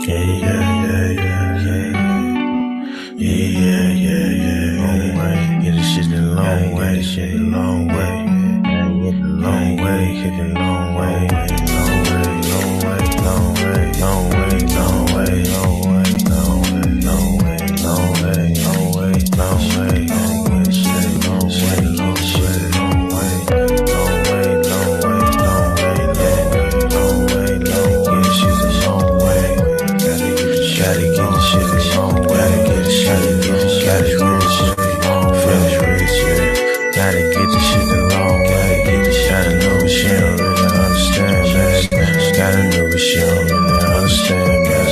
Long way, get this shit the long way, shit the long way, long way, hit the long way, long way, long way, long way, long way, long way, long way, long way, long way, long way, long way, long way, long way, shit long way, long shit long way, long way, long way, long way, long way, long way, get shit the long way, gotta get the shit the long way, get the shit, gotta get the shit long finish rich, yeah. Gotta get the shit the long way, get the shit. Gotta know what she don't really understand, man. Gotta know what she don't really understand, man.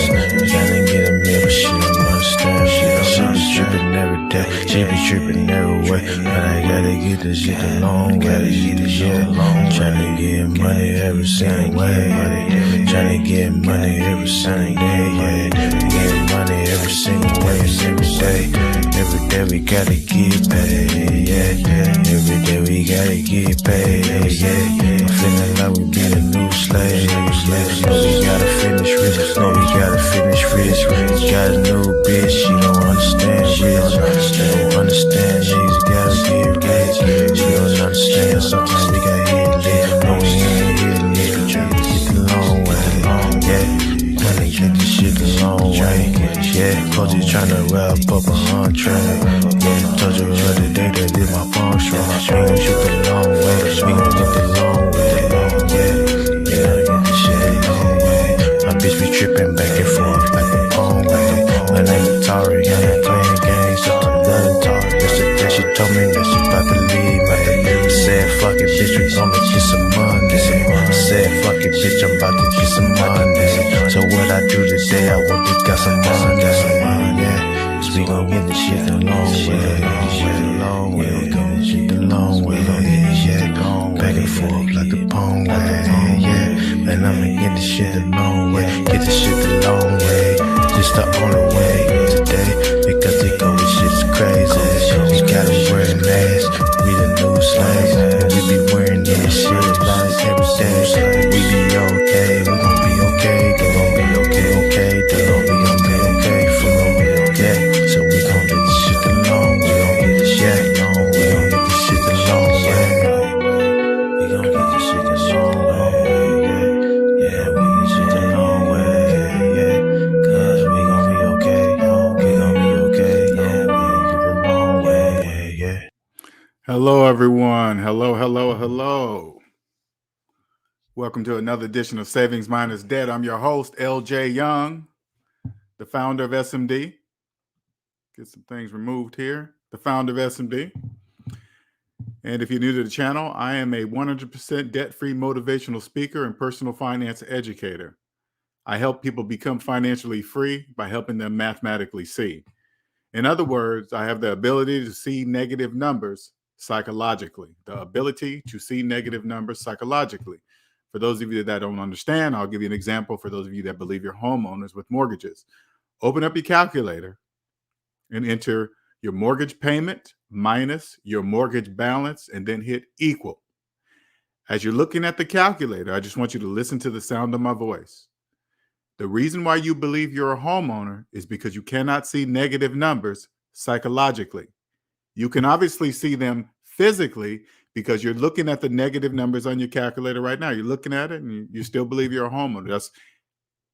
Gotta get a meal, but she don't understand. She be trippin' every day, she be trippin' every way. But I gotta get the shit the long way, tryna get money every single way, tryna get money every single day, yeah. Get money every single way, every day. Every day we gotta get paid, yeah. Every day we gotta get paid, yeah. I'm feeling like we be the new slave. No, we gotta finish rich. No, we gotta finish rich. Got a new bitch, she don't understand rich. She don't understand niggas gotta get rich. She don't understand sometimes we gotta hit lit. No, we ain't hit lit. Tryna get the long way, yeah. Tryna get the shit the long way, yeah. Cause you tryna wrap up a entree, yeah. Told you the other day that did my palm strong. We gon' shoot the long way, we gon' get the long way, yeah. Yeah, get the shit the long way. My bitch be trippin' back and forth like a palm way. My name is Tari, I ain't playing games, so I'm done Tari. Yesterday she told me that she bout to leave, man. Said fuck it, bitch, we gonna get some money. Said fuck it, bitch, I'm about to get some money. So what I do today, I want to get some money, yeah. Cause we gon' get the shit the long way, we gon' get the shit the long way, yeah. Back and forth like the palm way, yeah. Man, I'ma get the shit the long way, get the shit the long way. Just the only way today, because they go with shit's crazy. We gotta wear a mask, we the new slaves, and we be wearing this shit like every day. We be okay, we gon' be okay, they gon' be okay, they gon' be okay for me, yeah. So we gon' get the shit the long way, we gon' get the shit long way, we gon' get the shit the long way, we gon' get the shit the long way, yeah, we get the shit the long way, yeah. Cause we gon' be okay, we gon' be okay, yeah, we gon' get the long way, yeah. Hello, everyone. Hello. Welcome to another edition of Savings Minus Debt. I'm your host, LJ Young, the founder of SMD. Get some things removed here. The founder of SMD. And if you're new to the channel, I am a 100% debt-free motivational speaker and personal finance educator. I help people become financially free by helping them mathematically see. In other words, I have the ability to see negative numbers psychologically. The ability to see negative numbers psychologically. For those of you that don't understand, I'll give you an example for those of you that believe you're homeowners with mortgages. Open up your calculator and enter your mortgage payment minus your mortgage balance and then hit equal. As you're looking at the calculator, I just want you to listen to the sound of my voice. The reason why you believe you're a homeowner is because you cannot see negative numbers psychologically. You can obviously see them physically because you're looking at the negative numbers on your calculator right now. You're looking at it and you still believe you're a homeowner.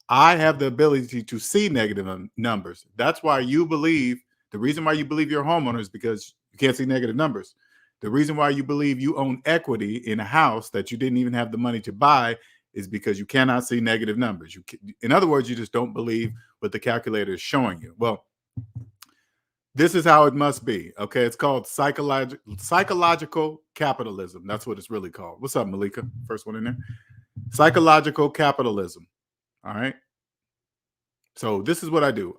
I have the ability to see negative numbers. That's why you believe, the reason why you believe you're a homeowner is because you can't see negative numbers. The reason why you believe you own equity in a house that you didn't even have the money to buy is because you cannot see negative numbers. In other words, you just don't believe what the calculator is showing you. Well, this is how it must be, okay? It's called psychological capitalism. That's what it's really called. What's up, Malika? First one in there. Psychological capitalism, all right? So this is what I do.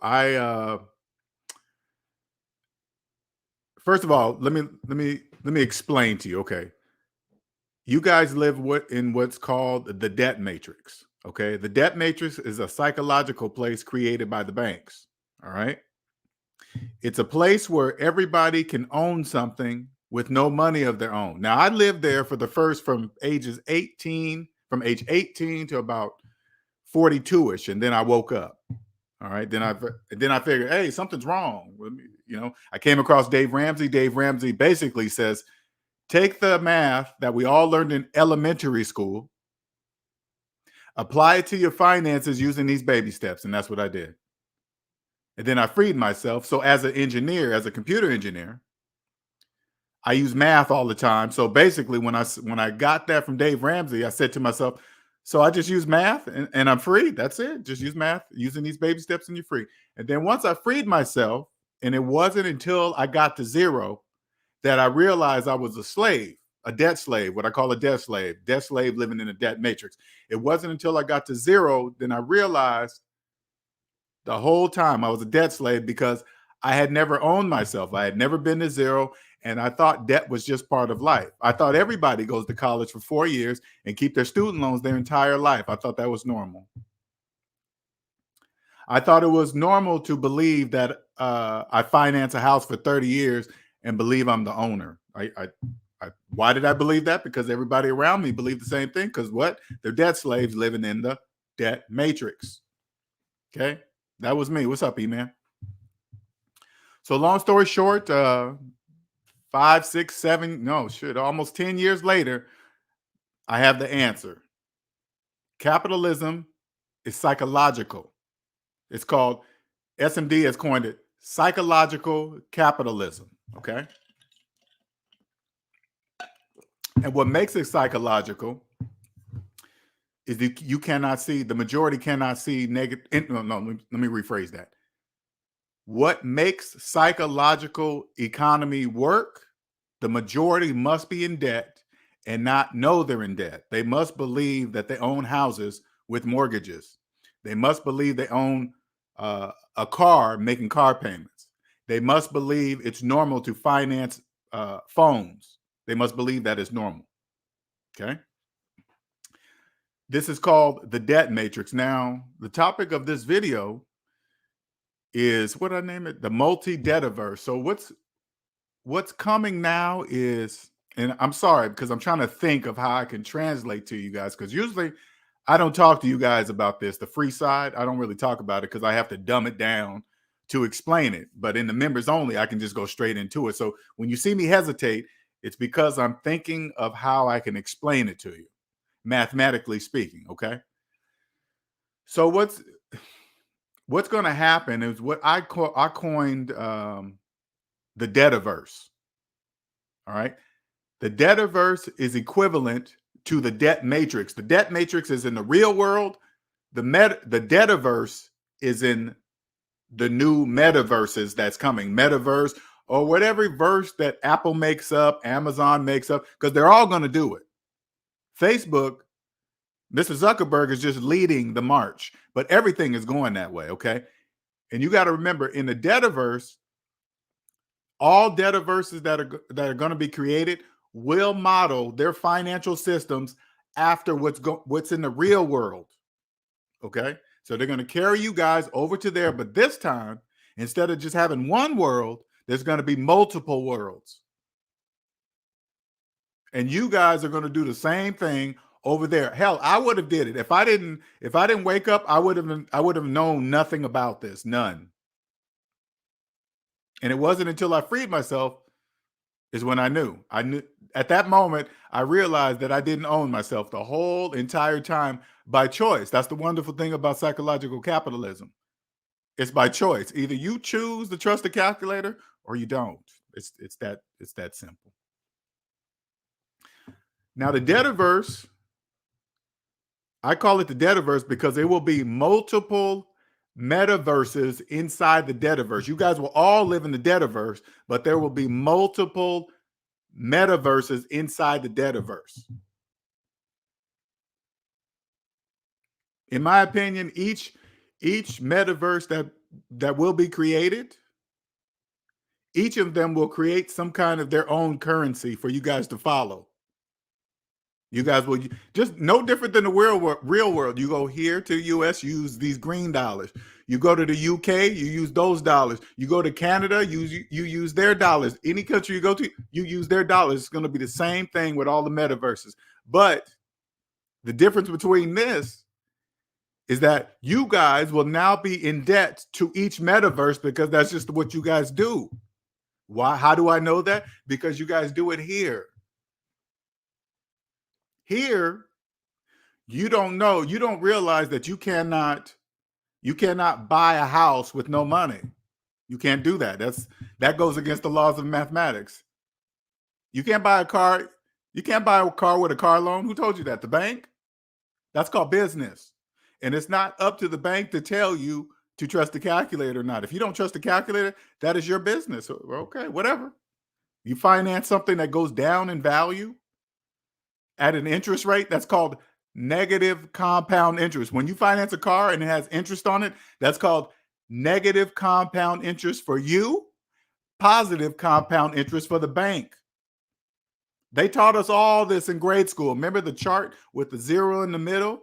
First of all, let me explain to you, okay? You guys live in what's called the debt matrix, okay? The debt matrix is a psychological place created by the banks, all right? It's a place where everybody can own something with no money of their own. Now, I lived there from age 18 to about 42-ish, and then I woke up, All right. Then I figured, hey, something's wrong with me. I came across Dave Ramsey. Dave Ramsey basically says, take the math that we all learned in elementary school, apply it to your finances using these baby steps. And that's what I did. And then I freed myself. So as an engineer, as a computer engineer, I use math all the time. So basically, when I got that from Dave Ramsey, I said to myself, so I just use math and I'm free. That's it. Just use math using these baby steps and you're free. And then once I freed myself, and it wasn't until I got to zero that I realized I was a slave, a debt slave, what I call a debt slave living in a debt matrix. It wasn't until I got to zero, then I realized the whole time I was a debt slave because I had never owned myself. I had never been to zero. And I thought debt was just part of life. I thought everybody goes to college for 4 years and keep their student loans their entire life. I thought that was normal. I thought it was normal to believe that I finance a house for 30 years and believe I'm the owner. Why did I believe that? Because everybody around me believed the same thing. Because what? They're debt slaves living in the debt matrix. Okay? That was me. What's up, E-Man? So long story short, 5, 6, 7, almost 10 years later, I have the answer. Capitalism is psychological. It's called, SMD has coined it, psychological capitalism, okay? And what makes it psychological is that you cannot see, the majority cannot see negative, let me rephrase that. What makes psychological economy work? The majority must be in debt and not know they're in debt. They must believe that they own houses with mortgages. They must believe they own a car making car payments. They must believe it's normal to finance phones. They must believe that it's normal. Okay. This is called the debt matrix. Now, the topic of this video is, what I name it? The Multi-Debtaverse. So what's coming now is, and I'm sorry because I'm trying to think of how I can translate to you guys, because usually I don't talk to you guys about this, the free side. I don't really talk about it because I have to dumb it down to explain it. But in the members only, I can just go straight into it. So when you see me hesitate, it's because I'm thinking of how I can explain it to you, mathematically speaking, okay? So what's going to happen is what I coined the Debtaverse. All right. The Debtaverse is equivalent to the debt matrix. The debt matrix is in the real world. The Debtaverse is in the new metaverses that's coming. Metaverse or whatever verse that Apple makes up, Amazon makes up, because they're all going to do it. Facebook, Mr. Zuckerberg is just leading the march, but everything is going that way, okay? And you got to remember, in the Debtaverse, all Debtaverses that are going to be created will model their financial systems after what's in the real world, okay? So they're going to carry you guys over to there, but this time, instead of just having one world, there's going to be multiple worlds. And you guys are going to do the same thing over there. Hell, I would have did it. If I didn't wake up, I would have known nothing about this, none. And it wasn't until I freed myself is when I knew. At that moment, I realized that I didn't own myself the whole entire time by choice. That's the wonderful thing about psychological capitalism. It's by choice. Either you choose to trust the calculator or you don't. It's that simple. Now, the Debtaverse, I call it the Debtaverse because there will be multiple metaverses inside the Debtaverse. You guys will all live in the Debtaverse, but there will be multiple metaverses inside the Debtaverse. In my opinion, each metaverse that will be created, each of them will create some kind of their own currency for you guys to follow. You guys will just no different than the real world. You go here to the US, you use these green dollars. You go to the UK, you use those dollars. You go to Canada, you use their dollars. Any country you go to, you use their dollars. It's going to be the same thing with all the metaverses. But the difference between this is that you guys will now be in debt to each metaverse because that's just what you guys do. Why? How do I know that? Because you guys do it here. Here, you don't know, you don't realize that you cannot buy a house with no money. You can't do that. That goes against the laws of mathematics. You can't buy a car. You can't buy a car with a car loan. Who told you that? The bank? That's called business. And it's not up to the bank to tell you to trust the calculator or not. If you don't trust the calculator, that is your business. Okay, whatever. You finance something that goes down in value at an interest rate, that's called negative compound interest. When you finance a car and it has interest on it, that's called negative compound interest for you, positive compound interest for the bank. They taught us all this in grade school. Remember the chart with the zero in the middle?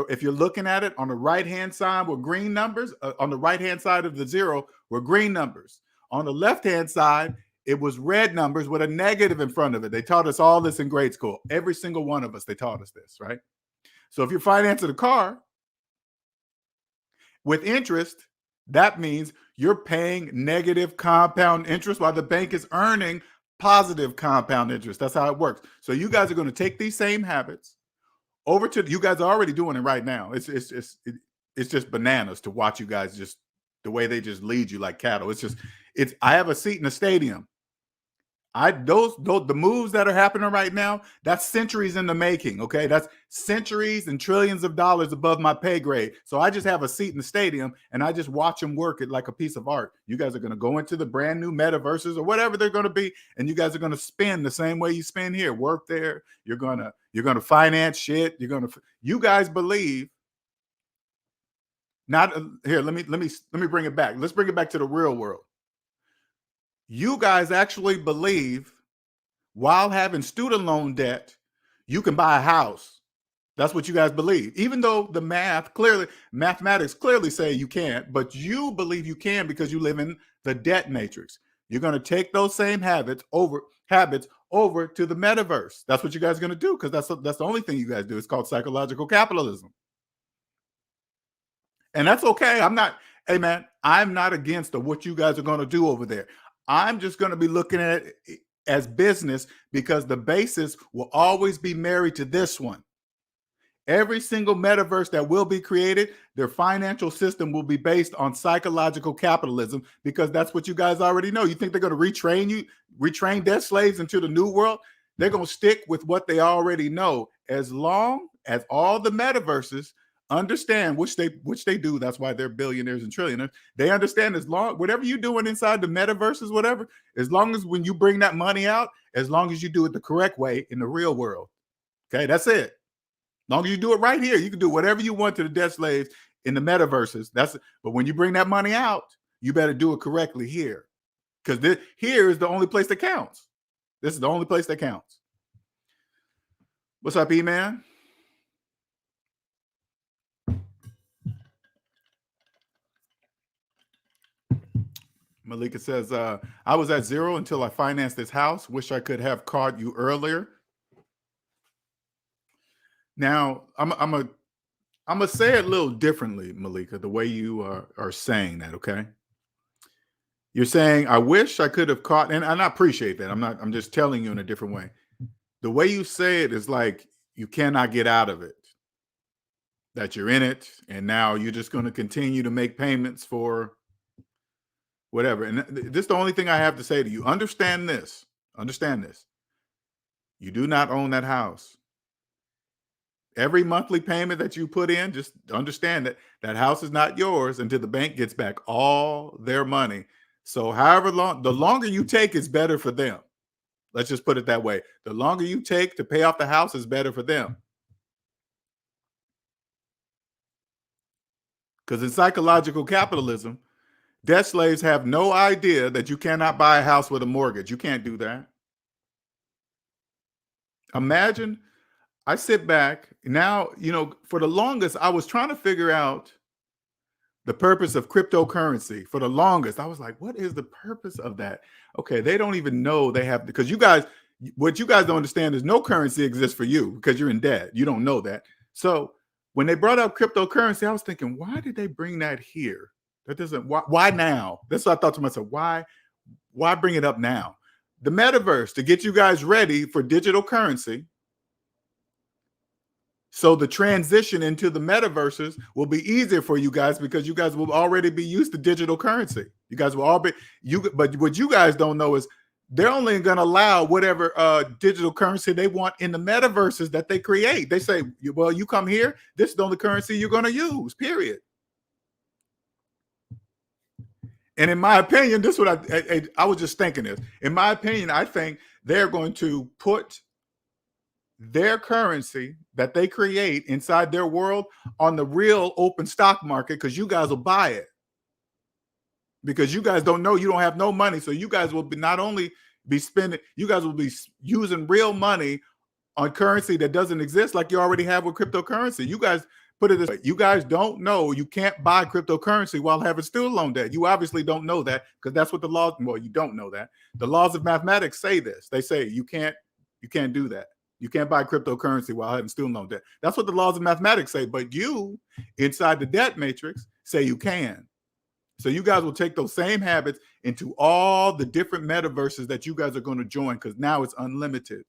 If you're looking at it, on the right-hand side were green numbers. On the right-hand side of the zero were green numbers. On the left-hand side, it was red numbers with a negative in front of it. They taught us all this in grade school. Every single one of us, they taught us this, right? So if you're financing a car with interest, that means you're paying negative compound interest while the bank is earning positive compound interest. That's how it works. So you guys are going to take these same habits over to, you guys are already doing it right now. It's just bananas to watch you guys, just the way they just lead you like cattle. I have a seat in the stadium. The moves that are happening right now, that's centuries in the making. Okay, that's centuries and trillions of dollars above my pay grade. So I just have a seat in the stadium and I just watch them work it like a piece of art. You guys are going to go into the brand new metaverses or whatever they're going to be, and you guys are going to spend the same way you spend here. Work there. You're gonna finance shit. You guys believe. Not here. Let me bring it back. Let's bring it back to the real world. You guys actually believe while having student loan debt, you can buy a house. That's what you guys believe. Even though the mathematics clearly say you can't, but you believe you can because you live in the debt matrix. You're going to take those same habits over to the metaverse. That's what you guys are going to do because that's the only thing you guys do. It's called psychological capitalism. And that's okay. I'm not against what you guys are going to do over there. I'm just going to be looking at it as business because the basis will always be married to this one. Every single metaverse that will be created, their financial system will be based on psychological capitalism because that's what you guys already know. You think they're going to retrain debt slaves into the new world? They're going to stick with what they already know as long as all the metaverses understand, which they do. That's why they're billionaires and trillionaires. They understand as long, whatever you're doing inside the metaverses, whatever, as long as when you bring that money out, as long as you do it the correct way in the real world. Okay, that's it. As long as you do it right here, you can do whatever you want to the debt slaves in the metaverses. But when you bring that money out, you better do it correctly here. Because here is the only place that counts. This is the only place that counts. What's up, E-Man? Malika says, I was at zero until I financed this house. Wish I could have caught you earlier. Now, I'm gonna say it a little differently, Malika, the way you are saying that, okay? You're saying, I wish I could have caught, and I appreciate that. I'm just telling you in a different way. The way you say it is like you cannot get out of it. That you're in it, and now you're just going to continue to make payments for whatever. And this is the only thing I have to say to you. Understand this. You do not own that house. Every monthly payment that you put in, just understand that that house is not yours until the bank gets back all their money. So the longer you take is better for them. Let's just put it that way. The longer you take to pay off the house is better for them. Because in psychological capitalism, debt slaves have no idea that you cannot buy a house with a mortgage. You can't do that. Imagine, I sit back now, for the longest, I was trying to figure out the purpose of cryptocurrency. For the longest, I was like, what is the purpose of that? Okay, they don't even know they have, because what you guys don't understand is no currency exists for you because you're in debt. You don't know that. So when they brought up cryptocurrency, I was thinking, why did they bring that here? That doesn't, why now? That's what I thought to myself. Why bring it up now? The metaverse, to get you guys ready for digital currency. So the transition into the metaverses will be easier for you guys because you guys will already be used to digital currency. You guys will all be, but what you guys don't know is they're only going to allow whatever digital currency they want in the metaverses that they create. They say, well, you come here, this is the only currency you're going to use, period. And in my opinion, this is what I was just thinking this. In my opinion, I think they're going to put their currency that they create inside their world on the real open stock market because you guys will buy it. Because you guys don't know, you don't have no money. So you guys will be not only be spending, you guys will be using real money on currency that doesn't exist like you already have with cryptocurrency. You guys put it this way, you guys don't know you can't buy cryptocurrency while having student loan debt. You obviously don't know that because that's what the laws, well, you don't know that. The laws of mathematics say this. They say you can't do that. You can't buy cryptocurrency while having student loan debt. That's what the laws of mathematics say. But you, inside the debt matrix, say you can. So you guys will take those same habits into all the different metaverses that you guys are going to join because now it's unlimited.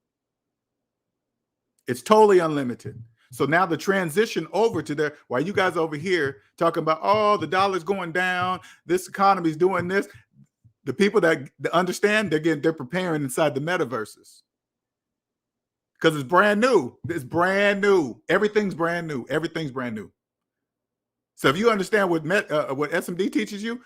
It's totally unlimited. So now the transition over to there, while you guys over here talking about, oh, the dollar's going down, this economy's doing this. The people that understand, they're preparing inside the metaverses. Because it's brand new. It's brand new. Everything's brand new. Everything's brand new. So if you understand what SMD teaches you,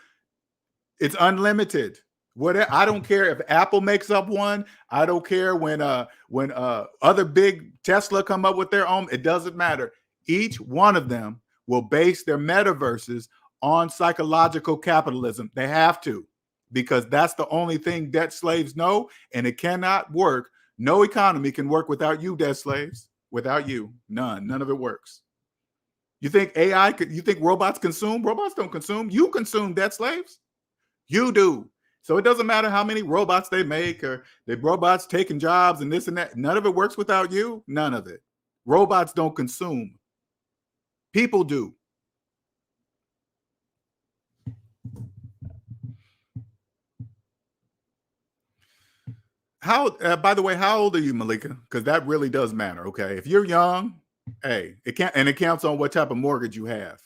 it's unlimited. I don't care if Apple makes up one. I don't care when other big Tesla come up with their own. It doesn't matter. Each one of them will base their metaverses on psychological capitalism. They have to, because that's the only thing debt slaves know, and it cannot work. No economy can work without you, debt slaves. Without you, none of it works. You think AI could? You think robots consume? Robots don't consume. You consume, debt slaves. You do. So it doesn't matter how many robots they make or the robots taking jobs and this and that. None of it works without you. None of it. Robots don't consume. People do. By the way, how old are you, Malika? Because that really does matter. Okay. If you're young, hey, it counts on what type of mortgage you have.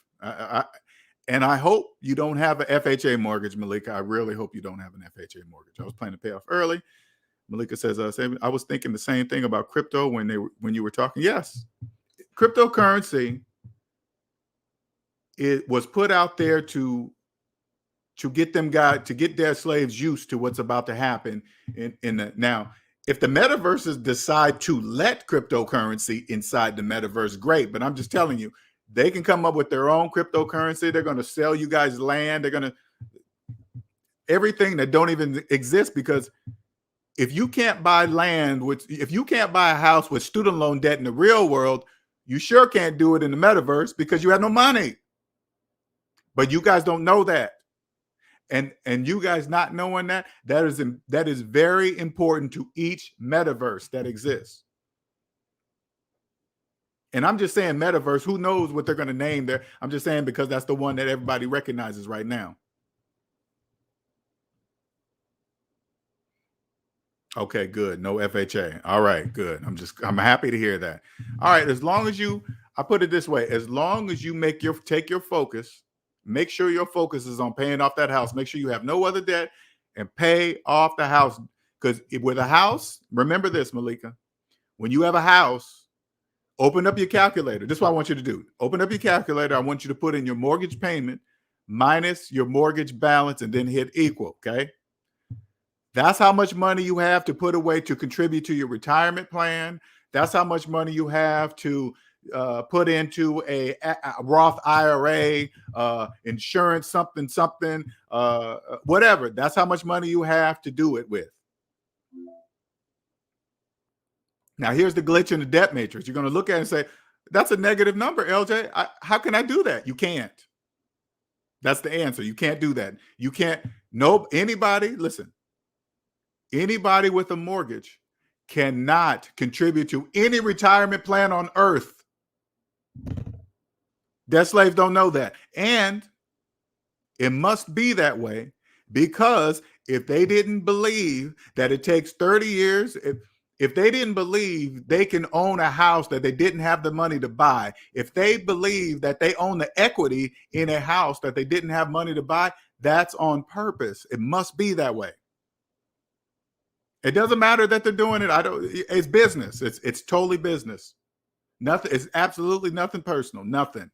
And I hope you don't have an FHA mortgage, Malika. I really hope you don't have an FHA mortgage. I was planning to pay off early. Malika says, I was thinking the same thing about crypto when you were talking. Yes, cryptocurrency, it was put out there to get their slaves used to what's about to happen now. If the metaverses decide to let cryptocurrency inside the metaverse, great. But I'm just telling you, they can come up with their own cryptocurrency. They're going to sell you guys land. They're going to everything that don't even exist, because if you can't buy land, if you can't buy a house with student loan debt in the real world, you sure can't do it in the metaverse because you have no money. But you guys don't know that. And you guys not knowing that is very important to each metaverse that exists. And I'm just saying metaverse, who knows what they're going to name there. I'm just saying because that's the one that everybody recognizes right now. Okay, good. No FHA. All right, good. I'm happy to hear that. All right. As long as I put it this way, as long as you take your focus, make sure your focus is on paying off that house. Make sure you have no other debt and pay off the house. Because with a house, remember this, Malika, when you have a house, open up your calculator. This is what I want you to do. Open up your calculator. I want you to put in your mortgage payment minus your mortgage balance and then hit equal, okay? That's how much money you have to put away to contribute to your retirement plan. That's how much money you have to put into a Roth IRA, insurance, something, whatever. That's how much money you have to do it with. Now, here's the glitch in the debt matrix. You're going to look at it and say, that's a negative number, LJ. How can I do that? You can't. That's the answer. You can't do that. You can't. Listen, anybody with a mortgage cannot contribute to any retirement plan on earth. Debt slaves don't know that. And it must be that way because if they didn't believe that it takes 30 years, if they didn't believe they can own a house that they didn't have the money to buy, if they believe that they own the equity in a house that they didn't have money to buy, that's on purpose. It must be that way. It doesn't matter that they're doing it. It's business. It's totally business. Nothing. It's absolutely nothing personal. Nothing.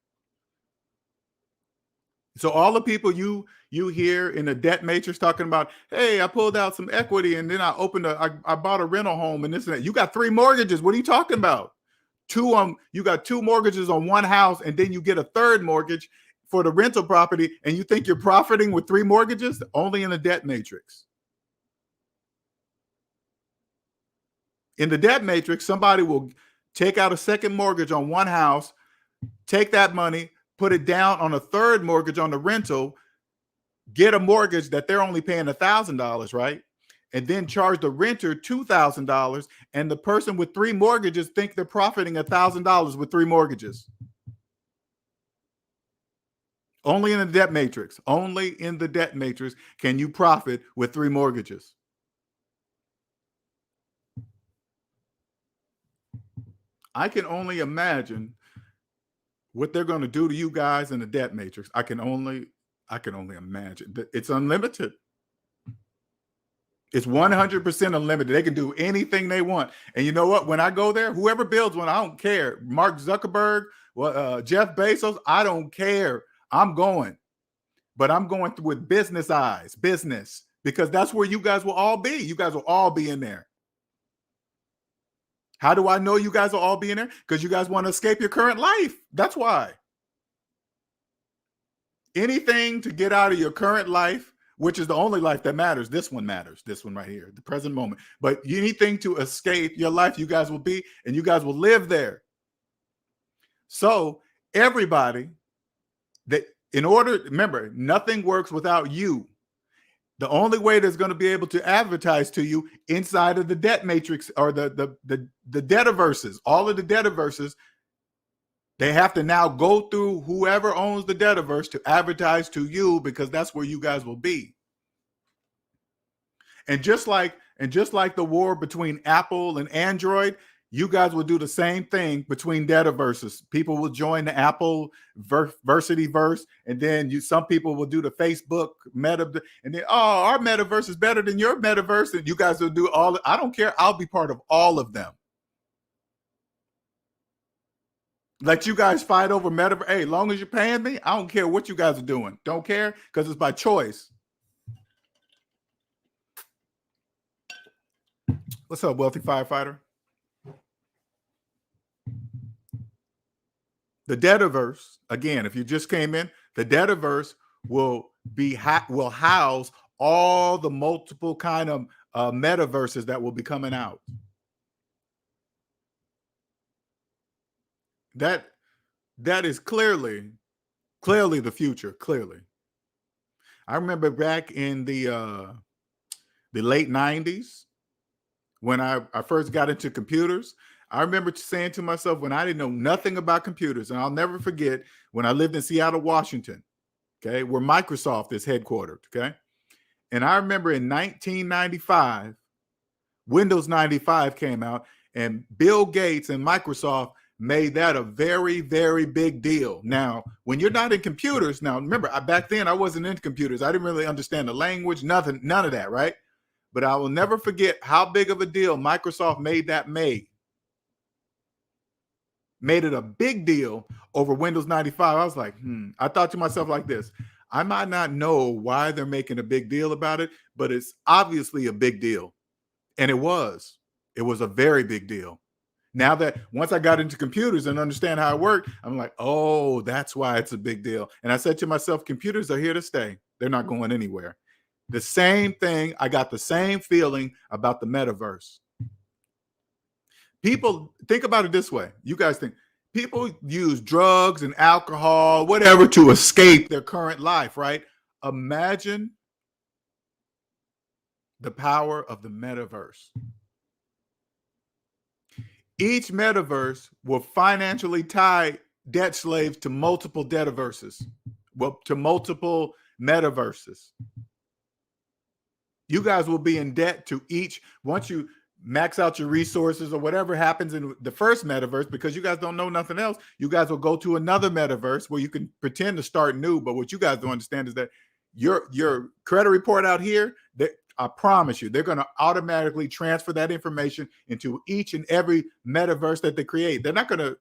So all the people you hear in the debt matrix talking about, hey, I pulled out some equity and then I bought a rental home and this and that. You got 3 mortgages. What are you talking about? You got 2 mortgages on one house and then you get a third mortgage for the rental property and you think you're profiting with 3 mortgages? Only in the debt matrix. In the debt matrix, somebody will take out a second mortgage on one house, take that money, put it down on a third mortgage on the rental, get a mortgage that they're only paying $1,000, right? And then charge the renter $2,000. And the person with 3 mortgages think they're profiting $1,000 with 3 mortgages. Only in the debt matrix. Only in the debt matrix can you profit with 3 mortgages. I can only imagine what they're going to do to you guys in the debt matrix. I can only imagine. It's unlimited. It's 100% unlimited. They can do anything they want. And you know what? When I go there, whoever builds one, I don't care. Mark Zuckerberg, Jeff Bezos, I don't care. I'm going. But I'm going through with business eyes, business, because that's where you guys will all be. You guys will all be in there. How do I know you guys will all be in there? Because you guys want to escape your current life. That's why. Anything to get out of your current life, which is the only life that matters. This one matters. This one right here, the present moment. But anything to escape your life, you guys will be, and you guys will live there. So everybody, that in order, remember, nothing works without you. The only way that's going to be able to advertise to you inside of the debt matrix or the Debtaverses, all of the Debtaverses, they have to now go through whoever owns the Debtaverse to advertise to you because that's where you guys will be. And just like the war between Apple and Android, you guys will do the same thing between Debtaverses. People will join the Apple Versityverse, and then some people will do the Facebook Meta, and then our metaverse is better than your metaverse, and you guys will do all. I don't care. I'll be part of all of them. Let you guys fight over metaverse. Hey, as long as you're paying me, I don't care what you guys are doing. Don't care because it's by choice. What's up, wealthy firefighter? The Debtaverse, again, if you just came in, the Debtaverse will house all the multiple kind of metaverses that will be coming out. That is clearly the future. Clearly, I remember back in the late 90s when I first got into computers. I remember saying to myself when I didn't know nothing about computers, and I'll never forget when I lived in Seattle, Washington, okay, where Microsoft is headquartered, okay? And I remember in 1995, Windows 95 came out, and Bill Gates and Microsoft made that a very, very big deal. Now, when you're not in computers, now remember, back then I wasn't into computers. I didn't really understand the language, nothing, none of that, right? But I will never forget how big of a deal Microsoft made that made it a big deal over Windows 95. I was like, I thought to myself like this, I might not know why they're making a big deal about it, but it's obviously a big deal. And it was a very big deal. Now that once I got into computers and understand how it worked, I'm like, oh, that's why it's a big deal. And I said to myself, computers are here to stay. They're not going anywhere. The same thing. I got the same feeling about the metaverse. People think about it this way. You guys think people use drugs and alcohol, whatever, to escape their current life, right? Imagine the power of the metaverse. Each metaverse will financially tie debt slaves to multiple Debtaverses, well, to multiple metaverses. You guys will be in debt to each. Once you max out your resources or whatever happens in the first metaverse, because you guys don't know nothing else, you guys will go to another metaverse where you can pretend to start new. But what you guys don't understand is that your credit report out here, that I promise you, they're going to automatically transfer that information into each and every metaverse that they create. They're going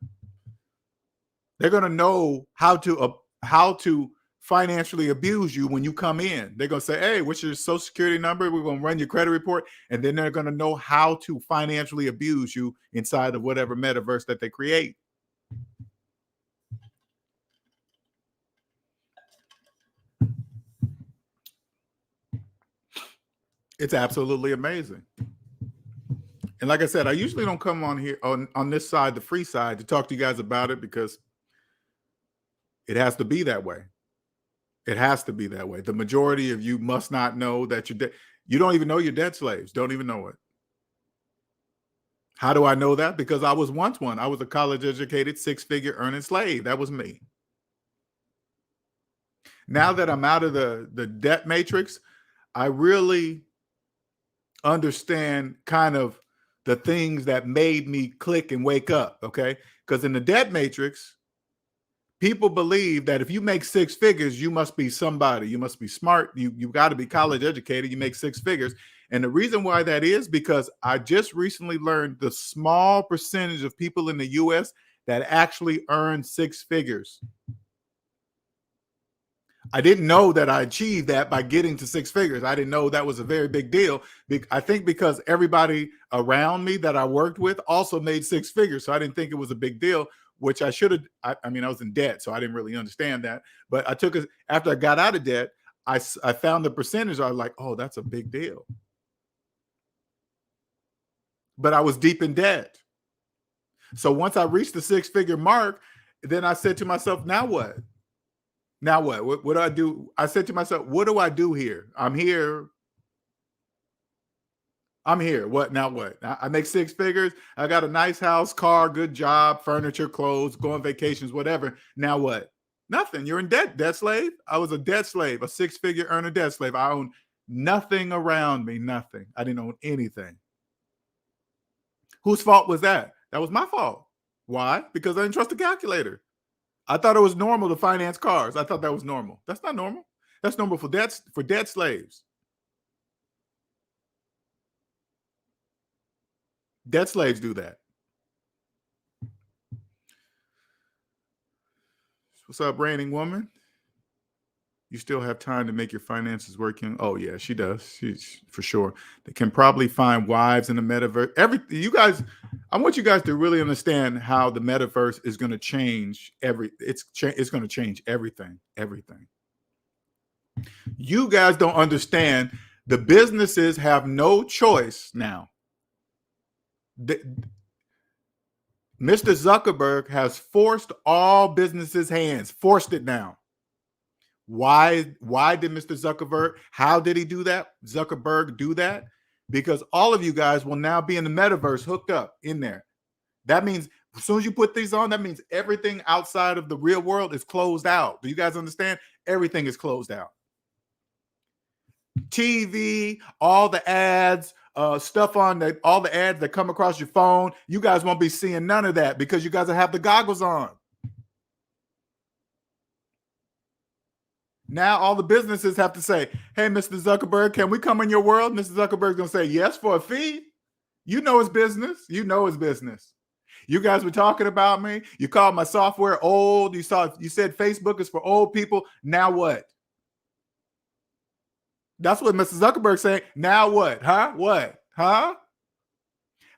to know how to financially abuse you when you come in. They're going to say, hey, what's your social security number? We're going to run your credit report. And then they're going to know how to financially abuse you inside of whatever metaverse that they create. It's absolutely amazing. And like I said, I usually don't come on here on this side, the free side, to talk to you guys about it, because it has to be that way. It has to be that way. The majority of you must not know that you don't even know you're debt slaves. Don't even know it. How do I know that? Because I was once one. I was a college-educated, six-figure earning slave. That was me. Now that I'm out of the debt matrix, I really understand kind of the things that made me click and wake up, okay? Because in the debt matrix, people believe that if you make six figures, you must be somebody. You must be smart. You got to be college educated. You make six figures. And the reason why that is because I just recently learned the small percentage of people in the U.S. that actually earn six figures. I didn't know that I achieved that by getting to six figures. I didn't know that was a very big deal. I think because everybody around me that I worked with also made six figures. So I didn't think it was a big deal, which I should have. I mean, I was in debt, so I didn't really understand that. But I took it after I got out of debt. I found the percentage. I was like, oh, that's a big deal. But I was deep in debt. So once I reached the six-figure mark, then I said to myself, now what? Now what? What do I do? I said to myself, what do I do here? I'm here. What now? What? I make six figures. I got a nice house, car, good job, furniture, clothes, go on vacations, whatever. Now what? Nothing. You're in debt, debt slave. I was a debt slave, a six-figure earner debt slave. I owned nothing around me, nothing. I didn't own anything. Whose fault was that? That was my fault. Why? Because I didn't trust the calculator. I thought it was normal to finance cars. I thought that was normal. That's not normal. That's normal for debt slaves. Debt slaves do that. What's up, reigning woman? You still have time to make your finances working. Oh yeah, she does. She's for sure. They can probably find wives in the metaverse. You guys, I want you guys to really understand how the metaverse is going to change it's going to change everything. Everything. You guys don't understand. The businesses have no choice now. Mr. Zuckerberg has forced all businesses' hands. Forced it now. Why did Mr. Zuckerberg, how did he do that? Zuckerberg do that? Because all of you guys will now be in the metaverse hooked up in there. That means as soon as you put these on, that means everything outside of the real world is closed out. Do you guys understand? Everything is closed out. TV, all the ads, stuff on all the ads that come across your phone, you guys won't be seeing none of that because you guys will have the goggles on. Now all the businesses have to say, hey, Mr. Zuckerberg, can we come in your world? Mr. Zuckerberg's going to say yes for a fee. You know it's business. You know it's business. You guys were talking about me. You called my software old. You said Facebook is for old people. Now what? That's what Mr. Zuckerberg's saying. Now what? Huh? What? Huh?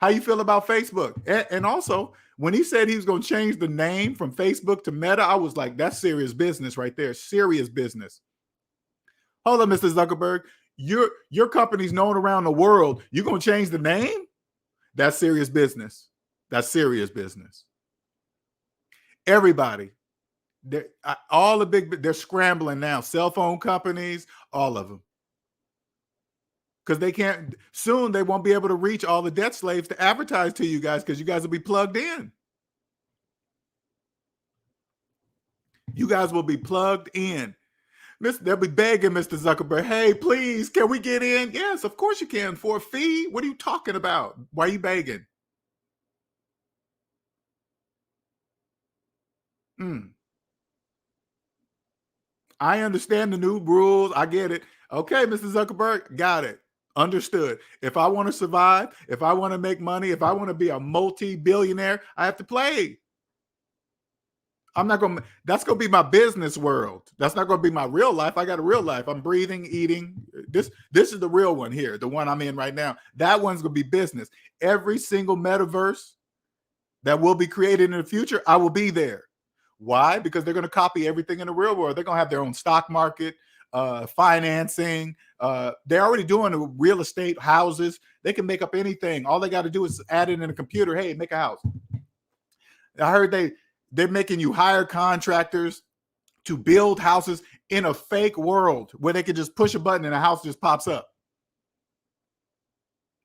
How you feel about Facebook? And also, when he said he was going to change the name from Facebook to Meta, I was like, that's serious business right there. Serious business. Hold on, Mr. Zuckerberg. Your company's known around the world. You're going to change the name? That's serious business. That's serious business. Everybody. They're scrambling now. Cell phone companies, all of them. Because they can't, soon they won't be able to reach all the debt slaves to advertise to you guys because you guys will be plugged in. You guys will be plugged in. They'll be begging Mr. Zuckerberg, hey, please, can we get in? Yes, of course you can. For a fee? What are you talking about? Why are you begging? I understand the new rules. I get it. Okay, Mr. Zuckerberg, got it. Understood. If I want to survive, if I want to make money, if I want to be a multi-billionaire, I have to play. I'm not going to, that's going to be my business world. That's not going to be my real life. I got a real life. I'm breathing, eating. This is the real one here, the one I'm in right now. That one's going to be business. Every single metaverse that will be created in the future, I will be there. Why? Because they're going to copy everything in the real world. They're going to have their own stock market, financing. They're already doing the real estate, houses. They can make up anything. All they got to do is add it in a computer. Hey, make a house. I heard they're making you hire contractors to build houses in a fake world where they can just push a button and a house just pops up.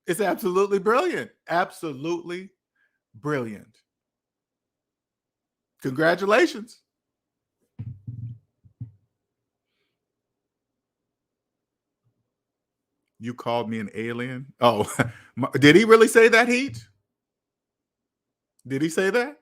It's absolutely brilliant. Absolutely brilliant. Congratulations. You called me an alien? Oh, did he really say that, Heat? Did he say that?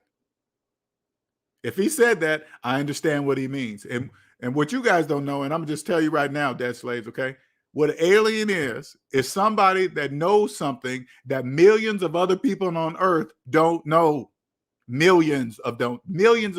If he said that, I understand what he means. And what you guys don't know, and I'm gonna just tell you right now, dead slaves, okay? What an alien is somebody that knows something that millions of other people on earth don't know. Millions of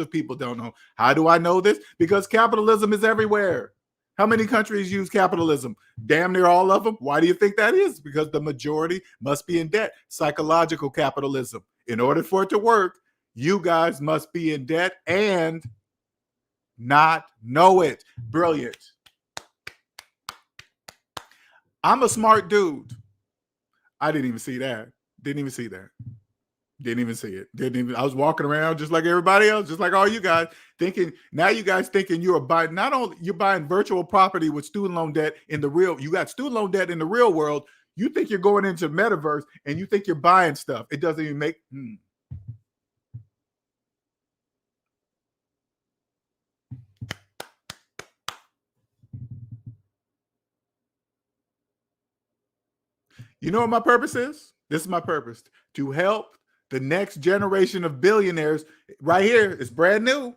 people don't know. How do I know this? Because capitalism is everywhere. How many countries use capitalism? Damn near all of them. Why do you think that is? Because the majority must be in debt. Psychological capitalism. In order for it to work, you guys must be in debt and not know it. Brilliant. I'm a smart dude. I didn't even see that. Didn't even see it. I was walking around just like everybody else, just like all you guys thinking. Now you guys thinking you're buying, not only you're buying virtual property with student loan debt in the real, you got student loan debt in the real world. You think you're going into metaverse and you think you're buying stuff. It doesn't even make. You know what my purpose is? This is my purpose, to help the next generation of billionaires. Right here, it's brand new.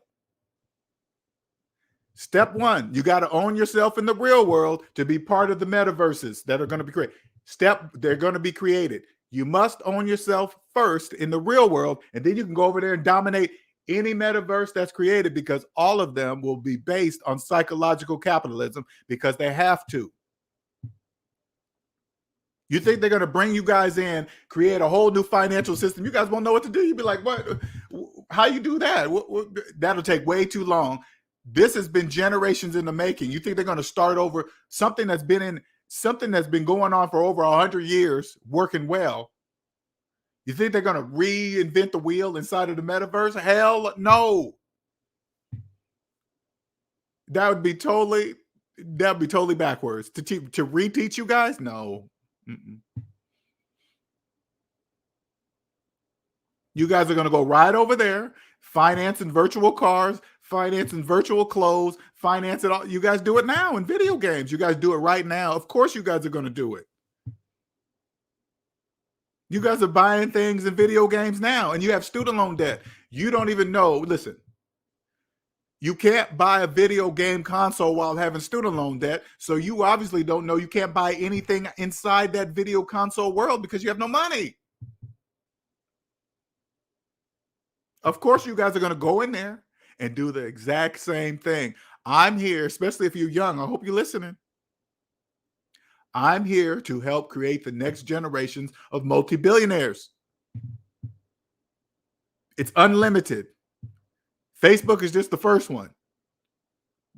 Step one, you got to own yourself in the real world to be part of the metaverses that are going to be created. They're going to be created. You must own yourself first in the real world, and then you can go over there and dominate any metaverse that's created, because all of them will be based on psychological capitalism, because they have to. You think they're going to bring you guys in, create a whole new financial system? You guys won't know what to do. You'll be like, what? How you do that? That'll take way too long. This has been generations in the making. You think they're going to start over something that's been going on for over 100 years, working well? You think they're going to reinvent the wheel inside of the metaverse? Hell no. That would be totally backwards. To reteach you guys? No. Mm-mm. You guys are going to go right over there, financing virtual cars, financing virtual clothes, finance it all. You guys do it now in video games. You guys do it right now. Of course you guys are going to do it. You guys are buying things in video games now, and you have student loan debt. You don't even know. Listen, you can't buy a video game console while having student loan debt. So you obviously don't know you can't buy anything inside that video console world because you have no money. Of course, you guys are going to go in there and do the exact same thing. I'm here, especially if you're young. I hope you're listening. I'm here to help create the next generations of multi-billionaires. It's unlimited. Facebook is just the first one.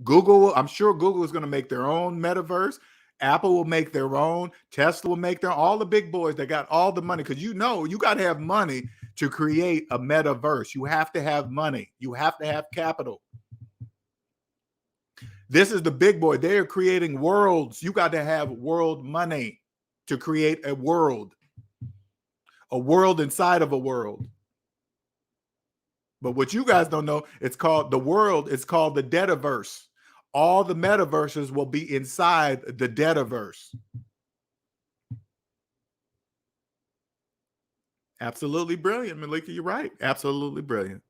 I'm sure Google is going to make their own metaverse. Apple will make their own. Tesla will make their own. All the big boys that got all the money, because you got to have money to create a metaverse. You have to have money. You have to have capital. This is the big boy. They are creating worlds. You got to have world money to create a world inside of a world. But what you guys don't know, it's called the Debtaverse. All the metaverses will be inside the Debtaverse. Absolutely brilliant, Malika. You're right. Absolutely brilliant.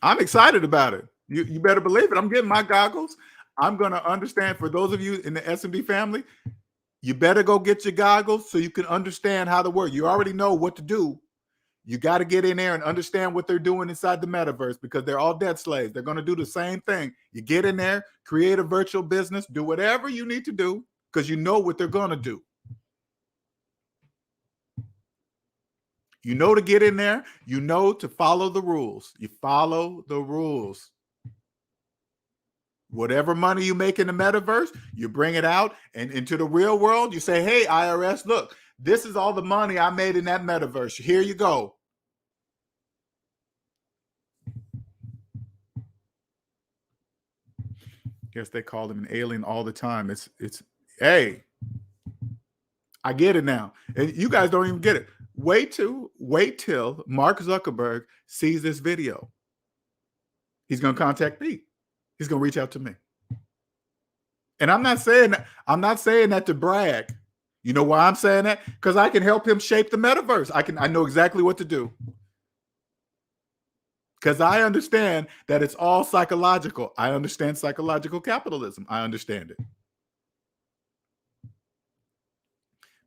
I'm excited about it. You better believe it. I'm getting my goggles. I'm going to understand. For those of you in the SMD family, you better go get your goggles so you can understand how to work. You already know what to do. You got to get in there and understand what they're doing inside the metaverse, because they're all debt slaves. They're going to do the same thing. You get in there, create a virtual business, do whatever you need to do, because you know what they're going to do. You know to get in there. You know to follow the rules. You follow the rules. Whatever money you make in the metaverse, you bring it out and into the real world. You say, hey, IRS, look, this is all the money I made in that metaverse. Here you go. Yes, they call him an alien all the time. It's hey, I get it now. And you guys don't even get it. Wait till Mark Zuckerberg sees this video. He's going to contact me. He's going to reach out to me. And I'm not saying that to brag. You know why I'm saying that? Because I can help him shape the metaverse. I know exactly what to do. Because I understand that it's all psychological. I understand psychological capitalism. I understand it.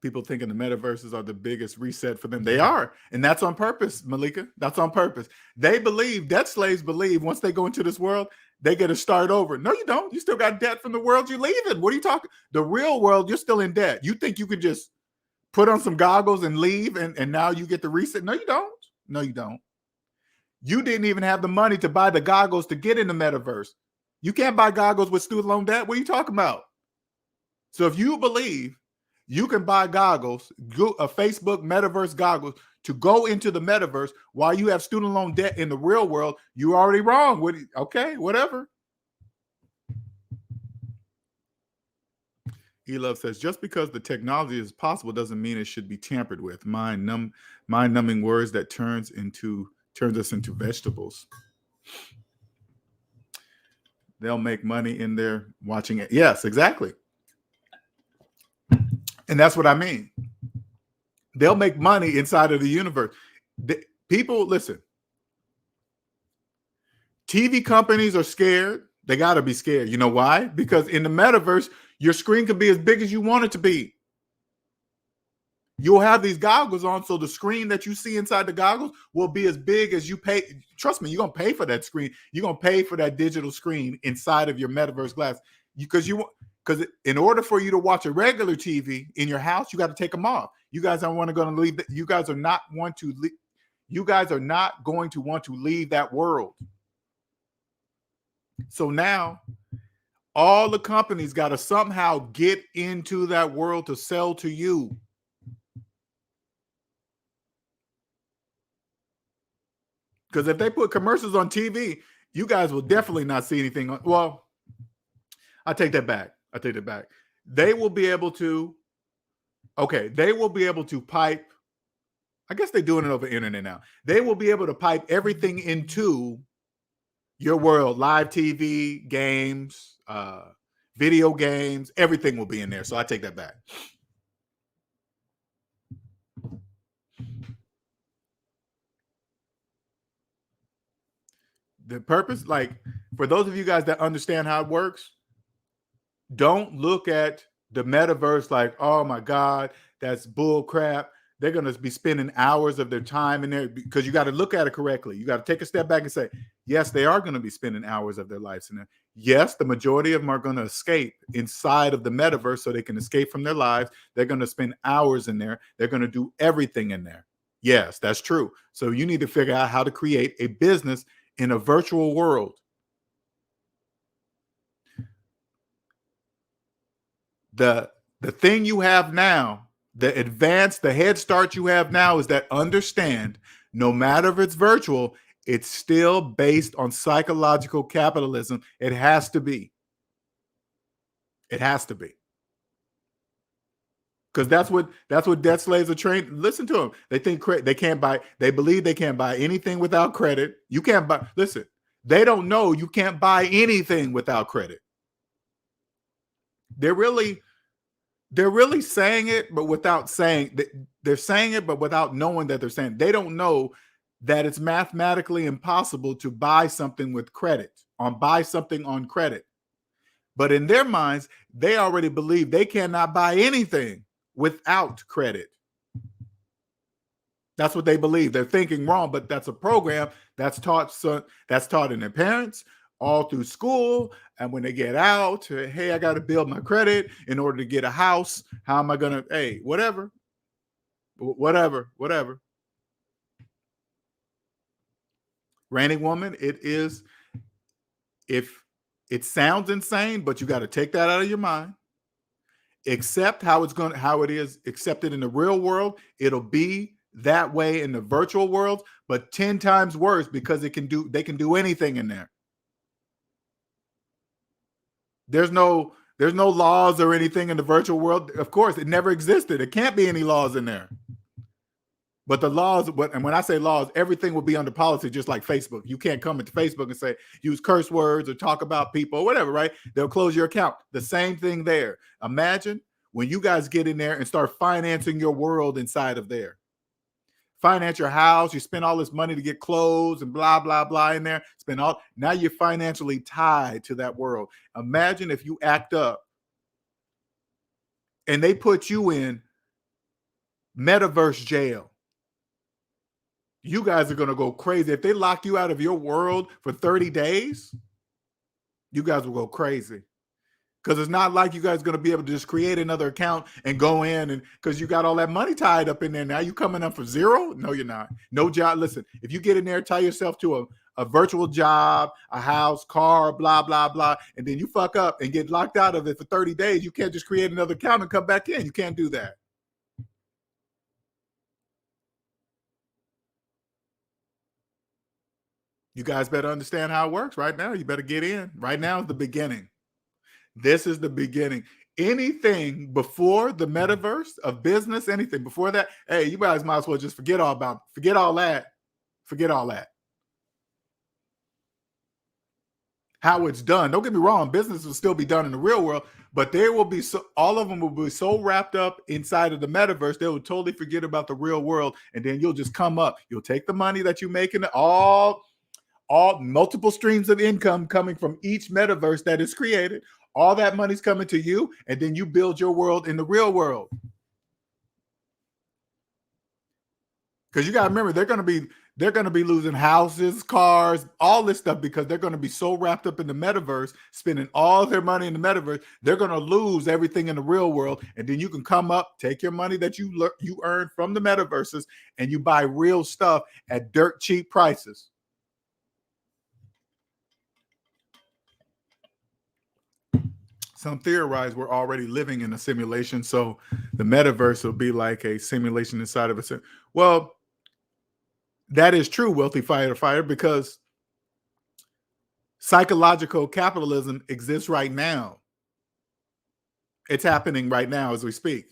People thinking the metaverses are the biggest reset for them. They are. And that's on purpose, Malika. That's on purpose. They believe, debt slaves believe, once they go into this world, they get to start over. No, you don't. You still got debt from the world you're leaving. What are you talking? The real world, you're still in debt. You think you could just put on some goggles and leave and now you get the reset? No, you don't. No, you don't. You didn't even have the money to buy the goggles to get in the metaverse. You can't buy goggles with student loan debt. What are you talking about? So if you believe you can buy goggles, a Facebook metaverse goggles, to go into the metaverse while you have student loan debt in the real world, you're already wrong. Okay, whatever. E-Love says, just because the technology is possible doesn't mean it should be tampered with. Mind-numbing words that turns us into vegetables. They'll make money in there watching it. Yes, exactly. And that's what I mean. They'll make money inside of the universe. People, listen. TV companies are scared. They got to be scared. You know why? Because in the metaverse, your screen can be as big as you want it to be. You'll have these goggles on, so the screen that you see inside the goggles will be as big as you pay. Trust me, you're going to pay for that screen. You're going to pay for that digital screen inside of your metaverse glass. Because in order for you to watch a regular TV in your house, you got to take them off. You guys are going to leave. You guys are not going to want to leave that world. So now all the companies got to somehow get into that world to sell to you. Because if they put commercials on TV, you guys will definitely not see anything. Well, I take that back. They will be able to pipe. I guess they're doing it over the internet now. They will be able to pipe everything into your world, live TV, games, video games, everything will be in there. So I take that back. The purpose, like for those of you guys that understand how it works, don't look at the metaverse like, oh my God, that's bull crap. They're going to be spending hours of their time in there, because you got to look at it correctly. You got to take a step back and say, yes, they are going to be spending hours of their lives in there. Yes, the majority of them are going to escape inside of the metaverse so they can escape from their lives. They're going to spend hours in there. They're going to do everything in there. Yes, that's true. So you need to figure out how to create a business in a virtual world. The thing you have now, the head start you have now is that understand, no matter if it's virtual, it's still based on psychological capitalism. It has to be. It has to be. Because that's what debt slaves are trained. Listen to them. They think they can't buy. They believe they can't buy anything without credit. You can't buy. Listen, they don't know you can't buy anything without credit. They're really saying it, but without saying. They're saying it, but without knowing that they're saying. They don't know that it's mathematically impossible to buy something with credit, buy something on credit. But in their minds, they already believe they cannot buy anything without credit. That's what they believe. They're thinking wrong, but that's a program that's taught in their parents, all through school. And when they get out, hey, I got to build my credit in order to get a house. How am I going to, hey, whatever. Randy Woman, if it sounds insane, but you got to take that out of your mind. Accept how it is accepted in the real world. It'll be that way in the virtual world, but 10 times worse because they can do anything in there. There's no laws or anything in the virtual world. Of course, it never existed. There can't be any laws in there. But the laws, and when I say laws, everything will be under policy, just like Facebook. You can't come into Facebook and say, use curse words or talk about people or whatever, right? They'll close your account. The same thing there. Imagine when you guys get in there and start financing your world inside of there. Finance your house. You spend all this money to get clothes and blah, blah, blah in there. Now you're financially tied to that world. Imagine if you act up and they put you in metaverse jail. You guys are going to go crazy. If they lock you out of your world for 30 days, you guys will go crazy. Because it's not like you guys are going to be able to just create another account and go in and because you got all that money tied up in there. Now you coming up for zero? No, you're not. No job. Listen, if you get in there, tie yourself to a virtual job, a house, car, blah, blah, blah, and then you fuck up and get locked out of it for 30 days, you can't just create another account and come back in. You can't do that. You guys better understand how it works right now. You better get in. Right now is the beginning. This is the beginning. Anything before the metaverse of business, anything before that, hey, you guys might as well just forget all that. How it's done. Don't get me wrong, business will still be done in the real world, but all of them will be so wrapped up inside of the metaverse, they will totally forget about the real world, and then you'll just come up. You'll take the money that you make in all multiple streams of income coming from each metaverse that is created. All that money's coming to you, and then you build your world in the real world. Because you got to remember, they're going to be losing houses, cars, all this stuff because they're going to be so wrapped up in the metaverse, spending all their money in the metaverse. They're going to lose everything in the real world, and then you can come up, take your money that you earn from the metaverses, and you buy real stuff at dirt cheap prices. Some theorize we're already living in a simulation, so the metaverse will be like a simulation inside of a. Well, that is true, wealthy firefighter, because psychological capitalism exists right now. It's happening right now as we speak.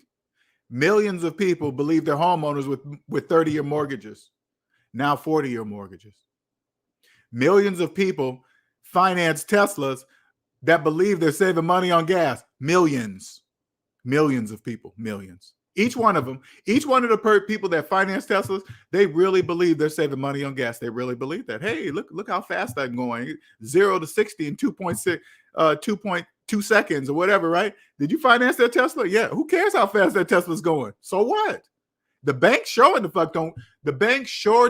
Millions of people believe they're homeowners with 30-year mortgages, now 40-year mortgages. Millions of people finance Teslas that believe they're saving money on gas. Millions of people, millions. Each one of them, each one of the people that finance Teslas, they really believe they're saving money on gas. They really believe that. Hey, look how fast I'm going. 0 to 60 in 2.2 seconds or whatever, right? Did you finance that Tesla? Yeah. Who cares how fast that Tesla's going? So what? The bank sure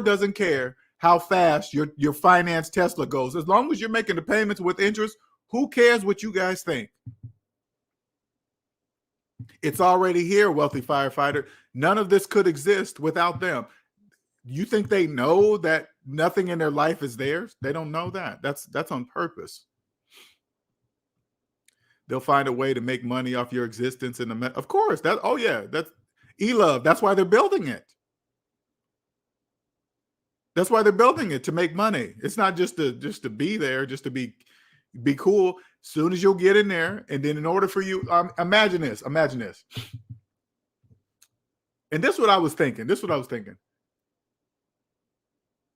doesn't care how fast your finance Tesla goes. As long as you're making the payments with interest, who cares what you guys think? It's already here, wealthy firefighter. None of this could exist without them. You think they know that nothing in their life is theirs? They don't know that. That's on purpose. They'll find a way to make money off your existence in the of course. That's e-love. That's why they're building it. That's why they're building it, to make money. It's not just to be there, just to be cool. As soon as you'll get in there, and then in order for you, imagine this. And this is what I was thinking.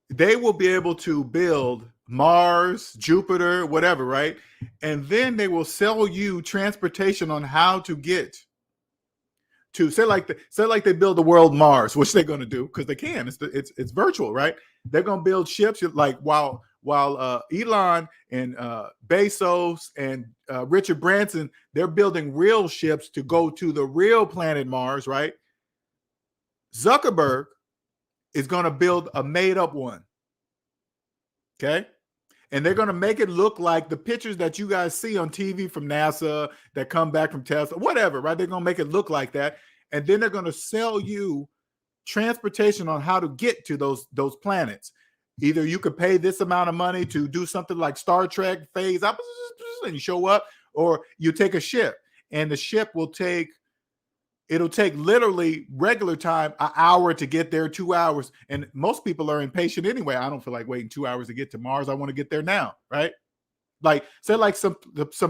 They will be able to build Mars, Jupiter, whatever, right? And then they will sell you transportation on how to get to say like they build the world Mars, which they're going to do because they can. It's virtual, right? They're going to build ships like while Elon and Bezos and Richard Branson, they're building real ships to go to the real planet Mars, right? Zuckerberg is going to build a made up one. Okay. And they're going to make it look like the pictures that you guys see on TV from NASA that come back from Tesla, whatever, right? They're going to make it look like that. And then they're going to sell you transportation on how to get to those planets. Either you could pay this amount of money to do something like Star Trek phase up and you show up, or you take a ship and the ship will take literally regular time, an hour to get there, 2 hours. And most people are impatient anyway. I don't feel like waiting 2 hours to get to Mars. I want to get there now, right? Like, say like some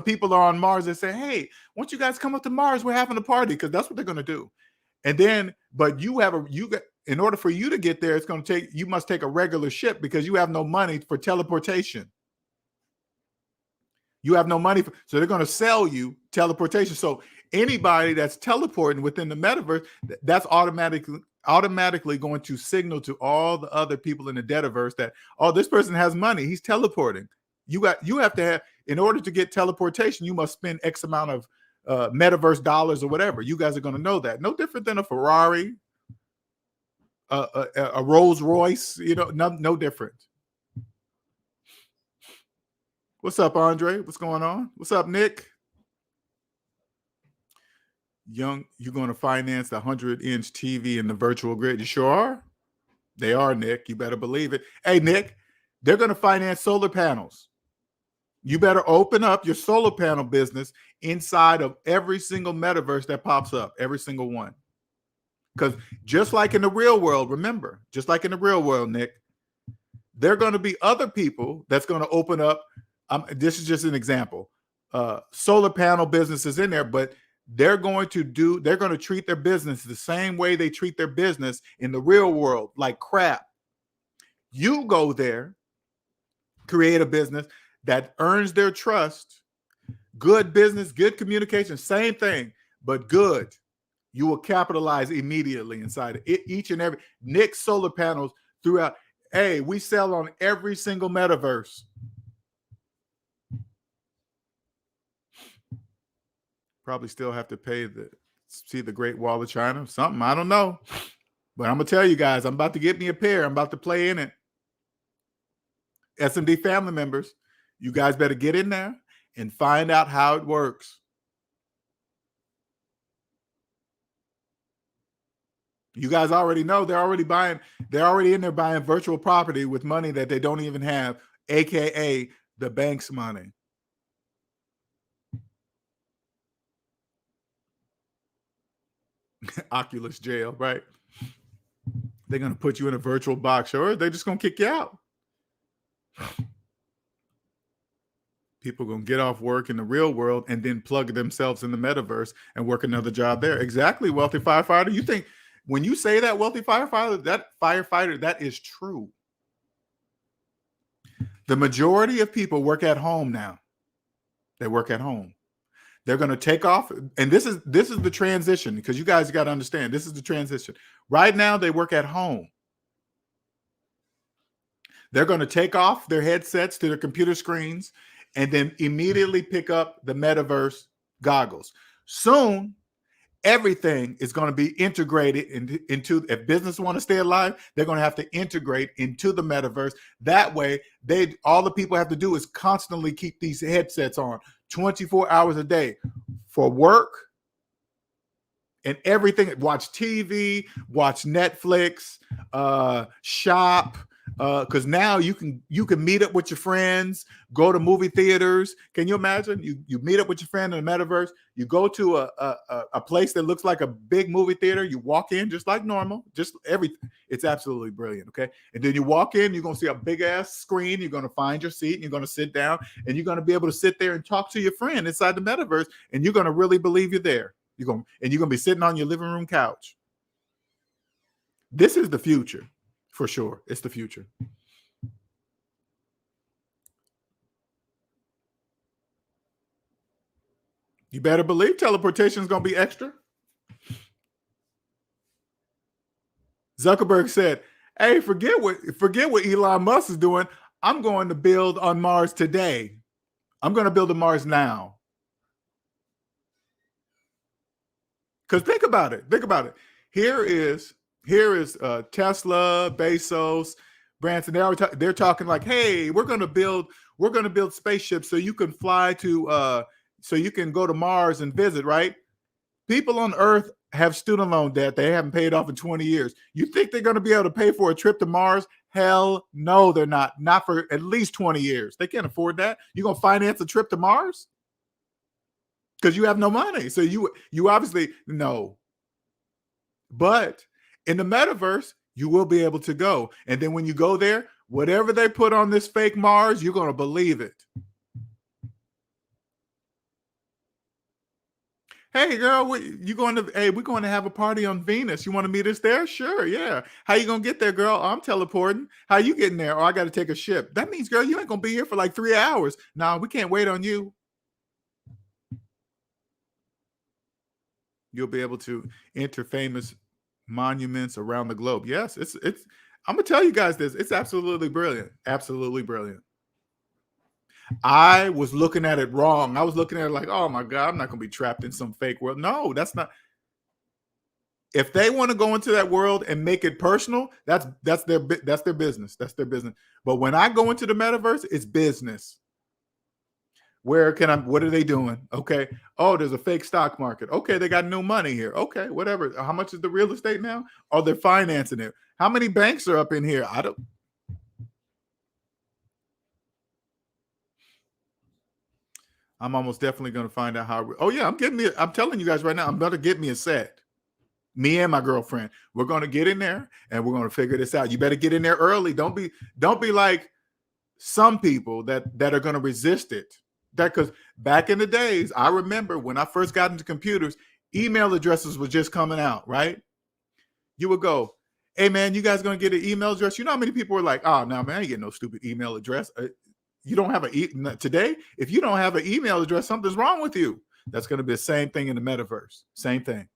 people are on Mars and say, hey, once you guys come up to Mars, we're having a party, because that's what they're going to do. And then, but in order for you to get there, you must take a regular ship because you have no money for teleportation. You have no money. So they're going to sell you teleportation. So anybody that's teleporting within the metaverse, that's automatically going to signal to all the other people in the Debtaverse that, oh, this person has money. He's teleporting. You have to have, in order to get teleportation, you must spend X amount of metaverse dollars or whatever. You guys are going to know that. No different than a Ferrari, a Rolls Royce, no different. What's up, Andre? What's going on? What's up, Nick? Young, you're going to finance the 100-inch TV in the virtual grid. You sure are? They are, Nick. You better believe it. Hey, Nick, they're going to finance solar panels. You better open up your solar panel business inside of every single metaverse that pops up, every single one. Because just like in the real world, remember, just like in the real world, Nick, there are going to be other people that's going to open up. This is just an example. Solar panel businesses in there, but they're going to treat their business the same way they treat their business in the real world, like crap. You go there, create a business that earns their trust, good business, good communication, same thing, but good. You will capitalize immediately inside of it. Each and every Nick solar panels throughout. Hey, we sell on every single metaverse. Probably still have to pay see the Great Wall of China, something, I don't know. But I'm going to tell you guys, I'm about to get me a pair. I'm about to play in it. SMD family members, you guys better get in there and find out how it works. You guys already know they're already in there buying virtual property with money that they don't even have, AKA the bank's money. Oculus jail, right? They're going to put you in a virtual box, or they're just going to kick you out. People are going to get off work in the real world and then plug themselves in the metaverse and work another job there. Exactly, wealthy firefighter. You think when you say that, wealthy firefighter, that is true. The majority of people work at home now. They work at home. They're going to take off. And this is the transition, because you guys got to understand, this is the transition. Right now, they work at home. They're going to take off their headsets to their computer screens and then immediately pick up the metaverse goggles. Soon, everything is going to be integrated into, if business want to stay alive, they're going to have to integrate into the metaverse. That way, all the people have to do is constantly keep these headsets on 24 hours a day for work and everything. Watch TV, watch Netflix, shop. Because now you can meet up with your friends, go to movie theaters. Can you imagine? You meet up with your friend in the metaverse. You go to a place that looks like a big movie theater. You walk in just like normal, just everything. It's absolutely brilliant. Okay, and then you walk in, you're gonna see a big ass screen. You're gonna find your seat, and you're gonna sit down, and you're gonna be able to sit there and talk to your friend inside the metaverse, and you're gonna really believe you're there. You're gonna be sitting on your living room couch. This is the future, for sure. It's the future. You better believe teleportation is going to be extra. Zuckerberg said, "Hey, forget what Elon Musk is doing. I'm going to build on Mars today. I'm going to build on Mars now." Because think about it. Here is Tesla, Bezos, Branson. They're talking like, "Hey, we're going to build spaceships so you can fly to so you can go to Mars and visit." Right? People on Earth have student loan debt they haven't paid off in 20 years. You think they're going to be able to pay for a trip to Mars? Hell no, they're not. Not for at least 20 years. They can't afford that. You're going to finance a trip to Mars? Because you have no money. So you obviously no. But in the metaverse, you will be able to go. And then when you go there, whatever they put on this fake Mars, you're going to believe it. Hey girl, we're going to have a party on Venus. You want to meet us there? Sure, yeah. How you gonna get there, girl? Oh, I'm teleporting. How you getting there? Oh, I got to take a ship. That means, girl, you ain't gonna be here for like 3 hours. No, we can't wait on you. You'll be able to enter famous monuments around the globe. Yes, it's. I'm gonna tell you guys this. It's absolutely brilliant. Absolutely brilliant. I was looking at it wrong. I was looking at it like, oh my God, I'm not gonna be trapped in some fake world. No, that's not. If they want to go into that world and make it personal, that's their business. That's their business. But when I go into the metaverse, it's business. What are they doing? Okay. Oh, there's a fake stock market. Okay, they got new money here. Okay, whatever. How much is the real estate now? Oh, they're financing it. How many banks are up in here? I'm almost definitely going to find out how. Oh yeah, I'm telling you guys right now, I'm going to get me a set. Me and my girlfriend, we're going to get in there and we're going to figure this out. You better get in there early. Don't be like some people that are going to resist it. That because back in the days, I remember when I first got into computers, email addresses were just coming out, right? You would go, "Hey man, you guys gonna get an email address?" You know how many people were like, "Oh no, man, I ain't getting no stupid email address." You don't have today. If you don't have an email address, something's wrong with you. That's going to be the same thing in the metaverse. Same thing.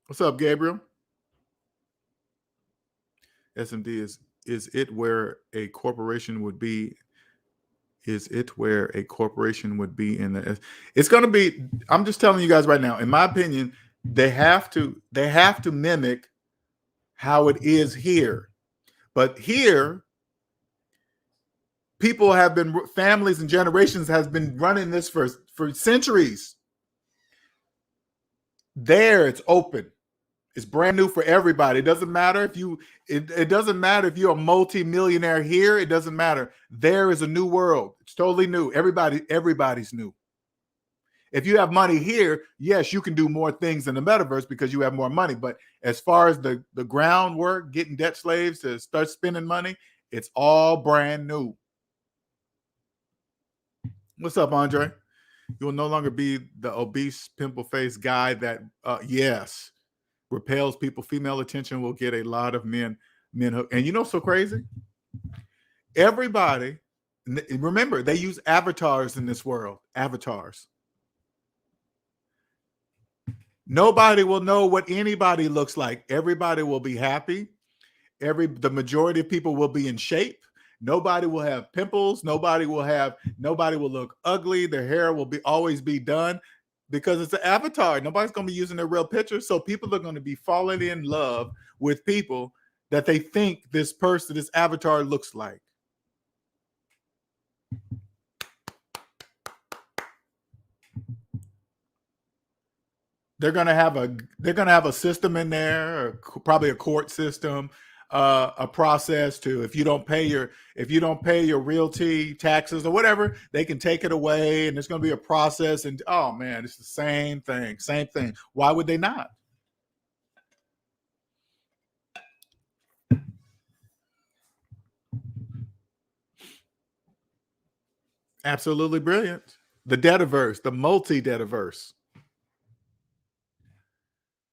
What's up, Gabriel? SMD is it where a corporation would be? Is it where a corporation would be in the? It's going to be. I'm just telling you guys right now. In my opinion, they have to mimic how it is here. But here, people have been families and generations has been running this for centuries. There, it's open. It's brand new for everybody. It doesn't matter if it doesn't matter if you're a multi-millionaire here. It doesn't matter. There is a new world. It's totally new. Everybody's new. If you have money here, yes, you can do more things in the metaverse because you have more money. But as far as the groundwork, getting debt slaves to start spending money, it's all brand new. What's up, Andre? You will no longer be the obese, pimple-faced guy that, yes, repels people. Female attention will get a lot of men hooked. And you know, so crazy. Everybody, remember, they use avatars in this world. Avatars. Nobody will know what anybody looks like. Everybody will be happy. The majority of people will be in shape. Nobody will have pimples. Nobody will look ugly. Their hair will always be done because it's an avatar. Nobody's going to be using their real picture. So people are going to be falling in love with people that they think this avatar looks like. They're gonna have a system in there, or probably a court system, a process to if you don't pay your realty taxes or whatever, they can take it away, and there's gonna be a process. And oh man, it's the same thing. Why would they not? Absolutely brilliant. The Debtaverse, the Multi-Debtaverse.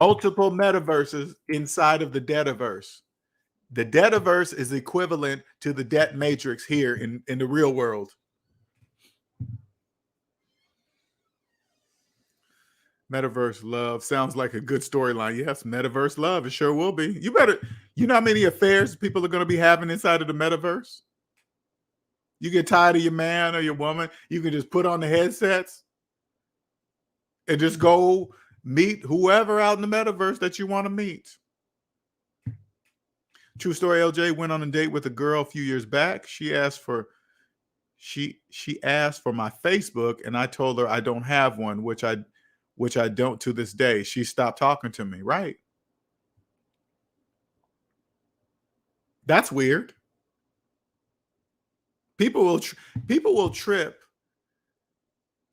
multiple metaverses inside of the Debtaverse. The Debtaverse is equivalent to the debt matrix here in the real world. Metaverse love sounds like a good storyline. Yes, metaverse love. It sure will be. You know how many affairs people are going to be having inside of the metaverse? You get tired of your man or your woman, you can just put on the headsets and just go meet whoever out in the metaverse that you want to meet. True story, LJ went on a date with a girl a few years back. She asked for my Facebook, and I told her I don't have one, which I don't to this day. She stopped talking to me, right? That's weird. People will trip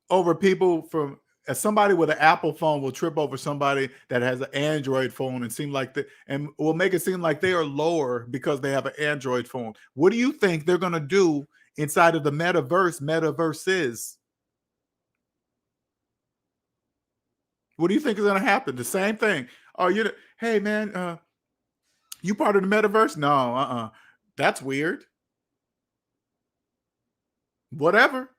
over people from somebody with an Apple phone will trip over somebody that has an Android phone and will make it seem like they are lower because they have an Android phone. What do you think they're going to do inside of the metaverses? What do you think is going to happen? The same thing. Oh, hey man, you part of the metaverse? No, that's weird. Whatever.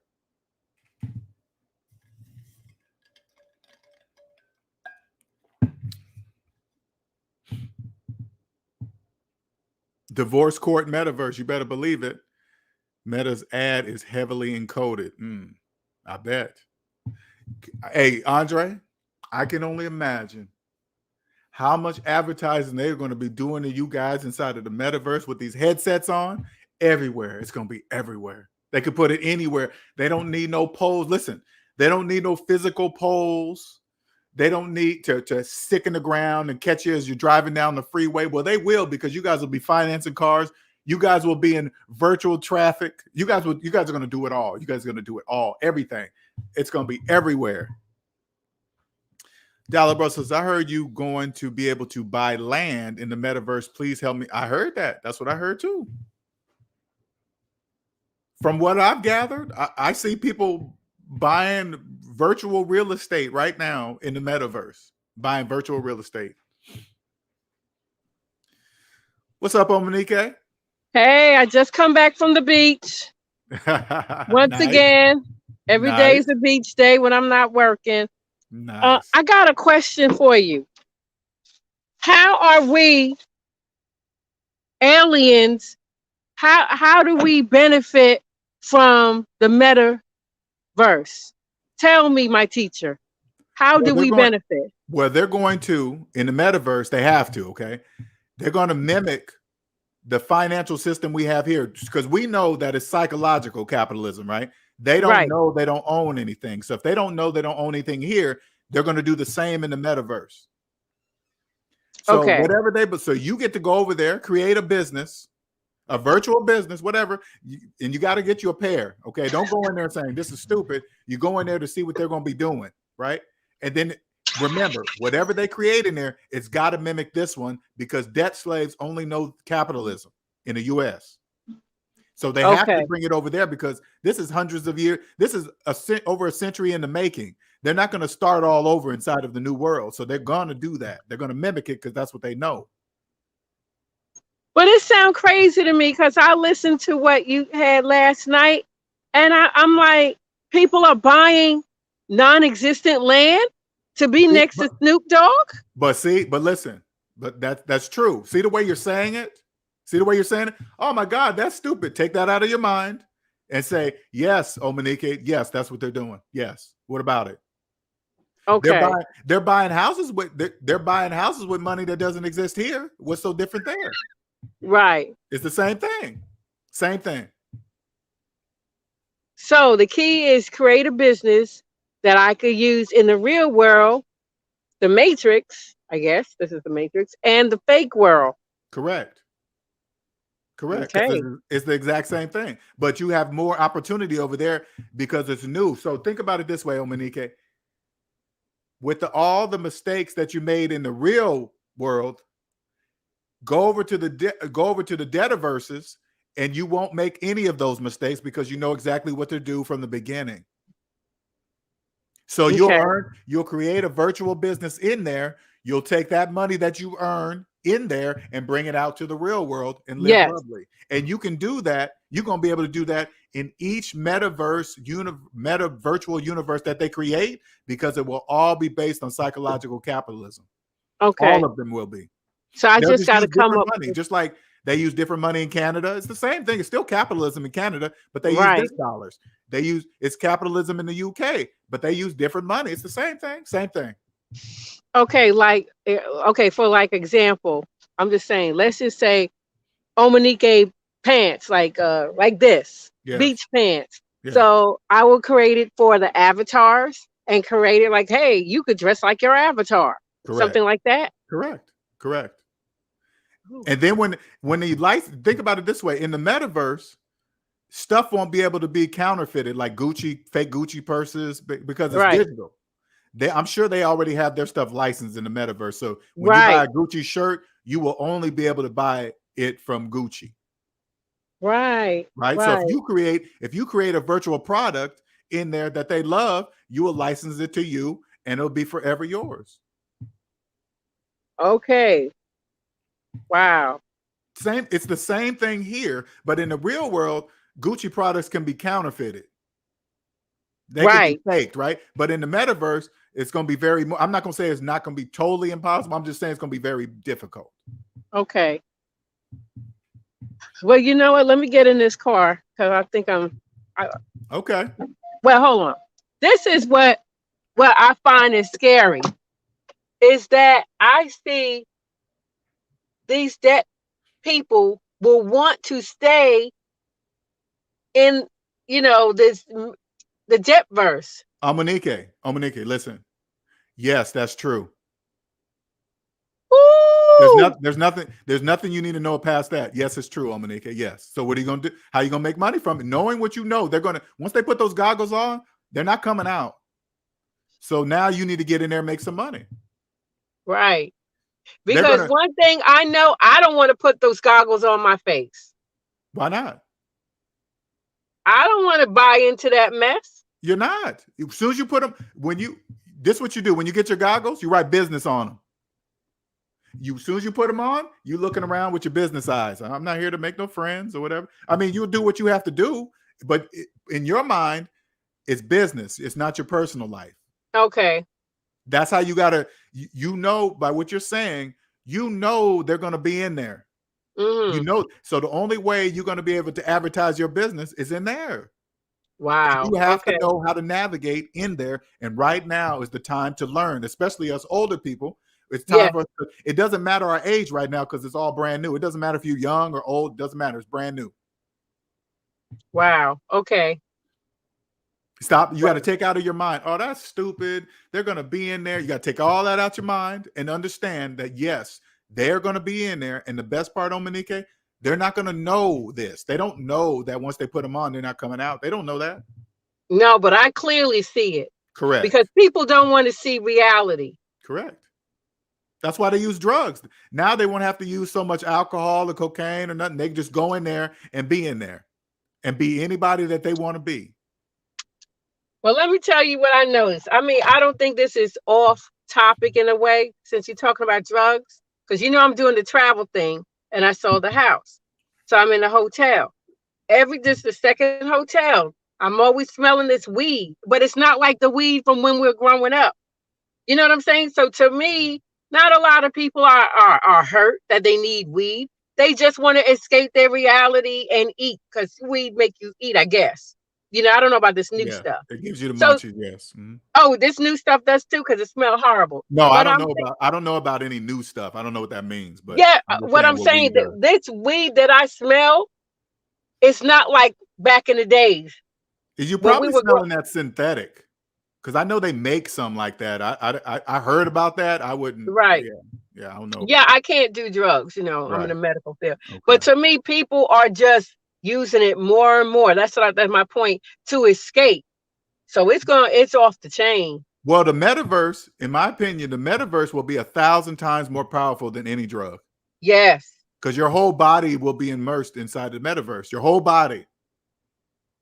Divorce court metaverse. You better believe it. Meta's ad is heavily encoded. I bet. Hey, Andre, I can only imagine how much advertising they're going to be doing to you guys inside of the metaverse with these headsets on. Everywhere. It's going to be everywhere. They could put it anywhere. They don't need no poles. Listen, they don't need no physical poles. They don't need to stick in the ground and catch you as you're driving down the freeway. Well, they will, because you guys will be financing cars. You guys will be in virtual traffic. You guys are going to do it all. You guys are going to do it all. Everything. It's going to be everywhere. Dollar Bro says, I heard you going to be able to buy land in the metaverse. Please help me. I heard that. That's what I heard too. From what I've gathered, I see people buying virtual real estate right now in the metaverse, buying virtual real estate. What's up, Omanique? Hey, I just come back from the beach. Once again, every day is a beach day when I'm not working. Nice. I got a question for you. How are we aliens? How do we benefit from the metaverse? Tell me, my teacher. How do we benefit? Well, they're going to, in the metaverse, they have to, okay? They're going to mimic the financial system we have here, because we know that it's psychological capitalism, right? They don't know they don't own anything. So if they don't know they don't own anything here, they're going to do the same in the metaverse. So whatever so you get to go over there, create a business, a virtual business, whatever, and you got to get you a pair, okay? Don't go in there saying this is stupid. You go in there to see what they're going to be doing, right? And then remember, whatever they create in there, it's got to mimic this one, because debt slaves only know capitalism in the U.S. So they have to bring it over there, because this is hundreds of years. This is over a century in the making. They're not going to start all over inside of the new world. So they're going to do that. They're going to mimic it because that's what they know. But it sounds crazy to me, because I listened to what you had last night, and I'm like, people are buying non-existent land to be next to Snoop Dogg. But listen, but that's true. See the way you're saying it? See the way you're saying it? Oh my God, that's stupid. Take that out of your mind and say, yes, Omanique, yes, that's what they're doing. Yes. What about it? Okay. They're buying houses with money that doesn't exist here. What's so different there? Right. It's the same thing. Same thing. So the key is create a business that I could use in the real world, the matrix, I guess this is the matrix, and the fake world. Correct. Okay. It's the exact same thing, but you have more opportunity over there because it's new. So think about it this way, Omanique. With all the mistakes that you made in the real world, go over to the Debtaverses, and you won't make any of those mistakes because you know exactly what to do from the beginning. So you'll create a virtual business in there. You'll take that money that you earn in there and bring it out to the real world and live Yes. lovely. And you can do that. You're going to be able to do that in each metaverse, meta virtual universe that they create, because it will all be based on psychological capitalism. Okay. All of them will be. So I They'll just got to use come different up money, with, just like they use different money in Canada. It's the same thing. It's still capitalism in Canada, but they use right. this dollars. It's capitalism in the UK, but they use different money. It's the same thing. Same thing. Okay, okay, for like example, I'm just saying, let's just say Omanique pants, like this, Yes. beach pants. Yes. So I will create it for the avatars and create it like, hey, you could dress like your avatar. Correct. Something like that. Correct. Ooh. And then when they think about it this way, in the metaverse, stuff won't be able to be counterfeited, like fake Gucci purses, because it's Right. digital. I'm sure they already have their stuff licensed in the metaverse. So when you buy a Gucci shirt, you will only be able to buy it from Gucci. Right. So if you create a virtual product in there that they love, you will license it to you and it'll be forever yours. Okay. Wow. It's the same thing here, but in the real world, Gucci products can be counterfeited. They can be faked, right? But in the metaverse, it's going to be I'm not going to say it's not going to be totally impossible. I'm just saying it's going to be very difficult. Okay. Well, you know what? Let me get in this car because I think okay. Well, hold on. This is what I find is scary, is that I see these debt people will want to stay in, the Debtaverse. Omanique, listen. Yes, that's true. Ooh. There's nothing you need to know past that. Yes, it's true, Omanique. Yes. So what are you going to do? How are you going to make money from it? Knowing what you know, once they put those goggles on, they're not coming out. So now you need to get in there and make some money. Right. Because one thing I know, I don't want to put those goggles on my face. Why not? I don't want to buy into that mess. You're not. As soon as you put them, this is what you do. When you get your goggles, you write business on them. As soon as you put them on, you looking around with your business eyes. I'm not here to make no friends or whatever. I mean, you'll do what you have to do, but in your mind, it's business. It's not your personal life. Okay. That's how you gotta, by what you're saying, they're gonna be in there. Mm-hmm. So the only way you're gonna be able to advertise your business is in there. Wow. You have to know how to navigate in there. And right now is the time to learn, especially us older people. It's time for us it doesn't matter our age right now because it's all brand new. It doesn't matter if you're young or old, it doesn't matter. It's brand new. Wow. Okay. Stop. You got to take out of your mind, oh, that's stupid. They're going to be in there. You got to take all that out your mind and understand that, yes, they're going to be in there. And the best part, Omanique, they're not going to know this. They don't know that once they put them on, they're not coming out. They don't know that. No, but I clearly see it. Correct. Because people don't want to see reality. Correct. That's why they use drugs. Now they won't have to use so much alcohol or cocaine or nothing. They can just go in there and be anybody that they want to be. Well, let me tell you what I noticed. I mean, I don't think this is off topic in a way, since you're talking about drugs, because I'm doing the travel thing and I sold the house. So I'm in a hotel. This is the second hotel. I'm always smelling this weed, but it's not like the weed from when we were growing up. You know what I'm saying? So to me, not a lot of people are hurt that they need weed. They just want to escape their reality and eat, because weed make you eat, I guess. I don't know about this new stuff. It gives you the munchies, yes. Mm-hmm. Oh, this new stuff does too, because it smells horrible. No, I don't know about any new stuff. I don't know what that means, but yeah, what I'm saying, this weed that I smell, it's not like back in the days. You probably smelling that synthetic, because I know they make some like that. I heard about that. I wouldn't. Right. Yeah, I don't know. Yeah, I can't do drugs. Right. I'm in the medical field. Okay. But to me, people are just using it more and more. That's my point, to escape. So it's off the chain. Well, the metaverse, in my opinion, the metaverse will be 1,000 times more powerful than any drug. Yes. Because your whole body will be immersed inside the metaverse. Your whole body.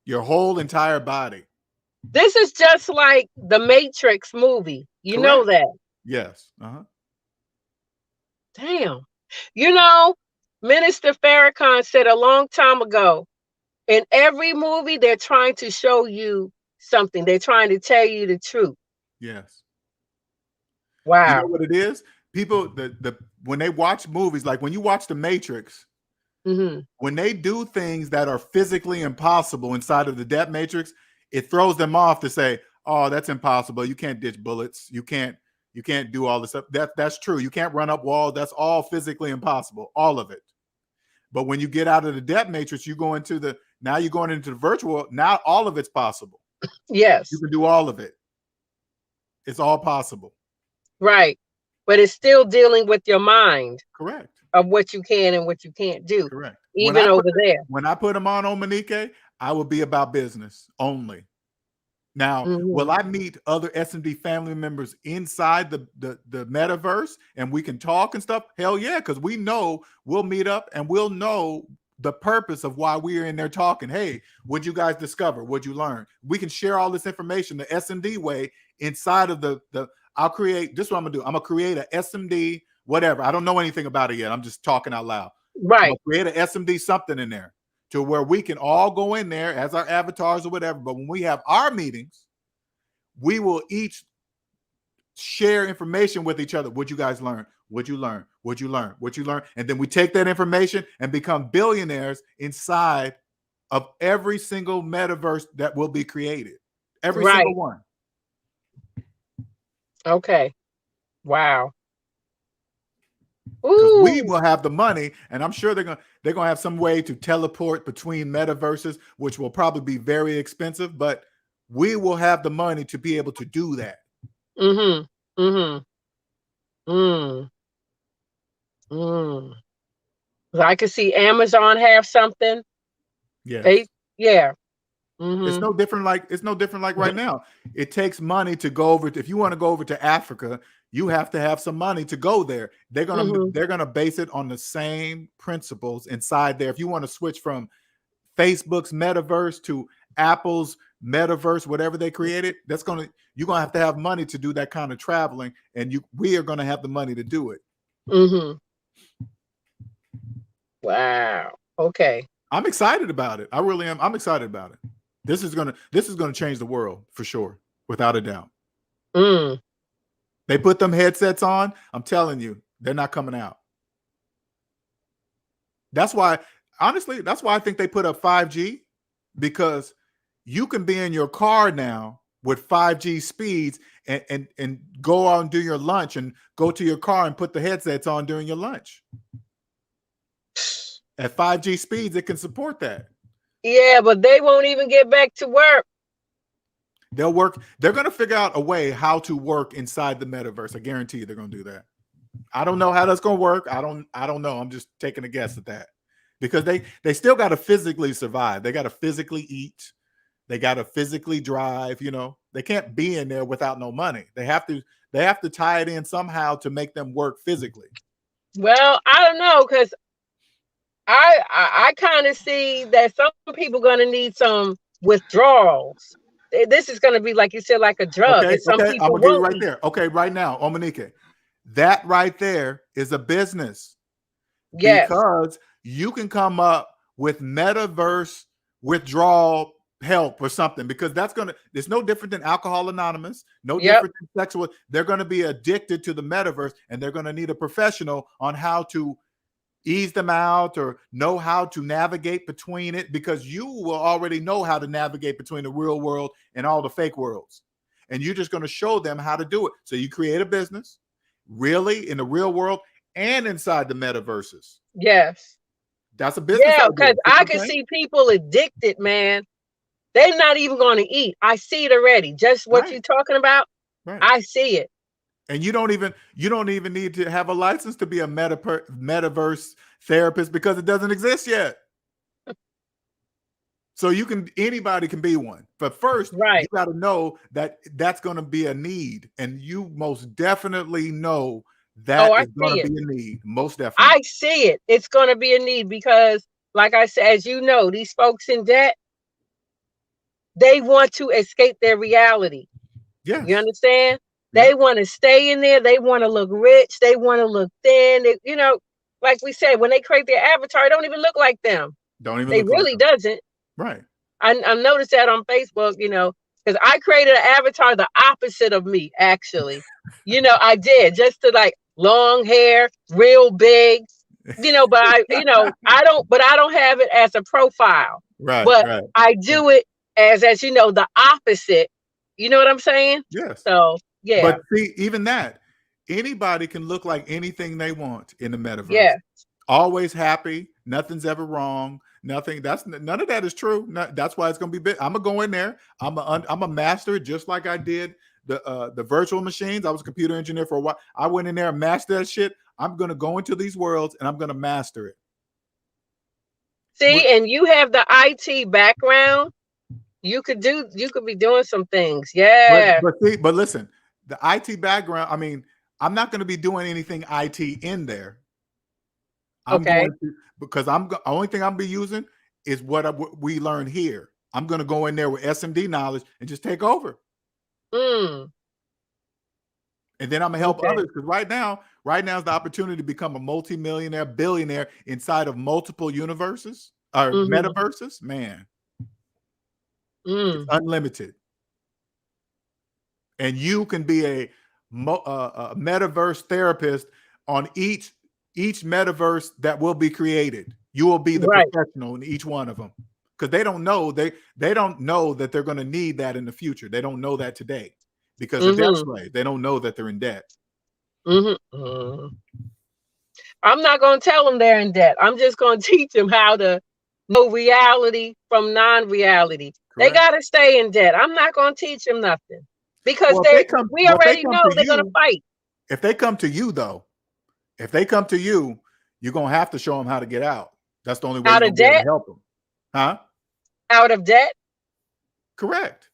Your whole entire body. This is just like the Matrix movie. You know that. Yes. Uh-huh. Damn. You know, Minister Farrakhan said a long time ago, in every movie, they're trying to show you something. They're trying to tell you the truth. Yes. You know Wow. what it is? People, the when they watch movies, like when you watch The Matrix, when they do things that are physically impossible inside of the Debt Matrix, it throws them off to say, "Oh, that's impossible. You can't ditch bullets. You can't do all this stuff." That's true. You can't run up walls. That's all physically impossible. All of it. But when you get out of the Debt Matrix, you go into now you're going into the virtual world. Now all of it's possible. Yes. You can do all of it. It's all possible. Right. But it's still dealing with your mind. Correct. Of what you can and what you can't do. Correct. Even over there. When I put them on Monique, I will be about business only. Now, will I meet other SMD family members inside the metaverse and we can talk and stuff? Hell yeah, because we know we'll meet up and we'll know the purpose of why we're in there talking. Hey, what'd you guys discover? What'd you learn? We can share all this information the SMD way inside of I'll create, this is what I'm gonna do. I'm gonna create a SMD, whatever. I don't know anything about it yet. I'm just talking out loud. Right. I'm gonna create a SMD something in there to where we can all go in there as our avatars or whatever. But when we have our meetings, we will each share information with each other. What'd you guys learn? What'd you learn? What'd you learn? What'd you learn? And then we take that information and become billionaires inside of every single metaverse that will be created. Every single one. Okay. Wow. Because we will have the money, and I'm sure they're gonna have some way to teleport between metaverses, which will probably be very expensive, but we will have the money to be able to do that. I could see Amazon have something. Yes. Yeah. It's no different like right now. It takes money to go over. If you want to go over to Africa, you have to have some money to go there. They're gonna base it on the same principles inside there. If you want to switch from Facebook's metaverse to Apple's metaverse, whatever they created, you're gonna have money to do that kind of traveling, and we are gonna have the money to do it. Wow. Okay. I'm excited about it. I really am. I'm excited about it. This is gonna change the world for sure, without a doubt. They put them headsets on. I'm telling you, they're not coming out. That's why, honestly, that's why I think they put up 5G, because you can be in your car now with 5G speeds and go out and do your lunch and go to your car and put the headsets on during your lunch. At 5G speeds, it can support that. Yeah, but they won't even get back to work. They'll work. They're going to figure out a way how to work inside the metaverse. I guarantee you they're going to do that. I don't know how that's going to work. I don't know. I'm just taking a guess at that, because they still got to physically survive. They got to physically eat. They got to physically drive. They can't be in there without no money. They have to tie it in somehow to make them work physically. Well, I don't know, because I kind of see that some people going to need some withdrawals. This is going to be, like you said, like a drug. Okay, Some people I'm gonna give you right there. Okay, right now, Monique, that right there is a business. Yes. Because you can come up with metaverse withdrawal help or something, because it's no different than Alcohol Anonymous, no different than sexual. They're going to be addicted to the metaverse, and they're going to need a professional on how to ease them out or know how to navigate between it, because you will already know how to navigate between the real world and all the fake worlds. And you're just going to show them how to do it. So you create a business really in the real world and inside the metaverses. Yes. That's a business. Yeah, because I can see people addicted, man. They're not even going to eat. I see it already. Just what you're talking about. Right. I see it. And you don't even need to have a license to be a metaverse therapist, because it doesn't exist yet. So anybody can be one. But first, you got to know that that's going to be a need, and you most definitely know that is going to be a need. Most definitely. I see it. It's going to be a need, because, like I said, as you know, these folks in debt, they want to escape their reality. Yeah. You understand? They want to stay in there. They want to look rich. They want to look thin. They, like we said, when they create their avatar, it don't even look like them. They really doesn't. Right. I noticed that on Facebook, because I created an avatar the opposite of me, actually. I did, just to like long hair, real big, but I don't have it as a profile. Right. But right. I do it as the opposite. You know what I'm saying? Yes. So yeah. But see, even that, anybody can look like anything they want in the metaverse. Yeah. Always happy. Nothing's ever wrong. None of that is true. That's why it's gonna be big. I'm gonna go in there. I'm a master, just like I did the virtual machines. I was a computer engineer for a while. I went in there and mastered that shit. I'm gonna go into these worlds and I'm gonna master it. See, and you have the IT background. You could be doing some things. Yeah. But listen, the IT background, I mean, I'm not going to be doing anything IT in there. Because the only thing I'm be using is what we learn here. I'm going to go in there with SMD knowledge and just take over. And then I'm gonna help others, because right now is the opportunity to become a multi-millionaire, billionaire inside of multiple universes or metaverses. Man, it's unlimited, and you can be a metaverse therapist on each metaverse that will be created. You will be the professional in each one of them, because they don't know that they're going to need that in the future. They don't know that today. Because of debt slave, they don't know that they're in debt. I'm not going to tell them they're in debt. I'm just going to teach them how to know reality from non-reality. They got to stay in debt. I'm not going to teach them nothing, because we already know they're going to fight. If they come to you, though, you're going to have to show them how to get out. That's the only way you're going to be able to help them. Huh? Out of debt? Correct.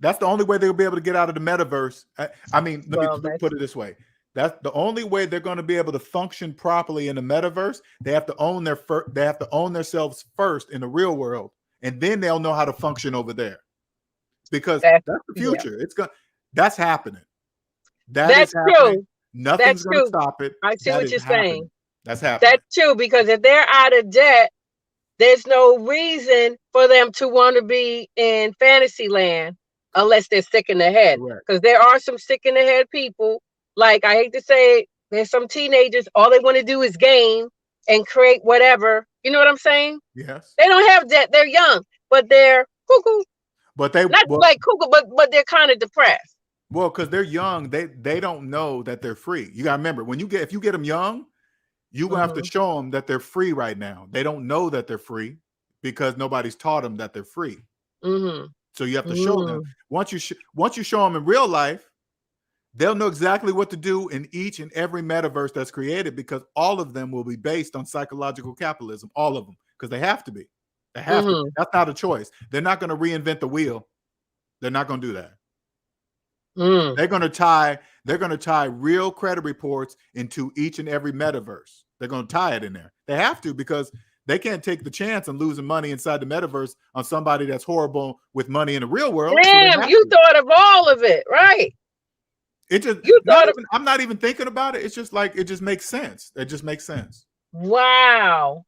That's the only way they'll be able to get out of the metaverse. I mean, let me put it this way. That's the only way they're going to be able to function properly in the metaverse. They have to own themselves first in the real world, and then they'll know how to function over there. Because that's the future. That's happening. That's true. Nothing's going to stop it. I see what you're saying. That's happening. That's true, because if they're out of debt, there's no reason for them to want to be in fantasy land. Unless they're sick in the head, because there are some sick in the head people. Like, I hate to say it, there's some teenagers, all they want to do is game and create whatever. You know what I'm saying? Yes. They don't have debt. They're young, but they're cuckoo. But they're like cuckoo, but they're kind of depressed. Well, because they're young, they don't know that they're free. You gotta remember, if you get them young, you gonna have to show them that they're free right now. They don't know that they're free because nobody's taught them that they're free. So you have to show them. Once you show them in real life, they'll know exactly what to do in each and every metaverse that's created, because all of them will be based on psychological capitalism. All of them, because they have to be. They have to. That's not a choice. They're not going to reinvent the wheel. They're not going to do that. They're going to tie real credit reports into each and every metaverse. They're going to tie it in there. They have to, because they can't take the chance on losing money inside the metaverse on somebody that's horrible with money in the real world. Damn, you thought of all of it, right? It just I'm not even thinking about it. It's just like, it just makes sense. It just makes sense. Wow.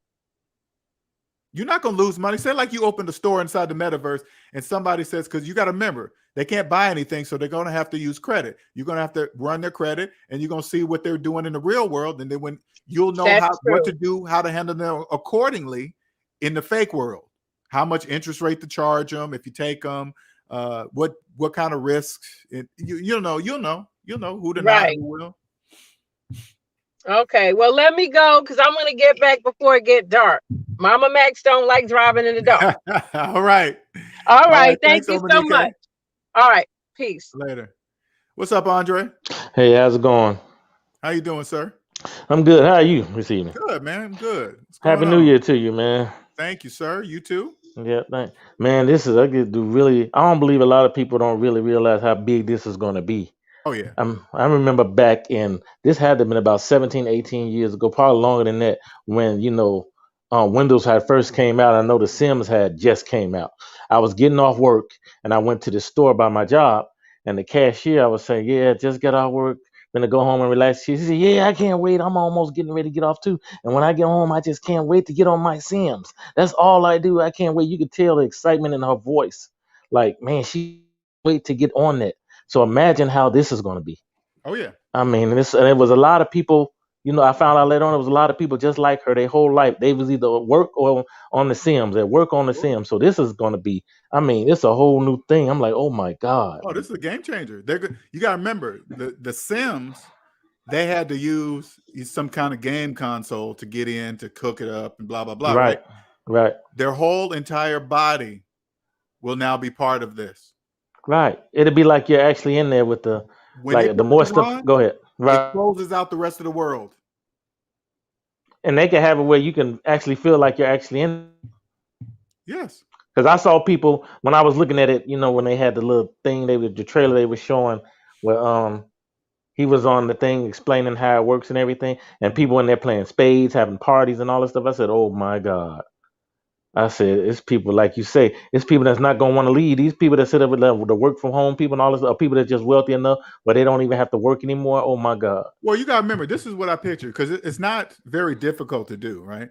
You're not going to lose money. Say like you opened a store inside the metaverse and somebody says, because you got to remember, they can't buy anything, so they're going to have to use credit. You're going to have to run their credit, and you're going to see what they're doing in the real world. And then when you'll know what to do, how to handle them accordingly in the fake world, how much interest rate to charge them if you take them, what kind of risks. You'll know who to not, who will. Okay, well, let me go, because I'm going to get back before it get dark. Mama Max don't like driving in the dark. All right. Thank you so much. All right. Peace. Later. What's up, Andre? Hey, how's it going? How you doing, sir? I'm good. How are you this evening? Good, man. I'm good. Happy New Year to you, man. Thank you, sir. You too. Yeah, man. I don't believe a lot of people don't really realize how big this is going to be. Oh yeah. I remember back this had to have been about 17, 18 years ago, probably longer than that, when Windows had first came out. I know the Sims had just came out. I was getting off work and I went to the store by my job, and the cashier, I was saying, yeah, just got off work, gonna go home and relax. She said, yeah, I can't wait. I'm almost getting ready to get off too. And when I get home, I just can't wait to get on my Sims. That's all I do. I can't wait. You could tell the excitement in her voice. Like, man, she wait to get on that. So imagine how this is gonna be. Oh yeah. I mean, and it was a lot of people. I found out later on it was a lot of people just like her. Their whole life they was either at work or on the Sims. At work on the Sims. So this is going to be. I mean, it's a whole new thing. I'm like, oh my god. Oh, this is a game changer. You got to remember the Sims. They had to use some kind of game console to get in to cook it up and blah blah blah. Right. Right. Their whole entire body will now be part of this. Right. It'll be like you're actually in there with the the more stuff. Go ahead. Right. It closes out the rest of the world. And they can have it where you can actually feel like you're actually in. Yes. Because I saw people when I was looking at it, when they had the little thing, the trailer they were showing where he was on the thing explaining how it works and everything, and people in there playing spades, having parties and all this stuff. I said, oh my God. I said, it's people like you say, it's people that's not gonna want to leave. These people that sit up with the work from home people and all this, are people that's just wealthy enough where they don't even have to work anymore. Oh my God. Well, you gotta remember, this is what I picture, because it's not very difficult to do, right?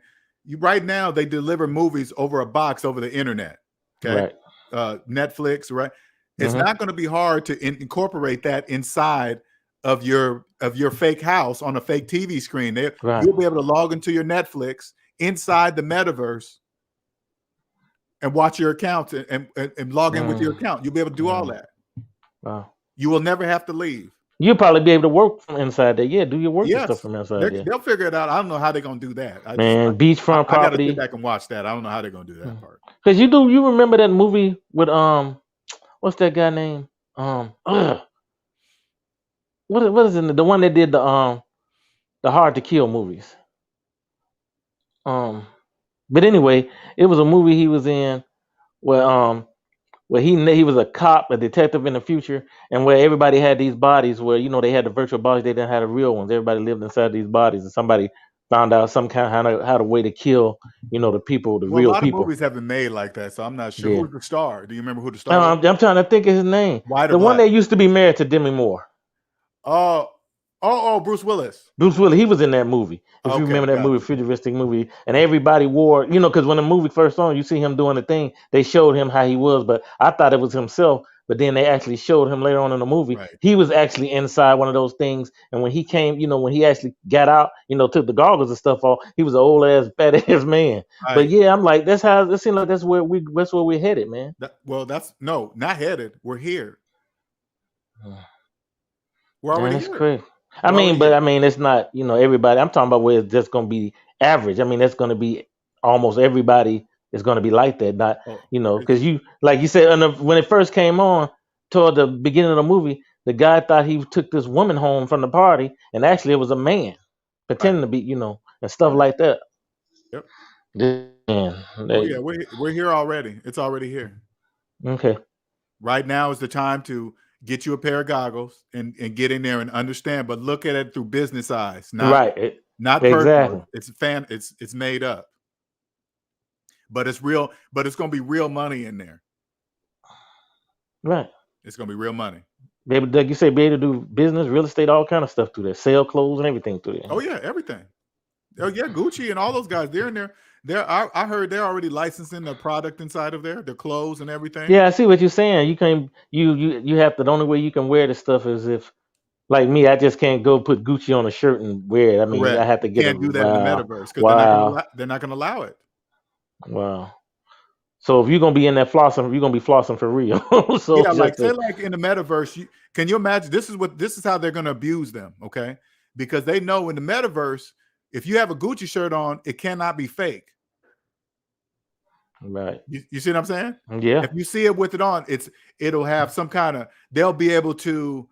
Right now they deliver movies over a box over the internet. Okay. Right. Netflix, right? It's not going to be hard to incorporate that inside of your fake house on a fake TV screen. You'll be able to log into your Netflix inside the metaverse and watch your account and log in with your account. You'll be able to do all that. Wow. You will never have to leave. You'll probably be able to work from inside there. Yeah, do your work and stuff from inside there. They'll figure it out. I don't know how they're going to do that. Beachfront property. I got to sit back and watch that. I don't know how they're going to do that part. Because you remember that movie with, what's that guy name? What is it? The one that did the Hard to Kill movies. But anyway, it was a movie he was in where he was a cop, a detective in the future, and where everybody had these bodies where they had the virtual bodies, they didn't have the real ones. Everybody lived inside these bodies, and somebody found out some kind of how to way to kill the people, the real people. A lot of movies have been made like that, so I'm not sure. Who's the star? Do you remember who the star? I'm trying to think of his name. The one that used to be married to Demi Moore. Bruce Willis. Bruce Willis, he was in that movie. If you remember that movie, futuristic movie, and everybody wore, because when the movie first on, you see him doing the thing, they showed him how he was, but I thought it was himself, but then they actually showed him later on in the movie. Right. He was actually inside one of those things, and when he came, when he actually got out, took the goggles and stuff off, he was an old ass, fat ass man. Right. But yeah, I'm like, that's how it seems like that's where we're headed, man. Not headed. We're here. We're already here. Crazy. I mean, it's not, everybody. I'm talking about where it's just going to be average. I mean, that's going to be almost everybody is going to be like that. Not, because like you said, when it first came on toward the beginning of the movie, the guy thought he took this woman home from the party, and actually it was a man pretending to be, and stuff like that. Yep. Man, we're here already. It's already here. Okay. Right now is the time to get you a pair of goggles and get in there and understand, but look at it through business eyes, not personal. Exactly. It's made up, but it's real. But it's going to be real money in there. Right. It's going to be real money. Maybe, like you say, be able to do business, real estate, all kind of stuff through there, sell clothes and everything through there. Oh yeah, everything. Oh yeah, Gucci and all those guys, they're in there. I heard they're already licensing their product inside of there, their clothes and everything. Yeah, I see what you're saying. You can you have to. The only way you can wear this stuff is if, like me, I just can't go put Gucci on a shirt and wear it. I mean, I have to get. You can't do that in the metaverse because they're not going to allow it. Wow. So if you're gonna be in that flossing, you're gonna be flossing for real. So yeah, like in the metaverse, can you imagine? This is how they're going to abuse them, okay? Because they know in the metaverse, if you have a Gucci shirt on, it cannot be fake. Right. You see what I'm saying? Yeah. If you see it with it on, it'll have some kind of, they'll be able to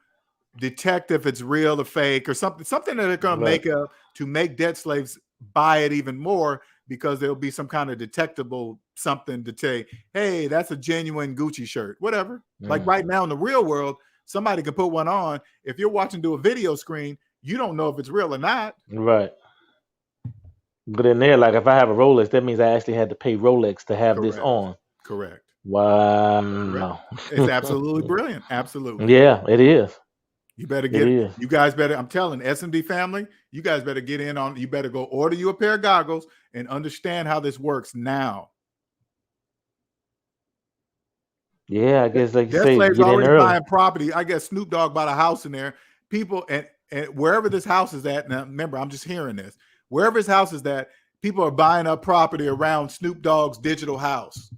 detect if it's real or fake or something that they're going to make up to make debt slaves buy it even more, because there'll be some kind of detectable something to say, hey, that's a genuine Gucci shirt, whatever. Like right now in the real world, somebody can put one on. If you're watching through a video screen, you don't know if it's real or not. Right. But in there, like if I have a Rolex, that means I actually had to pay Rolex to have this on. Correct. Wow. It's absolutely brilliant. Absolutely. Yeah, it is. You better you guys better, I'm telling SMD family, you guys better get in on, you better go order you a pair of goggles and understand how this works now. Yeah, I guess like you Debt say, slaves get in already early. buying property. I guess Snoop Dogg bought a house in there. People, and wherever this house is at, now remember, I'm just hearing this. Wherever his house is at, people are buying up property around Snoop Dogg's digital house.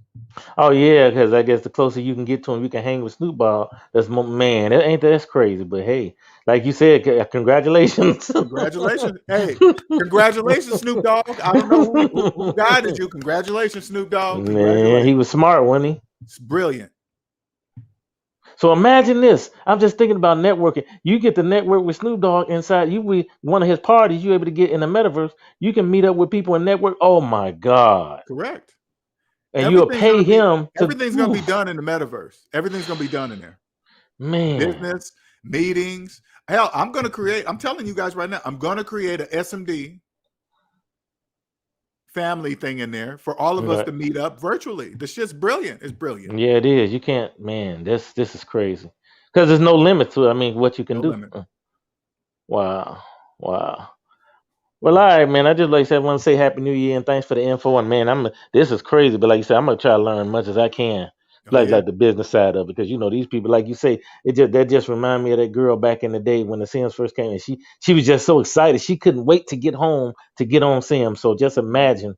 Oh yeah, because I guess the closer you can get to him, you can hang with Snoop Dogg. That's man, that's crazy. But hey, like you said, congratulations. Congratulations. Hey, congratulations, Snoop Dogg. I don't know who guided you. Congratulations, Snoop Dogg. Man, he was smart, wasn't he? It's brilliant. So imagine this. I'm just thinking about networking. You get to network with Snoop Dogg inside. One of his parties. You able to get in the metaverse. You can meet up with people and network. Oh my God! Correct. And you'll pay him. Everything's going to be done in the metaverse. Everything's going to be done in there. Man, business, meetings. Hell, I'm telling you guys right now, I'm going to create an SMD family thing in there for all of us to meet up virtually. This shit's brilliant. It's brilliant. Yeah, it is. You can't, man. This is crazy because there's no limit to it. I mean, what you can do. Limit. Wow. Well, all right, man. I just like I said, I want to say Happy New Year and thanks for the info. And man, this is crazy, but like you said, I'm gonna try to learn as much as I can, like the business side of it, because these people, like you say, that just remind me of that girl back in the day when the Sims first came, and she was just so excited, she couldn't wait to get home to get on Sims. So just imagine,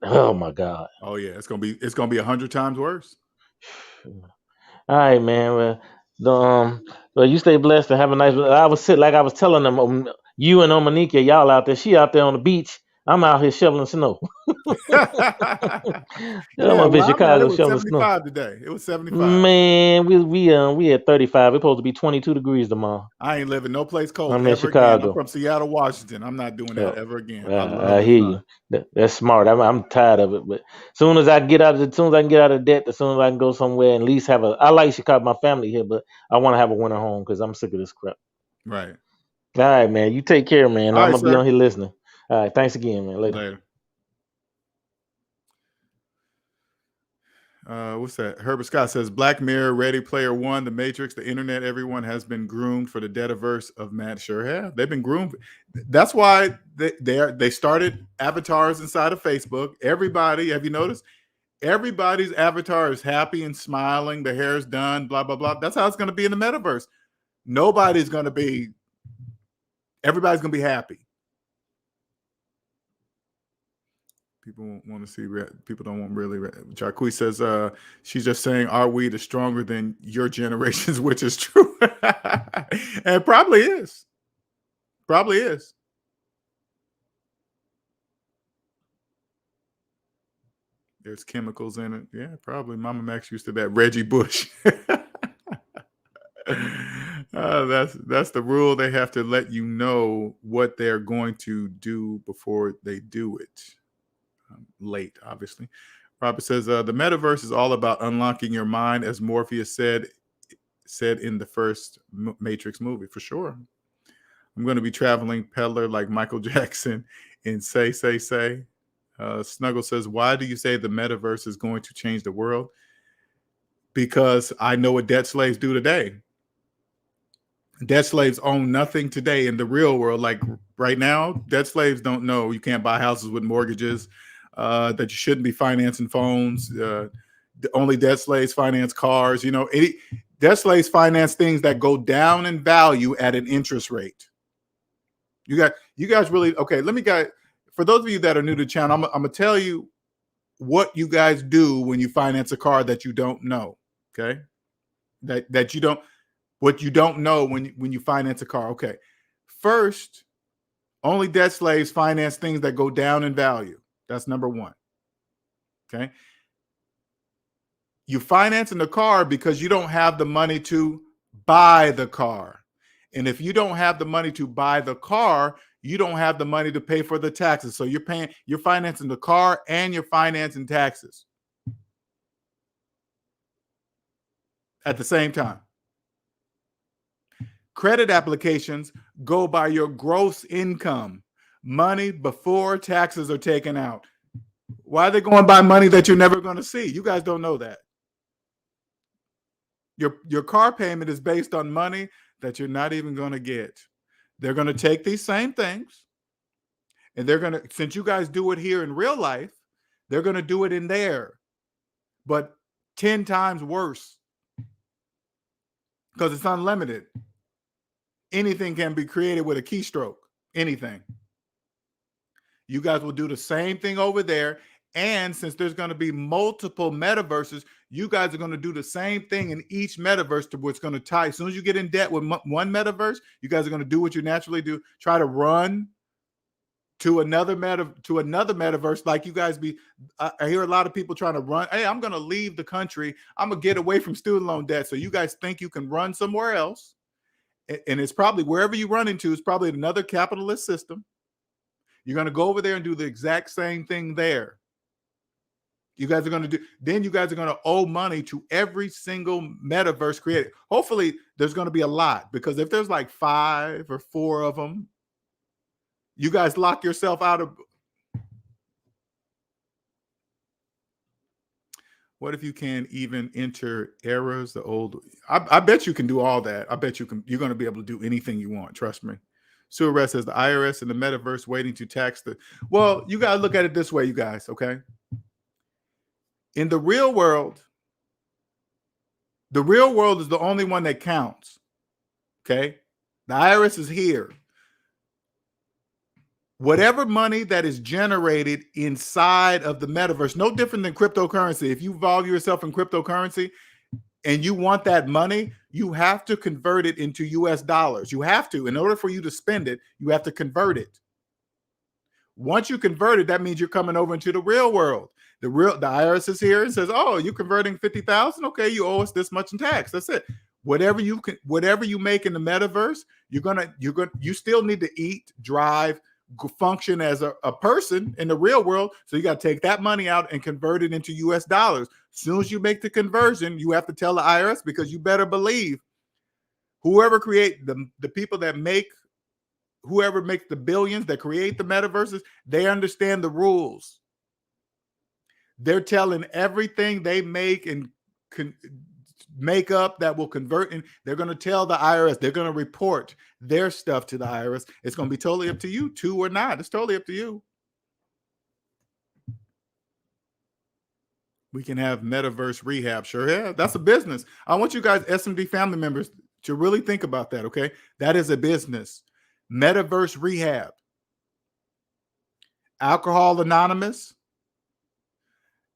oh my God. Oh yeah, it's gonna be 100 times worse. All right, man. Well, you stay blessed and have a nice. I was telling them, you and Omanika, y'all out there. She out there on the beach. I'm out here shoveling snow. I'm up in Chicago shoveling snow today. It was 75. Man, we at 35. It's supposed to be 22 degrees tomorrow. I ain't living no place cold. I'm in Chicago. Again. I'm from Seattle, Washington. I'm not doing that ever again. I hear you. That's smart. I'm tired of it. But as soon as I can get out of debt, as soon as I can go somewhere and at least have I like Chicago, my family here, but I want to have a winter home because I'm sick of this crap. Right. All right, man. You take care, man. I'm gonna be on here listening. All right. Thanks again, man. Later. What's that? Herbert Scott says Black Mirror, Ready Player One, The Matrix, the internet, everyone has been groomed for the Debtaverse of Matt. Sure have. They've been groomed. That's why they started avatars inside of Facebook. Everybody, have you noticed? Everybody's avatar is happy and smiling. The hair is done, blah, blah, blah. That's how it's going to be in the metaverse. Everybody's going to be happy. People want to see. People don't want really. Jacques says, she's just saying our weed is stronger than your generation's, which is true. And probably is. Probably is. There's chemicals in it. Yeah, probably. Mama Max used to that Reggie Bush. That's the rule. They have to let you know what they're going to do before they do it. Late, obviously. Robert says the metaverse is all about unlocking your mind, as Morpheus said in the first Matrix movie. For sure. I'm going to be traveling peddler like Michael Jackson in Say. Snuggle says, why do you say the metaverse is going to change the world? Because I know what debt slaves do today. Debt slaves own nothing today in the real world. Like right now, debt slaves don't know you can't buy houses with mortgages, that you shouldn't be financing phones. Only debt slaves finance cars. Debt slaves finance things that go down in value at an interest rate. You guys really, okay, for those of you that are new to the channel, I'm going to tell you what you guys do when you finance a car that you don't know, okay? What you don't know when you finance a car, okay? First, only debt slaves finance things that go down in value. That's number one, okay? You financing the car because you don't have the money to buy the car. And if you don't have the money to buy the car, you don't have the money to pay for the taxes. So you're financing the car and you're financing taxes at the same time. Credit applications go by your gross income, money before taxes are taken out. Why are they going by money that you're never going to see? You guys don't know that. Your car payment is based on money that you're not even going to get. They're going to take these same things, and they're going to, since you guys do it here in real life, they're going to do it in there, but 10 times worse because it's unlimited. Anything can be created with a keystroke. Anything. You guys will do the same thing over there. And since there's going to be multiple metaverses, you guys are going to do the same thing in each metaverse to what's going to tie. As soon as you get in debt with one metaverse, you guys are going to do what you naturally do. Try to run to another metaverse. Like you guys I hear a lot of people trying to run. Hey, I'm going to leave the country. I'm going to get away from student loan debt. So you guys think you can run somewhere else. And it's probably wherever you run into is probably another capitalist system. You're going to go over there and do the exact same thing there. You guys are going to owe money to every single metaverse created. Hopefully there's going to be a lot, because if there's like 5 or 4 of them, you guys lock yourself out of. What if you can't even enter eras, the old? I bet you can do all that. I bet you're going to be able to do anything you want. Trust me. Suarez says the IRS and the metaverse waiting to tax the. Well, you got to look at it this way, you guys. Okay. In the real world is the only one that counts. Okay. The IRS is here. Whatever money that is generated inside of the metaverse, no different than cryptocurrency. If you value yourself in cryptocurrency and you want that money, you have to convert it into US dollars. You have to. In order for you to spend it, you have to convert it. Once you convert it, that means you're coming over into the real world. The IRS is here and says, "Oh, you're converting 50,000. Okay, you owe us this much in tax." That's it. Whatever you make in the metaverse, you still need to eat, drive, function as a person in the real world. So you got to take that money out and convert it into US dollars. As soon as you make the conversion, you have to tell the IRS, because you better believe whoever create the people that make, whoever makes the billions that create the metaverses, they understand the rules. They're telling everything they make and make up that will convert, and they're going to tell the IRS. They're going to report their stuff to the IRS. It's going to be totally up to you to or not. It's totally up to you. We can have metaverse rehab. Sure. Yeah, that's a business. I want you guys, SMD family members, to really think about that. Okay. That is a business. Metaverse rehab. Alcohol Anonymous,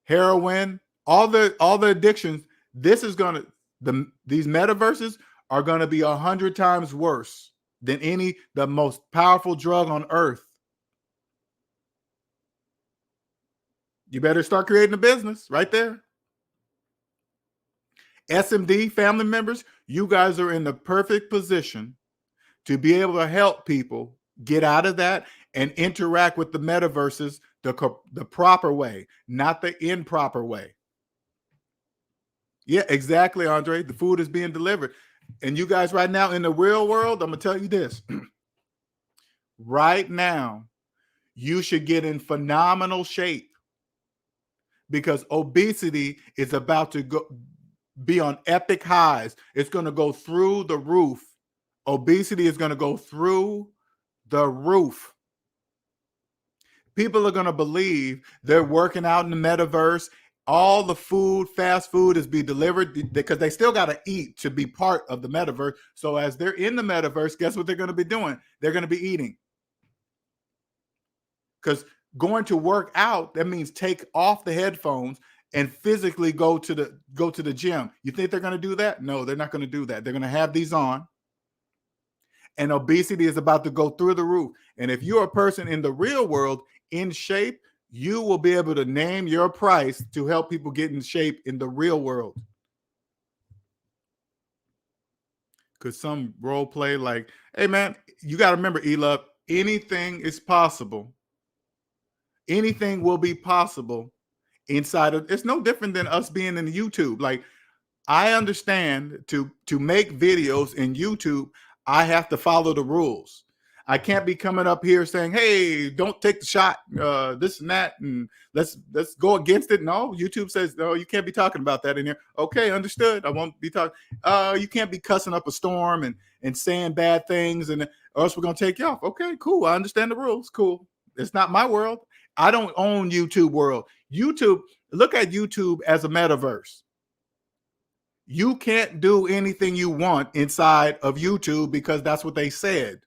heroin, all the addictions. This is going to, these metaverses are going to be 100 times worse than the most powerful drug on earth. You better start creating a business right there. SMD family members, you guys are in the perfect position to be able to help people get out of that and interact with the metaverses the proper way, not the improper way. Yeah, exactly, Andre. The food is being delivered. And you guys right now in the real world, I'm going to tell you this. Right now, you should get in phenomenal shape, because obesity is about to be on epic highs. It's going to go through the roof. Obesity is going to go through the roof. People are going to believe they're working out in the metaverse. All the food, fast food, is being delivered, because they still got to eat to be part of the metaverse. So as they're in the metaverse, guess what they're going to be doing? They're going to be eating. Because going to work out, that means take off the headphones and physically go to the gym. You think they're going to do that? No, they're not going to do that. They're going to have these on. And obesity is about to go through the roof. And if you're a person in the real world in shape, you will be able to name your price to help people get in shape in the real world. Because some role play like, hey, man, you got to remember, E-Love, anything is possible. Anything will be possible inside of, it's no different than us being in YouTube. Like, I understand to make videos in YouTube, I have to follow the rules. I can't be coming up here saying, hey, don't take the shot, this and that, and let's go against it. No, YouTube says, no, you can't be talking about that in here. Okay, understood. I won't be talking. You can't be cussing up a storm and saying bad things, or else we're going to take you off. Okay, cool. I understand the rules. Cool. It's not my world. I don't own YouTube world. Look at YouTube as a metaverse. You can't do anything you want inside of YouTube because that's what they said.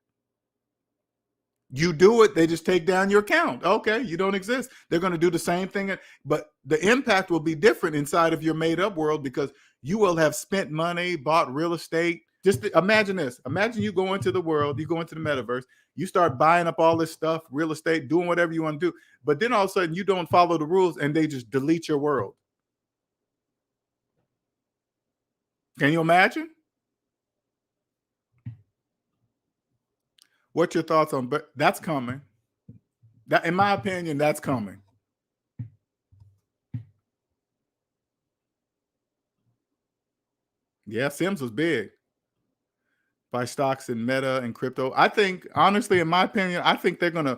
You do it, they just take down your account. Okay, you don't exist. They're going to do the same thing, but the impact will be different inside of your made-up world because you will have spent money, bought real estate. Just imagine this. Imagine you go into the world, you go into the metaverse, you start buying up all this stuff, real estate, doing whatever you want to do, but then all of a sudden you don't follow the rules and they just delete your world. Can you imagine? What's your thoughts on? But that's coming. That, in my opinion, that's coming. Yeah, Sims was big. Buy stocks in Meta and crypto. I think, honestly, in my opinion, I think they're gonna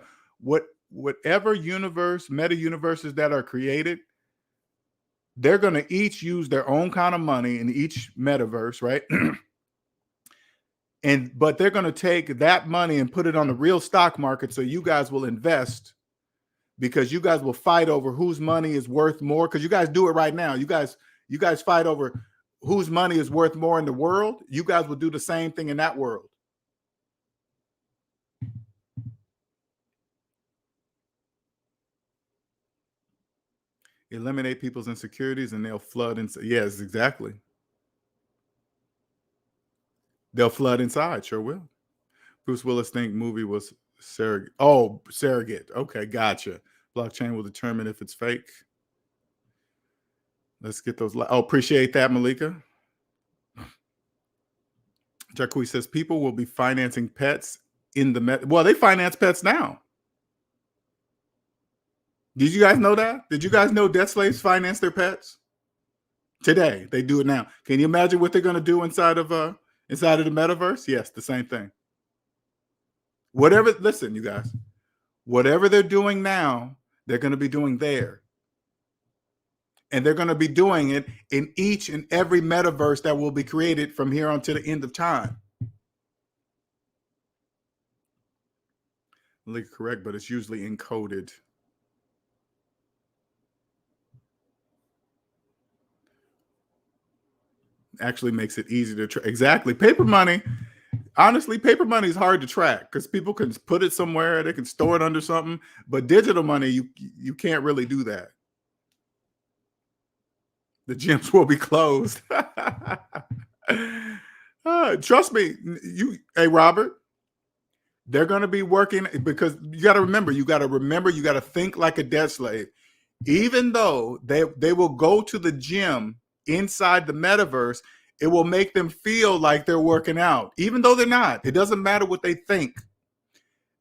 whatever universe, meta universes that are created, they're gonna each use their own kind of money in each metaverse, right? But they're going to take that money and put it on the real stock market. So you guys will invest because you guys will fight over whose money is worth more. Because you guys do it right now. You guys fight over whose money is worth more in the world. You guys will do the same thing in that world. Eliminate people's insecurities and they'll flood. Yes, exactly. They'll flood inside. Sure will. Bruce Willis think movie was surrogate. Oh, surrogate. Okay, gotcha. Blockchain will determine if it's fake. Let's get those. Oh, appreciate that, Malika. Jacques says people will be financing pets in the well, they finance pets now. Did you guys know that? Did you guys know debt slaves finance their pets? Today, they do it now. Can you imagine what they're going to do inside of the metaverse? Yes, the same thing. Listen, you guys, whatever they're doing now, they're going to be doing there. And they're going to be doing it in each and every metaverse that will be created from here on to the end of time. Correct, but it's usually encoded. Actually makes it easy to track. Exactly. Paper money. Honestly, paper money is hard to track because people can put it somewhere. They can store it under something. But digital money, you can't really do that. The gyms will be closed. Trust me. Hey, Robert, they're going to be working because you got to remember, you got to think like a debt slave. Even though they will go to the gym inside the metaverse, it will make them feel like they're working out, even though they're not. It doesn't matter what they think.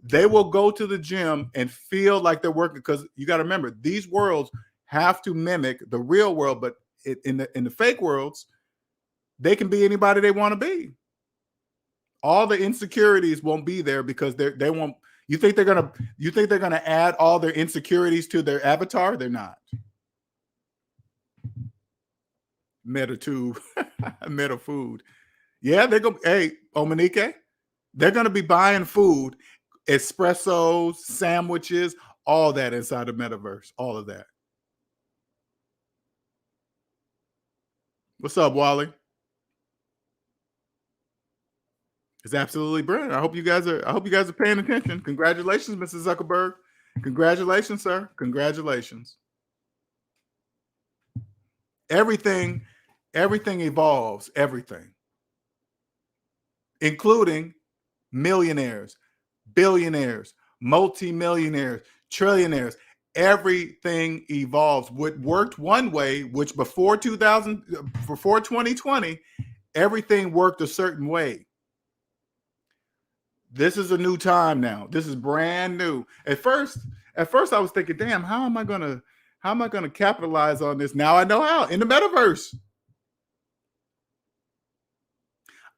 They will go to the gym and feel like they're working because you got to remember, these worlds have to mimic the real world, but in the fake worlds, they can be anybody they want to be. All the insecurities won't be there because they won't. You think they're gonna add all their insecurities to their avatar? They're not. MetaTube, Meta food. Yeah, they're going. Hey, Omanique, they're going to be buying food, espressos, sandwiches, all that inside the metaverse. All of that. What's up, Wally? It's absolutely brilliant. I hope you guys are paying attention. Congratulations, Mrs. Zuckerberg. Congratulations, sir. Congratulations. Everything evolves, everything, including millionaires, billionaires, multimillionaires, trillionaires. Everything evolves. What worked one way, which before 2020, everything worked a certain way. This is a new time now. This is brand new. At first I was thinking, damn, how am I gonna capitalize on this? Now I know how. In the metaverse,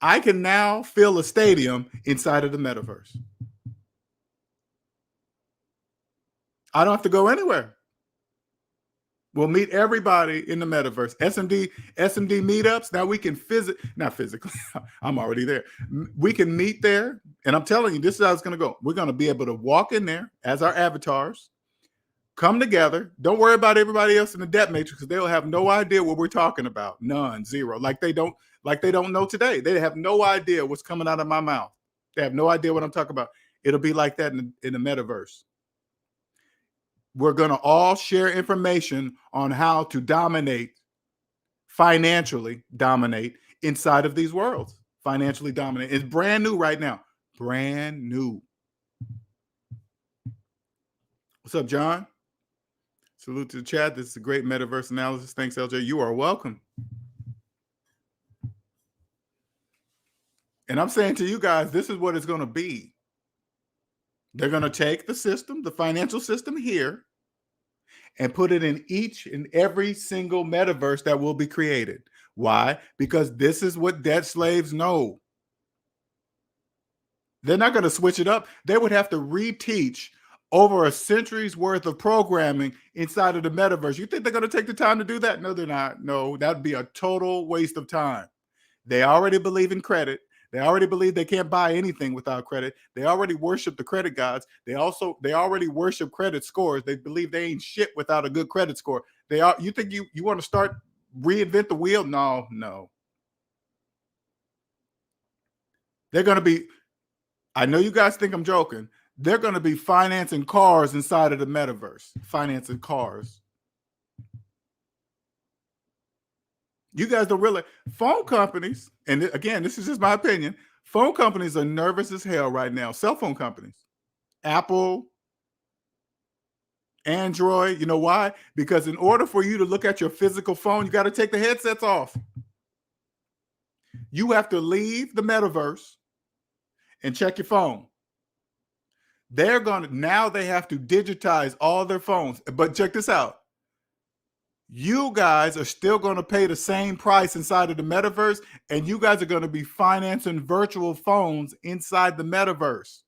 I can now fill a stadium inside of the metaverse. I don't have to go anywhere. We'll meet everybody in the metaverse. SMD meetups. Now we can not physically. I'm already there. We can meet there. And I'm telling you, this is how it's going to go. We're going to be able to walk in there as our avatars, come together. Don't worry about everybody else in the debt matrix because they'll have no idea what we're talking about. None, zero. Like they don't know today. They have no idea what's coming out of my mouth. They have no idea what I'm talking about. It'll be like that in the metaverse. We're going to all share information on how to financially dominate inside of these worlds. Financially dominate. It's brand new right now. Brand new. What's up, John? Salute to the chat. This is a great metaverse analysis. Thanks, LJ. You are welcome. And I'm saying to you guys, this is what it's going to be. They're going to take the system, the financial system here, and put it in each and every single metaverse that will be created. Why? Because this is what debt slaves know. They're not going to switch it up. They would have to reteach over a century's worth of programming inside of the metaverse. You think they're going to take the time to do that? No, they're not. No, that'd be a total waste of time. They already believe in credit. They already believe they can't buy anything without credit. They already worship the credit gods. They already worship credit scores. They believe they ain't shit without a good credit score. You think you want to start reinvent the wheel? No. They're going to be, I know you guys think I'm joking. They're going to be financing cars inside of the metaverse. Financing cars. You guys don't really, phone companies, and again, this is just my opinion, phone companies are nervous as hell right now. Cell phone companies. Apple, Android. You know why? Because in order for you to look at your physical phone, you got to take the headsets off. You have to leave the metaverse and check your phone. Now they have to digitize all their phones. But check this out. You guys are still going to pay the same price inside of the metaverse, and you guys are going to be financing virtual phones inside the metaverse.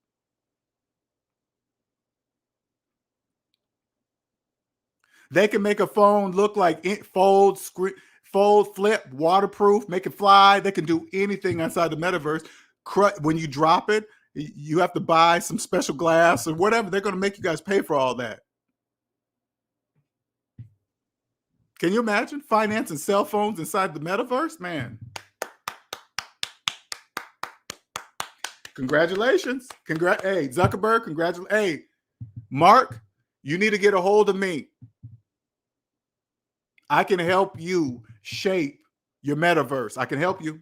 They can make a phone look like it fold, flip, waterproof, make it fly. They can do anything inside the metaverse. When you drop it, you have to buy some special glass or whatever. They're going to make you guys pay for all that. Can you imagine financing cell phones inside the metaverse? Man. Congratulations. Hey, Zuckerberg, congratulations. Hey, Mark, you need to get a hold of me. I can help you shape your metaverse. I can help you.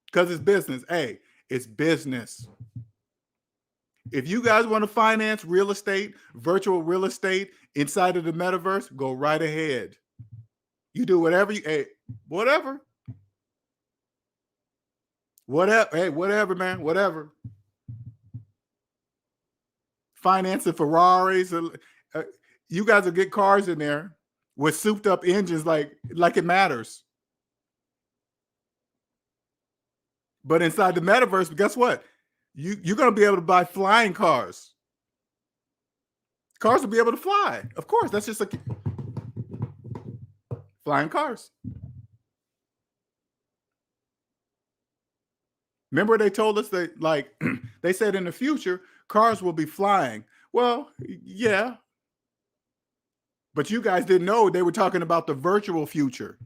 Because it's business. Hey, it's business. If you guys want to finance real estate, virtual real estate inside of the metaverse, go right ahead. You do whatever whatever. Hey, whatever, man, whatever. Financing Ferraris. You guys will get cars in there with souped up engines like it matters. But inside the metaverse, guess what? You're going to be able to buy flying cars. Cars will be able to fly. Of course, that's just like flying cars. Remember they told us that, they said in the future, cars will be flying. Well, yeah. But you guys didn't know they were talking about the virtual future.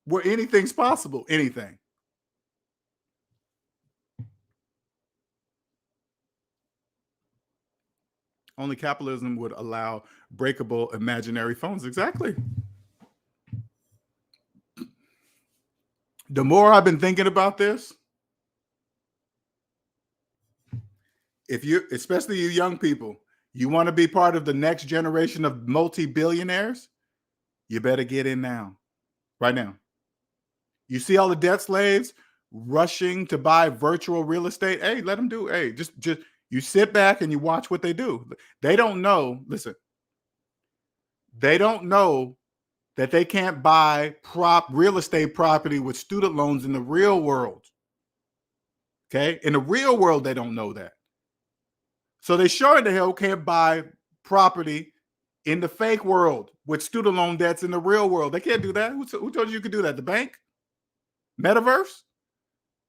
Where anything's possible, anything. Only capitalism would allow breakable imaginary phones. Exactly. The more I've been thinking about this, especially you young people, you want to be part of the next generation of multi-billionaires, you better get in now, right now. You see all the debt slaves rushing to buy virtual real estate. Hey, let them do. Hey, just you sit back and you watch what they do. They don't know. Listen, they don't know that they can't buy real estate property with student loans in the real world. Okay, in the real world, they don't know that. So they sure in the hell can't buy property in the fake world with student loan debts in the real world. They can't do that. Who told you could do that? The bank? Metaverse?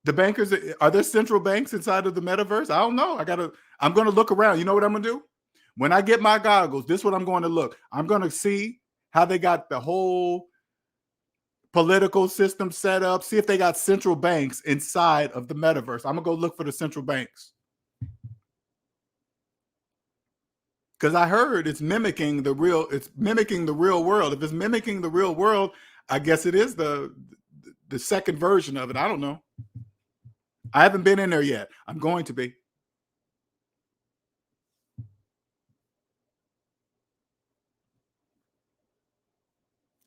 The bankers, are there central banks inside of the metaverse? I don't know. I'm going to look around. You know what I'm going to do? When I get my goggles, this is what I'm going to look. I'm going to see how they got the whole political system set up. See if they got central banks inside of the metaverse. I'm going to go look for the central banks. Because I heard it's mimicking the real world. If it's mimicking the real world, I guess it is the second version of it. I don't know. I haven't been in there yet. I'm going to be.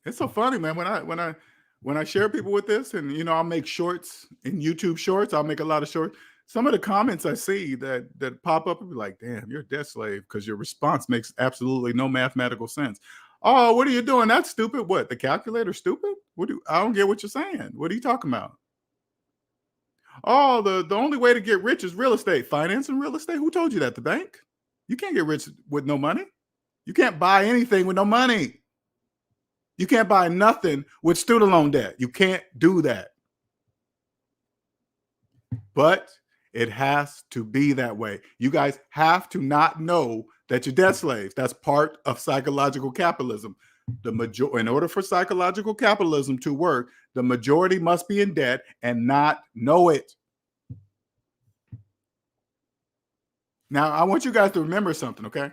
It's so funny, man. When I share people with this, and you know, I'll make shorts in YouTube shorts. I'll make a lot of shorts. Some of the comments I see that pop up and be like, "Damn, you're a debt slave," because your response makes absolutely no mathematical sense. Oh, what are you doing? That's stupid. What? The calculator stupid? I don't get what you're saying. What are you talking about? Oh, the only way to get rich is real estate. Financing real estate? Who told you that? The bank? You can't get rich with no money. You can't buy anything with no money. You can't buy nothing with student loan debt. You can't do that. But it has to be that way. You guys have to not know that you're debt slaves. That's part of psychological capitalism. In order for psychological capitalism to work, the majority must be in debt and not know it. Now, I want you guys to remember something, okay?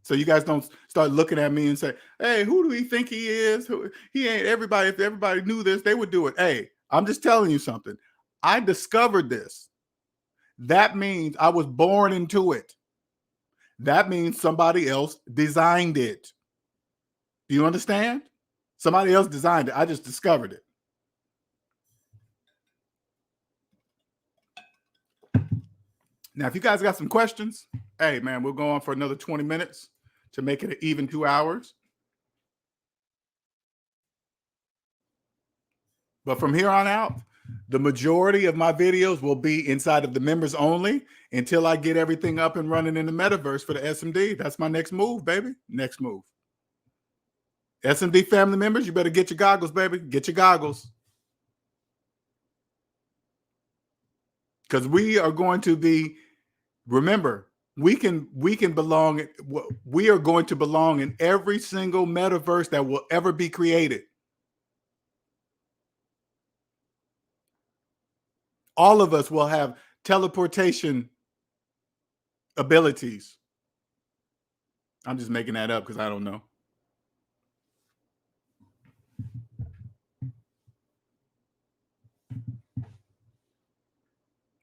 So you guys don't start looking at me and say, hey, who do we think he is? He ain't everybody. If everybody knew this, they would do it. Hey, I'm just telling you something. I discovered this. That means I was born into it. That means somebody else designed it. Do you understand? Somebody else designed it. I just discovered it. Now, if you guys got some questions, hey, man, we'll go on for another 20 minutes to make it an even 2 hours. But from here on out, the majority of my videos will be inside of the members only until I get everything up and running in the metaverse for the SMD. That's my next move, baby. Next move. SMD family members, you better get your goggles, baby. Get your goggles. Because we are going to be, remember, we are going to belong in every single metaverse that will ever be created. All of us will have teleportation abilities. I'm just making that up because I don't know.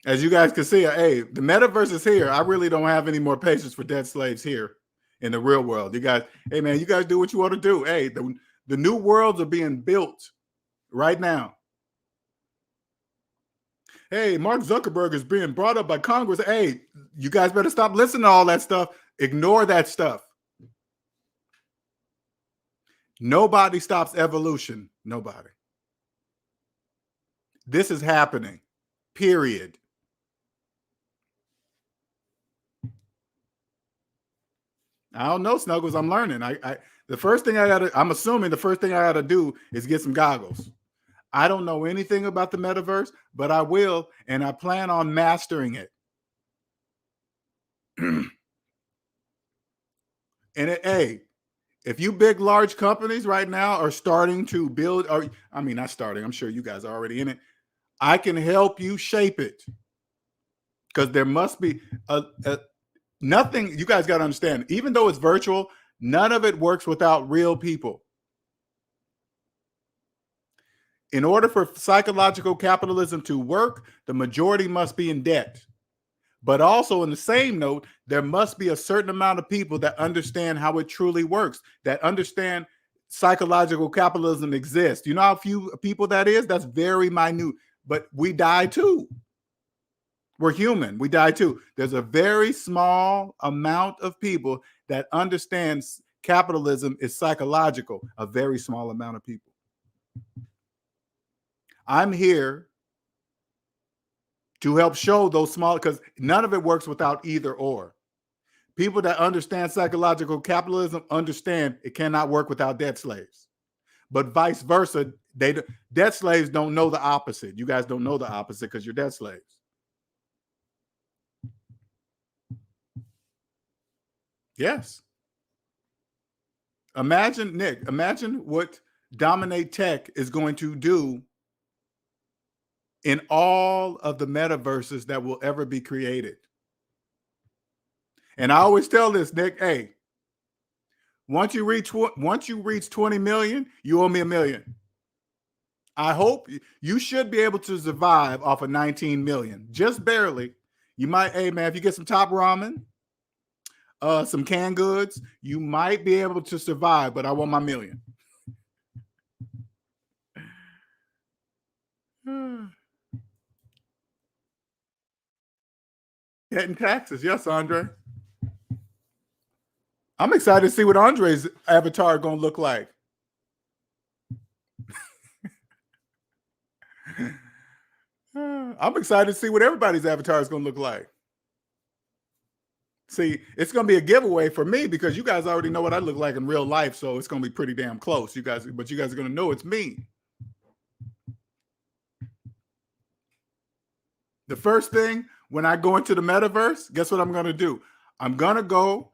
As you guys can see, hey, the metaverse is here. I really don't have any more patience for dead slaves here in the real world. You guys, hey, man, you guys do what you want to do. Hey, the new worlds are being built right now. Hey, Mark Zuckerberg is being brought up by Congress. Hey, you guys better stop listening to all that stuff. Ignore that stuff. Nobody stops evolution. Nobody. This is happening. Period. I don't know, Snuggles. I'm learning. I'm assuming the first thing I gotta do is get some goggles. I don't know anything about the metaverse, but I will, and I plan on mastering it. Hey, if you big, large companies right now are starting to build, or I mean, not starting, I'm sure you guys are already in it. I can help you shape it. Because there must be nothing, you guys got to understand, even though it's virtual, none of it works without real people. In order for psychological capitalism to work, the majority must be in debt. But also, in the same note, there must be a certain amount of people that understand how it truly works, that understand psychological capitalism exists. You know how few people that is? That's very minute. But we die too. We're human. We die too. There's a very small amount of people that understands capitalism is psychological. A very small amount of people. I'm here to help show those small, because none of it works without either or. People that understand psychological capitalism understand it cannot work without debt slaves. But vice versa, debt slaves don't know the opposite. You guys don't know the opposite because you're debt slaves. Yes. Imagine, Nick, imagine what Dominate Tech is going to do in all of the metaverses that will ever be created. And I always tell this, Nick, hey, once you reach 20 million, you owe me $1 million. I hope you should be able to survive off of 19 million, just barely. You might, hey man, if you get some top ramen, some canned goods, you might be able to survive, but I want my $1 million. Getting taxes. Yes, Andre. I'm excited to see what Andre's avatar going to look like. I'm excited to see what everybody's avatar is going to look like. See, it's going to be a giveaway for me because you guys already know what I look like in real life, so it's going to be pretty damn close. But you guys are going to know it's me. The first thing when I go into the metaverse, guess what I'm going to do? I'm going to go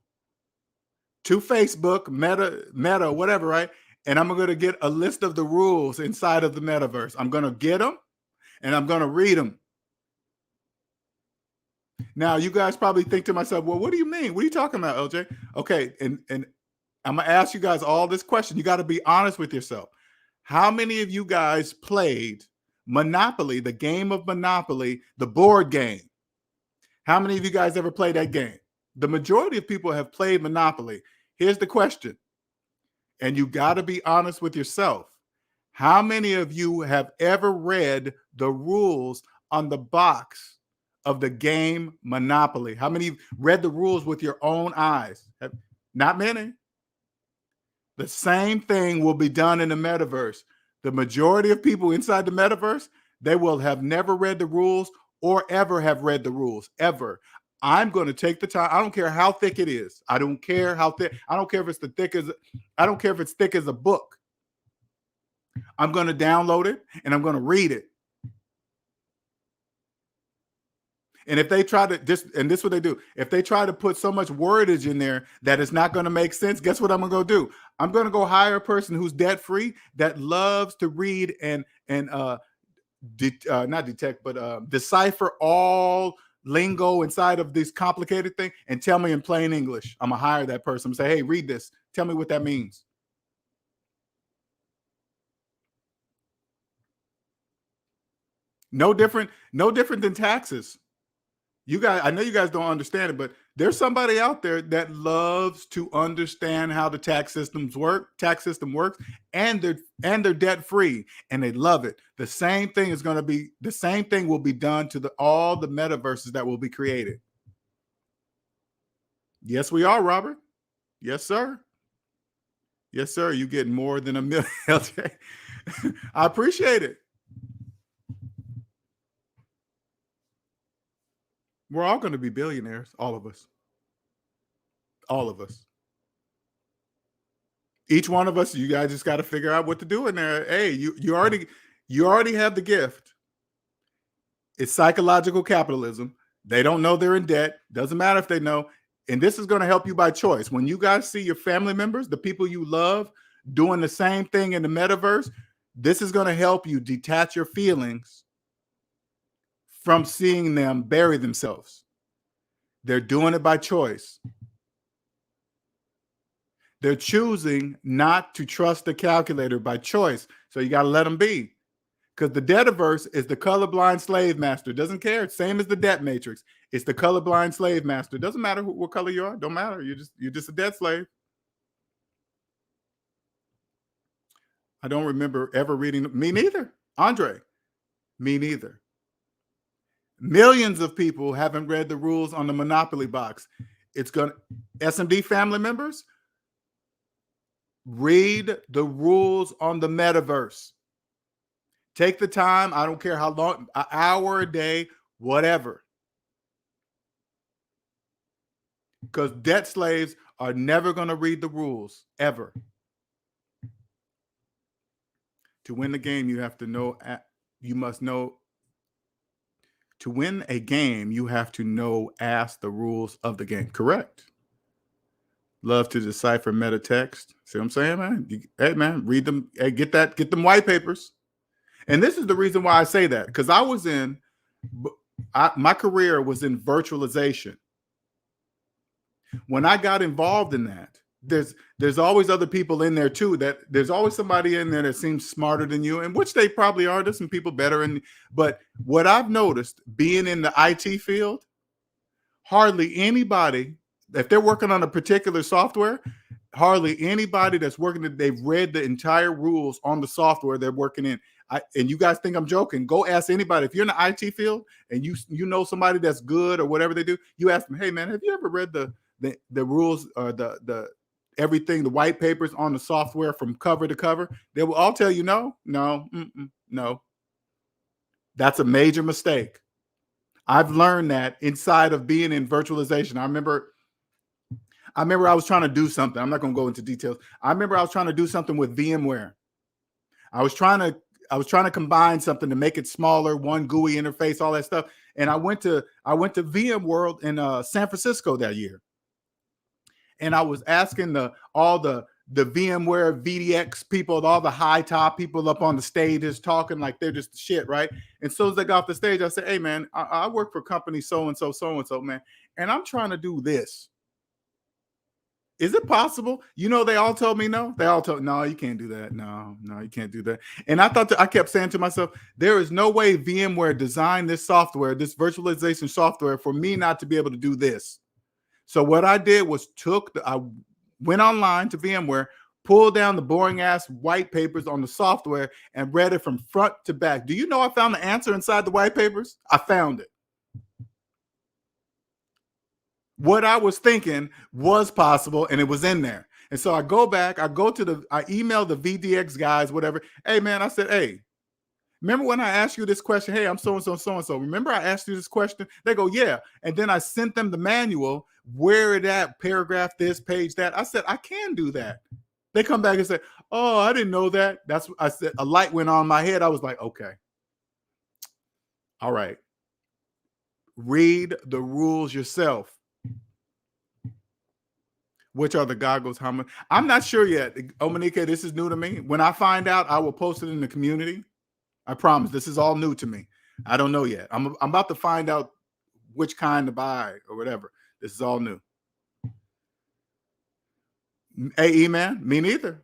to Facebook, Meta, whatever, right? And I'm going to get a list of the rules inside of the metaverse. I'm going to get them and I'm going to read them. Now, you guys probably think to myself, well, what do you mean? What are you talking about, LJ? Okay, and I'm going to ask you guys all this question. You got to be honest with yourself. How many of you guys played Monopoly, the game of Monopoly, the board game? How many of you guys ever played that game? The majority of people have played Monopoly. Here's the question, and you got to be honest with yourself. How many of you have ever read the rules on the box of the game Monopoly? How many read the rules with your own eyes? Not many. The same thing will be done in the metaverse. The majority of people inside the metaverse, they will have never read the rules or ever have read the rules, ever. I'm going to take the time. I don't care how thick it is. I don't care how thick. I don't care if it's I don't care if it's thick as a book. I'm going to download it and I'm going to read it. And if they try to this is what they do. If they try to put so much wordage in there that it's not going to make sense, guess what I'm going to go do? I'm going to go hire a person who's debt free that loves to read and not detect, but decipher all lingo inside of this complicated thing and tell me in plain English. I'm gonna hire that person and say, hey, read this. Tell me what that means. No different than taxes. You guys, I know you guys don't understand it, but there's somebody out there that loves to understand how the tax system works, and they're debt free, and they love it. The same thing will be done to all the metaverses that will be created. Yes, we are, Robert. Yes, sir. Yes, sir. You get more than $1 million. I appreciate it. We're all going to be billionaires, all of us. All of us. Each one of us, you guys just got to figure out what to do in there. Hey, you already have the gift. It's psychological capitalism. They don't know they're in debt. Doesn't matter if they know. And this is going to help you by choice. When you guys see your family members, the people you love, doing the same thing in the metaverse, this is going to help you detach your feelings from seeing them bury themselves. They're doing it by choice. They're choosing not to trust the calculator by choice. So you got to let them be. Because the Debtaverse is the colorblind slave master. Doesn't care. Same as the debt matrix. It's the colorblind slave master. Doesn't matter what color you are. Don't matter. You're just a debt slave. I don't remember ever reading. Me neither. Andre. Me neither. Millions of people haven't read the rules on the Monopoly box. It's going to SMD family members. Read the rules on the metaverse. Take the time. I don't care how long, an hour a day, whatever. Because debt slaves are never going to read the rules, ever. To win the game, you have to know, you must know. To win a game, you have to know, ask the rules of the game. Correct. Love to decipher meta text. See what I'm saying, man? Hey, man, read them. Hey, get them white papers. And this is the reason why I say that, because I was my career was in virtualization. When I got involved in that, there's always other people in there too. That there's always somebody in there that seems smarter than you, and which they probably are. There's some people better. But what I've noticed being in the IT field, hardly anybody, if they're working on a particular software, hardly anybody that's working, they've read the entire rules on the software they're working in. And you guys think I'm joking? Go ask anybody. If you're in the IT field and you know somebody that's good or whatever they do, you ask them, hey man, have you ever read the rules or the everything, the white papers on the software from cover to cover? They will all tell you no. That's a major mistake. I've learned that inside of being in virtualization. I remember I was trying to do something. I'm not going to go into details. I remember I was trying to do something with VMware. I was trying to combine something to make it smaller, one GUI interface, all that stuff. And I went to VMworld in San Francisco that year. And I was asking all the VMware VDX people, all the high top people up on the stages talking like they're just shit, right? And so as they got off the stage, I said, hey man, I work for company so-and-so, man, and I'm trying to do this. Is it possible? You know, they all told me no. They all told, no, you can't do that. No, you can't do that. And I kept saying to myself, there is no way VMware designed this software, this virtualization software, for me not to be able to do this. So what I did was I went online to VMware, pulled down the boring ass white papers on the software and read it from front to back. Do you know I found the answer inside the white papers? I found it. What I was thinking was possible, and it was in there. And so I go back, I email the VDX guys, whatever. Hey man, I said, hey, remember when I asked you this question? Hey, I'm so-and-so. Remember I asked you this question? They go, yeah. And then I sent them the manual, where it at, paragraph this, page that. I said, I can do that. They come back and say, oh, I didn't know that. That's what I said. A light went on in my head. I was like, okay. All right. Read the rules yourself. Which are the goggles? How much? I'm not sure yet. Omanike, this is new to me. When I find out, I will post it in the community. I promise. This is all new to me. I don't know yet. I'm about to find out which kind to buy or whatever. This is all new. Hey, E-Man, me neither.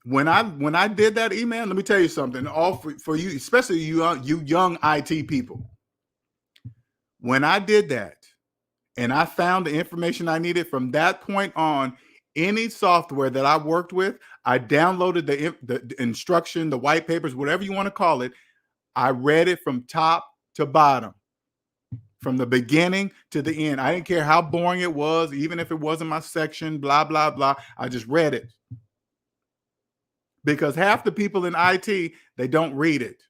When I did that, E-Man, let me tell you something. All for you, especially you young IT people. When I did that, and I found the information I needed from that point on, any software that I worked with, I downloaded the instruction, the white papers, whatever you want to call it. I read it from top to bottom, from the beginning to the end. I didn't care how boring it was, even if it wasn't my section, blah, blah, blah. I just read it. Because half the people in IT, they don't read it.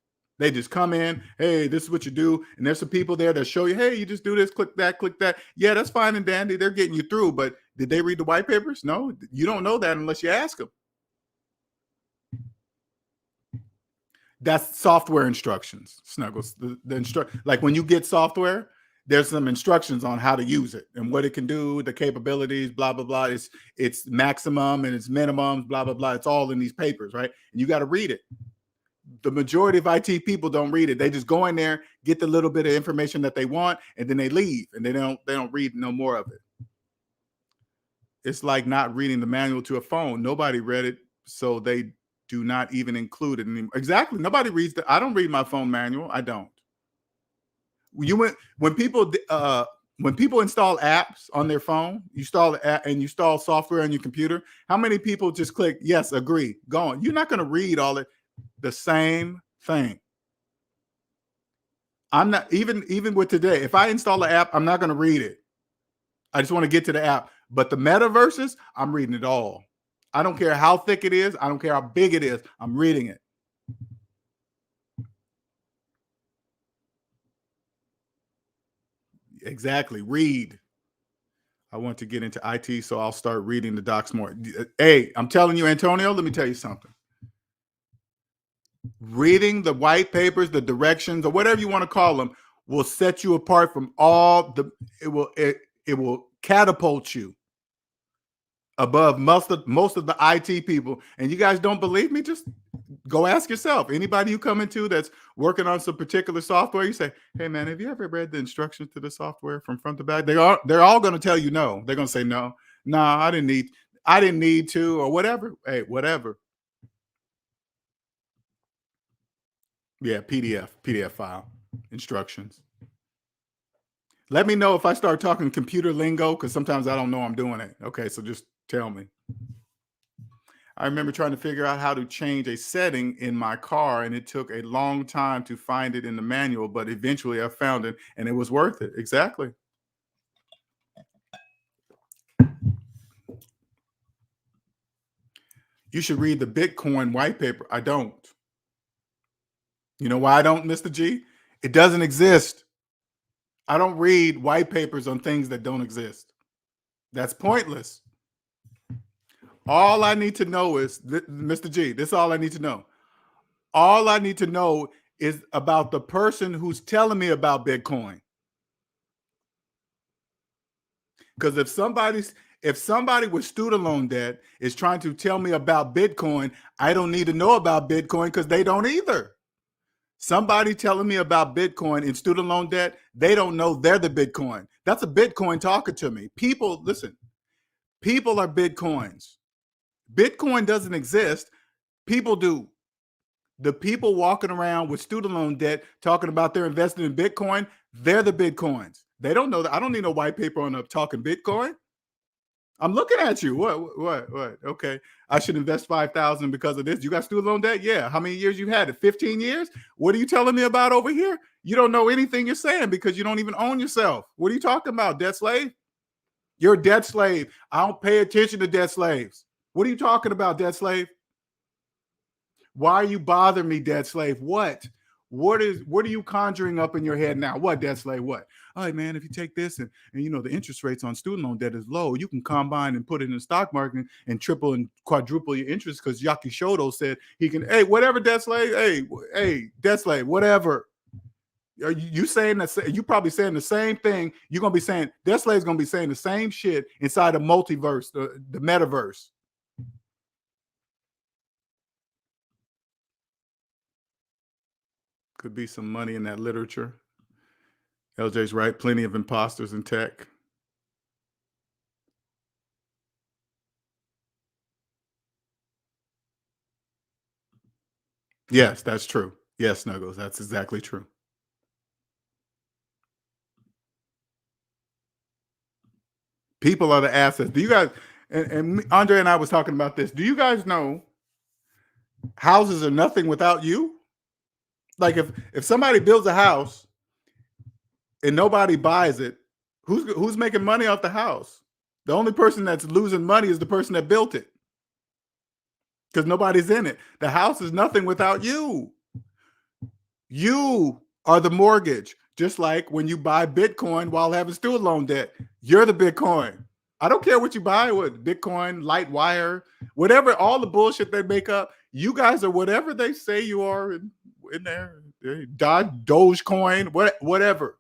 They just come in, hey, this is what you do. And there's some people there that show you, hey, you just do this, click that, click that. Yeah, that's fine and dandy. They're getting you through. But did they read the white papers? No, you don't know that unless you ask them. That's software instructions, Snuggles. Like when you get software, there's some instructions on how to use it and what it can do, the capabilities, blah, blah, blah. It's maximum and it's minimums, blah, blah, blah. It's all in these papers, right? And you got to read it. The majority of IT people don't read it. They just go in there, get the little bit of information that they want, and then they leave, and they don't read no more of it. It's like not reading the manual to a phone. Nobody read it, so they do not even include it anymore. Exactly. Nobody reads I don't read my phone manual. I don't. When people install apps on their phone, you install the app and you install software on your computer. How many people just click yes, agree, go on? You're not going to read all it. The same thing. I'm not even with today. If I install the app, I'm not going to read it. I just want to get to the app. But the metaverses, I'm reading it all. I don't care how thick it is. I don't care how big it is. I'm reading it. Exactly. Read. I want to get into IT, so I'll start reading the docs more. Hey, I'm telling you, Antonio, let me tell you something. Reading the white papers, the directions, or whatever you want to call them, will set you apart from all the. It will catapult you above most of the IT people. And you guys don't believe me? Just go ask yourself. Anybody you come into that's working on some particular software, you say, "Hey man, have you ever read the instructions to the software from front to back?" They're all going to tell you no. They're going to say no. Nah, I didn't need to, or whatever. Hey, whatever. Yeah, PDF file, instructions. Let me know if I start talking computer lingo, because sometimes I don't know I'm doing it. Okay, so just tell me. I remember trying to figure out how to change a setting in my car, and it took a long time to find it in the manual, but eventually I found it, and it was worth it. Exactly. You should read the Bitcoin white paper. I don't. You know why I don't, Mr. G? It doesn't exist. I don't read white papers on things that don't exist. That's pointless. All I need to know is, Mr. G, this is all I need to know. All I need to know is about the person who's telling me about Bitcoin. Because if somebody with student loan debt is trying to tell me about Bitcoin, I don't need to know about Bitcoin because they don't either. Somebody telling me about Bitcoin in student loan debt, they don't know they're the Bitcoin. That's a Bitcoin talking to me. People, listen, people are Bitcoins. Bitcoin doesn't exist. People do. The people walking around with student loan debt talking about they're investing in Bitcoin, they're the Bitcoins. They don't know that. I don't need no white paper on talking Bitcoin. I'm looking at you. What? Okay. I should invest 5,000 because of this. You got student loan debt? Yeah. How many years you had it? 15 years? What are you telling me about over here? You don't know anything you're saying because you don't even own yourself. What are you talking about, debt slave? You're a debt slave. I don't pay attention to debt slaves. What are you talking about, debt slave? Why are you bothering me, debt slave? What are you conjuring up in your head now? What, debt slave? What? All right, man, if you take this and you know the interest rates on student loan debt is low, you can combine and put it in the stock market and triple and quadruple your interest because Yaki Shodo said he can. Hey, whatever, debt slave. Hey, debt slave, whatever. Are you saying that? You probably saying the same thing. You're gonna be saying debt slave's gonna be saying the same shit inside the multiverse, the metaverse. Could be some money in that literature. LJ's right. Plenty of imposters in tech. Yes, that's true. Yes, Snuggles. That's exactly true. People are the assets. Do you guys, and Andre and I was talking about this. Do you guys know houses are nothing without you? Like if somebody builds a house and nobody buys it, who's making money off the house? The only person that's losing money is the person that built it because nobody's in it. The house is nothing without you. You are the mortgage, just like when you buy Bitcoin while having student loan debt. You're the Bitcoin. I don't care what you buy, what Bitcoin, Lightwire, whatever, all the bullshit they make up. You guys are whatever they say you are in there. Dogecoin, whatever.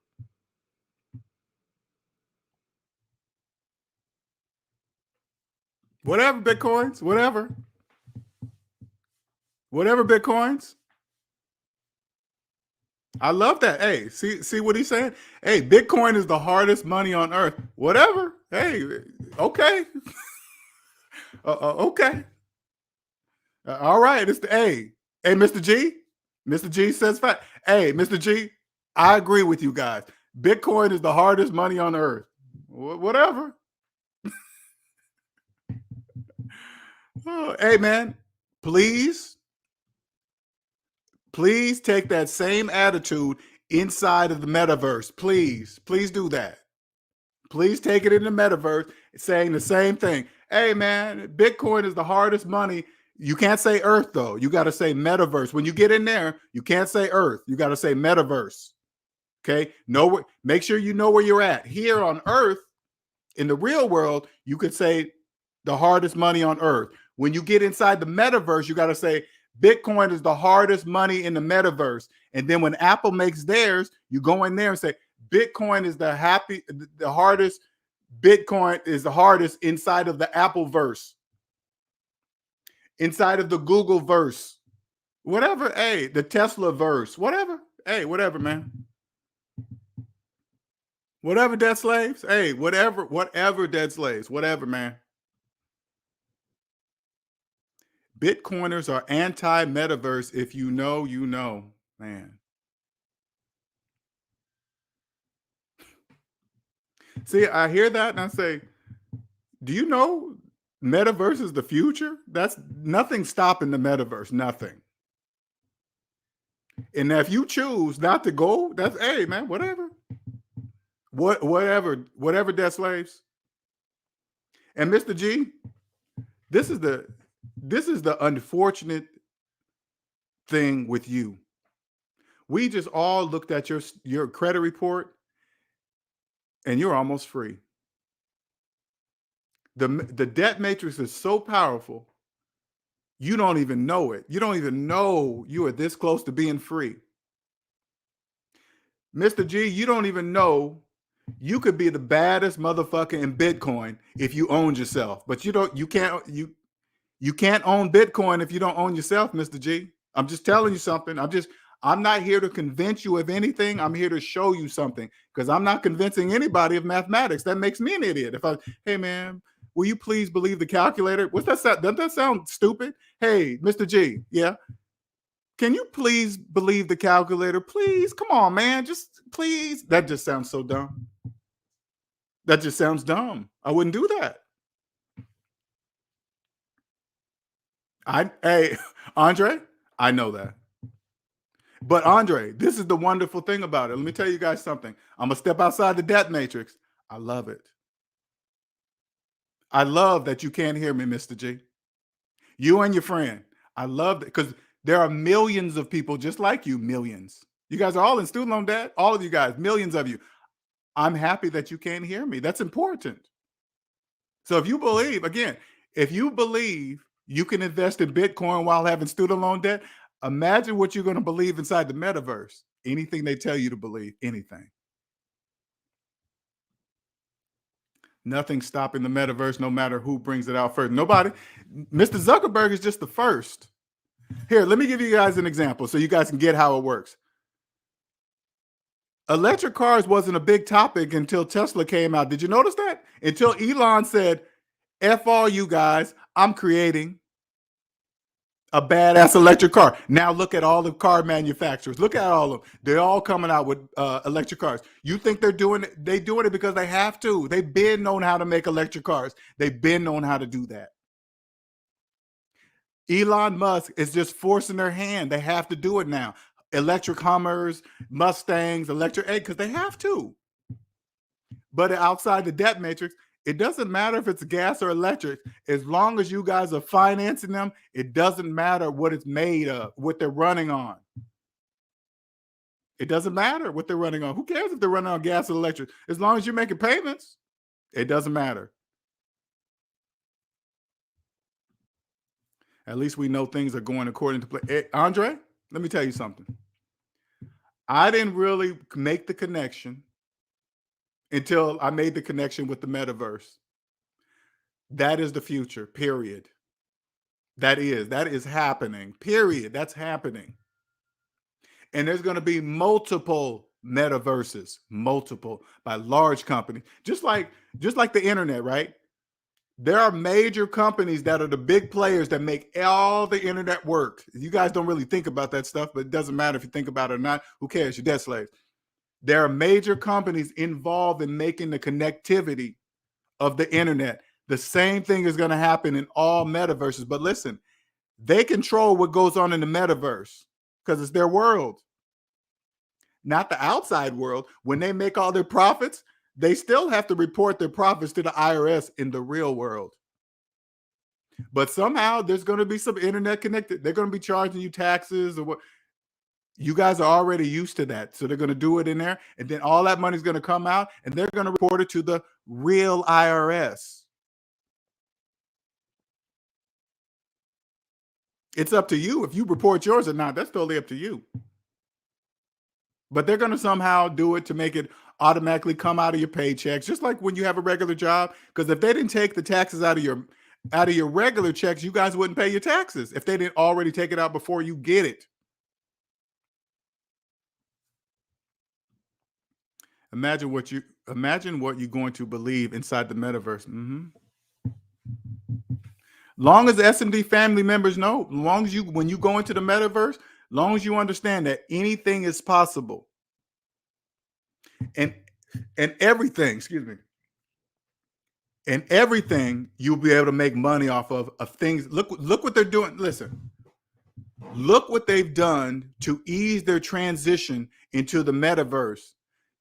Whatever Bitcoins, whatever. Whatever Bitcoins. I love that. Hey, see what he's saying? Hey, Bitcoin is the hardest money on earth. Whatever. Hey, okay. Okay. All right. It's the hey, Mr. G. Mr. G says fact. Hey, Mr. G, I agree with you guys. Bitcoin is the hardest money on earth. Whatever. Hey, man, please take that same attitude inside of the metaverse. Please do that. Please take it in the metaverse saying the same thing. Hey, man, Bitcoin is the hardest money. You can't say Earth, though. You got to say metaverse. When you get in there, you can't say Earth. You got to say metaverse. Okay? Make sure you know where you're at. Here on Earth, In the real world, you could say the hardest money on earth. When you get inside the metaverse, you got to say Bitcoin is the hardest money in the metaverse. And then when Apple makes theirs, you go in there and say Bitcoin is the hardest. Bitcoin is the hardest inside of the Apple verse, inside of the Google verse, whatever. Hey, the Tesla verse, whatever. Hey, whatever, man. Whatever, dead slaves. Hey, whatever, dead slaves, whatever, man. Bitcoiners are anti-metaverse. If you know, you know, man. See, I hear that and I say, do you know metaverse is the future? That's nothing stopping the metaverse, nothing. And if you choose not to go, that's, hey, man, whatever. Whatever, dead slaves. And Mr. G, this is the unfortunate thing with you. We just all looked at your credit report and you're almost free. The debt matrix is so powerful, you don't even know it. You don't even know you are this close to being free. Mr. G, you don't even know you could be the baddest motherfucker in Bitcoin if you owned yourself. But you can't own Bitcoin if you don't own yourself, Mr. G. I'm just telling you something. I'm not here to convince you of anything. I'm here to show you something because I'm not convincing anybody of mathematics. That makes me an idiot. Hey man, will you please believe the calculator? What's that sound? Doesn't that sound stupid? Hey, Mr. G, yeah. Can you please believe the calculator? Please, come on, man. Just please. That just sounds so dumb. That just sounds dumb. I wouldn't do that. Hey, Andre, I know that. But Andre, this is the wonderful thing about it. Let me tell you guys something. I'm going to step outside the debt matrix. I love it. I love that you can't hear me, Mr. G. You and your friend. I love it because there are millions of people just like you, millions. You guys are all in student loan debt. All of you guys, millions of you. I'm happy that you can't hear me. That's important. So if you believe, again, if you believe you can invest in Bitcoin while having student loan debt, imagine what you're going to believe inside the metaverse. Anything they tell you to believe, anything. Nothing stopping the metaverse, no matter who brings it out first. Nobody. Mr. Zuckerberg is just the first. Here, let me give you guys an example so you guys can get how it works. Electric cars wasn't a big topic until Tesla came out. Did you notice that? Until Elon said, F all you guys, I'm creating a badass electric car. Now look at all the car manufacturers. Look at all of them. They're all coming out with electric cars. You think they're doing it? They're doing it because they have to. They've been known how to make electric cars. They've been known how to do that. Elon Musk is just forcing their hand. They have to do it now. Electric Hummers, Mustangs, electric egg, because they have to. But outside the debt matrix, it doesn't matter if it's gas or electric. As long as you guys are financing them, it doesn't matter what it's made of, what they're running on. It doesn't matter what they're running on. Who cares if they're running on gas or electric? As long as you're making payments, it doesn't matter. At least we know things are going according to plan. Hey, Andre, let me tell you something. I didn't really make the connection until I made the connection with the metaverse. That is the future, period. That is happening, period. That's happening. And there's going to be multiple metaverses, multiple by large companies, just like the internet, right? There are major companies that are the big players that make all the internet work. You guys don't really think about that stuff, but it doesn't matter if you think about it or not. Who cares? You're debt slaves. There are major companies involved in making the connectivity of the internet. The same thing is going to happen in all metaverses. But listen, they control what goes on in the metaverse because it's their world, not the outside world. When they make all their profits, they still have to report their profits to the IRS in the real world. But somehow there's going to be some internet connected. They're going to be charging you taxes or what. You guys are already used to that. So they're going to do it in there. And then all that money is going to come out and they're going to report it to the real IRS. It's up to you if you report yours or not. That's totally up to you. But they're going to somehow do it to make it automatically come out of your paychecks, just like when you have a regular job. Because if they didn't take the taxes out of your regular checks, you guys wouldn't pay your taxes if they didn't already take it out before you get it. Imagine what you're going to believe inside the metaverse. Long as the SMD family members know, long as when you go into the metaverse, long as you understand that anything is possible, and everything, and everything you'll be able to make money off of things. Look what they're doing. Listen, look what they've done to ease their transition into the metaverse.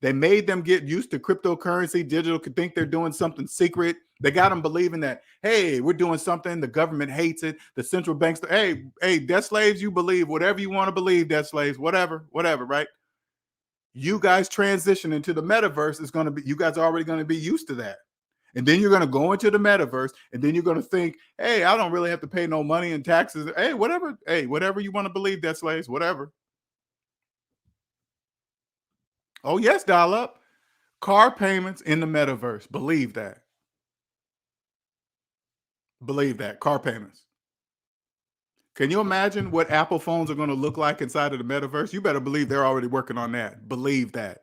They made them get used to cryptocurrency, digital, could think they're doing something secret. They got them believing that, hey, we're doing something. The government hates it. The central banks, hey, debt slaves, you believe whatever you want to believe, debt slaves, whatever, right? You guys transition into the metaverse is going to be, you guys are already going to be used to that. And then you're going to go into the metaverse and then you're going to think, hey, I don't really have to pay no money in taxes. Hey, whatever you want to believe, debt slaves, whatever. Oh, yes, dial up. Car payments in the metaverse. Believe that. Car payments. Can you imagine what Apple phones are going to look like inside of the metaverse? You better believe they're already working on that. Believe that.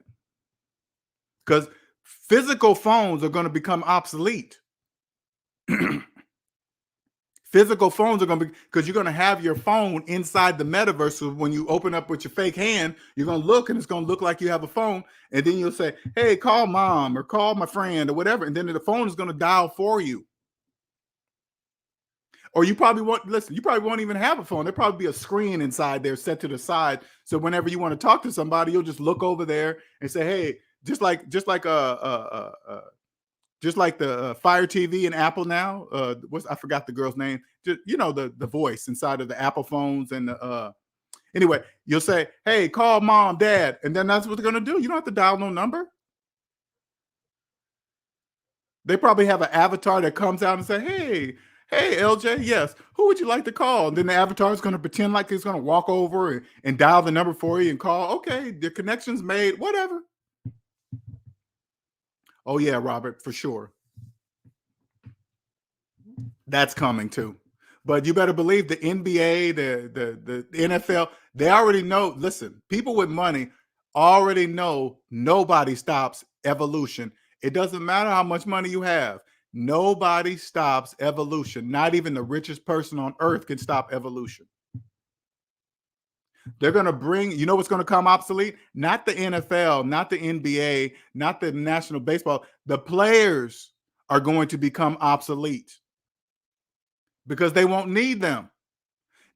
Because physical phones are going to become obsolete. Physical phones are going to be, because you're going to have your phone inside the metaverse. So when you open up with your fake hand, you're going to look and it's going to look like you have a phone. And then you'll say, hey, call mom or call my friend or whatever. And then the phone is going to dial for you. Or you probably won't even have a phone. There'll probably be a screen inside there set to the side. So whenever you want to talk to somebody, you'll just look over there and say, hey, just like the Fire TV and Apple now. I forgot the girl's name. Just, the voice inside of the Apple phones and anyway, you'll say, hey, call mom, dad, and then that's what they're gonna do. You don't have to dial no number. They probably have an avatar that comes out and say, hey, LJ, yes, who would you like to call? And then the avatar is going to pretend like he's going to walk over and dial the number for you and call. Okay, the connection's made, whatever. Oh, yeah, Robert, for sure. That's coming too. But you better believe the NBA, the NFL, they already know. Listen, people with money already know nobody stops evolution. It doesn't matter how much money you have. Nobody stops evolution. Not even the richest person on earth can stop evolution. They're going to bring, you know what's going to come obsolete? Not the NFL, not the NBA, not the National Baseball. The players are going to become obsolete because they won't need them.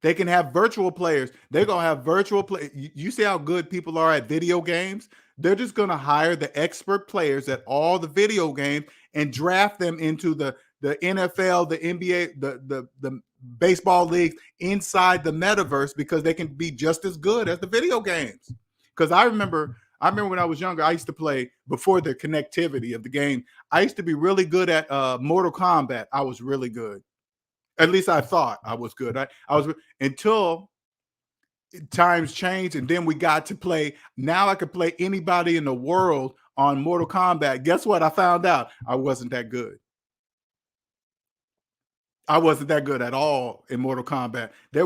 They can have virtual players. They're going to have virtual play. You see how good people are at video games? They're just going to hire the expert players at all the video games and draft them into the NFL, the NBA, the baseball leagues inside the metaverse because they can be just as good as the video games. Because I remember when I was younger, I used to play before the connectivity of the game. I used to be really good at Mortal Kombat. I was really good. At least I thought I was good. I was until times changed, and then we got to play. Now I could play anybody in the world on Mortal Kombat. Guess what? I found out I wasn't that good. I wasn't that good at all in Mortal Kombat. There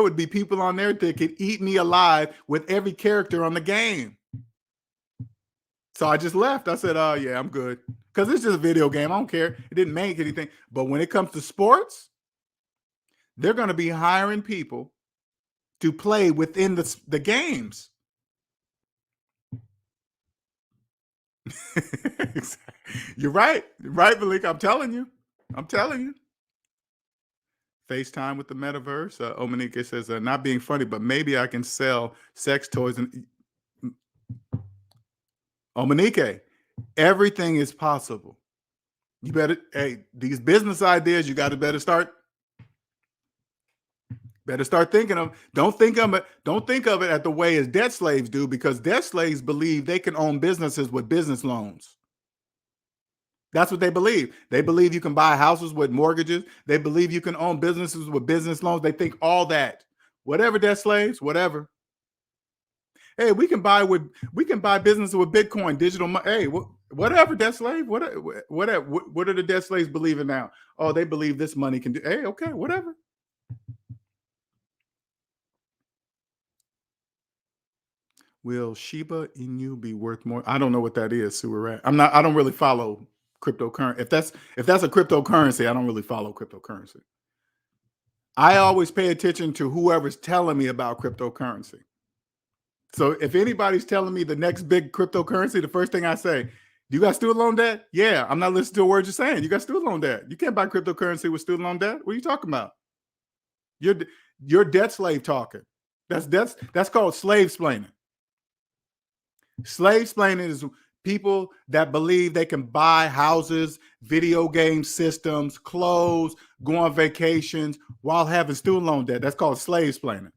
would be people on there that could eat me alive with every character on the game. So I just left. I said, oh yeah, I'm good. Because it's just a video game. I don't care. It didn't make anything. But when it comes to sports, they're going to be hiring people to play within the games. You're right. Right, Malik. I'm telling you. FaceTime with the metaverse. Omanike says, not being funny, but maybe I can sell sex toys. And Omanike, everything is possible. You better, these business ideas, you got to better start Better start thinking of. Don't think of it at the way as debt slaves do, because debt slaves believe they can own businesses with business loans. That's what they believe. They believe you can buy houses with mortgages. They believe you can own businesses with business loans. They think all that. Whatever, debt slaves, whatever. Hey, we can buy businesses with Bitcoin, digital money. Hey, whatever, debt slave. What are the debt slaves believing now? Oh, they believe this money can do. Hey, okay, whatever. Will Shiba Inu be worth more? I don't know what that is, Sewer Rat. I don't really follow cryptocurrency. If that's a cryptocurrency, I don't really follow cryptocurrency. I always pay attention to whoever's telling me about cryptocurrency. So if anybody's telling me the next big cryptocurrency, the first thing I say, do you got student loan debt? Yeah, I'm not listening to a word you're saying. You got student loan debt. You can't buy cryptocurrency with student loan debt. What are you talking about? You're debt slave talking. That's called slave splaining. Slave splaining is people that believe they can buy houses, video game systems, clothes, go on vacations while having student loan debt. That's called slave splaining.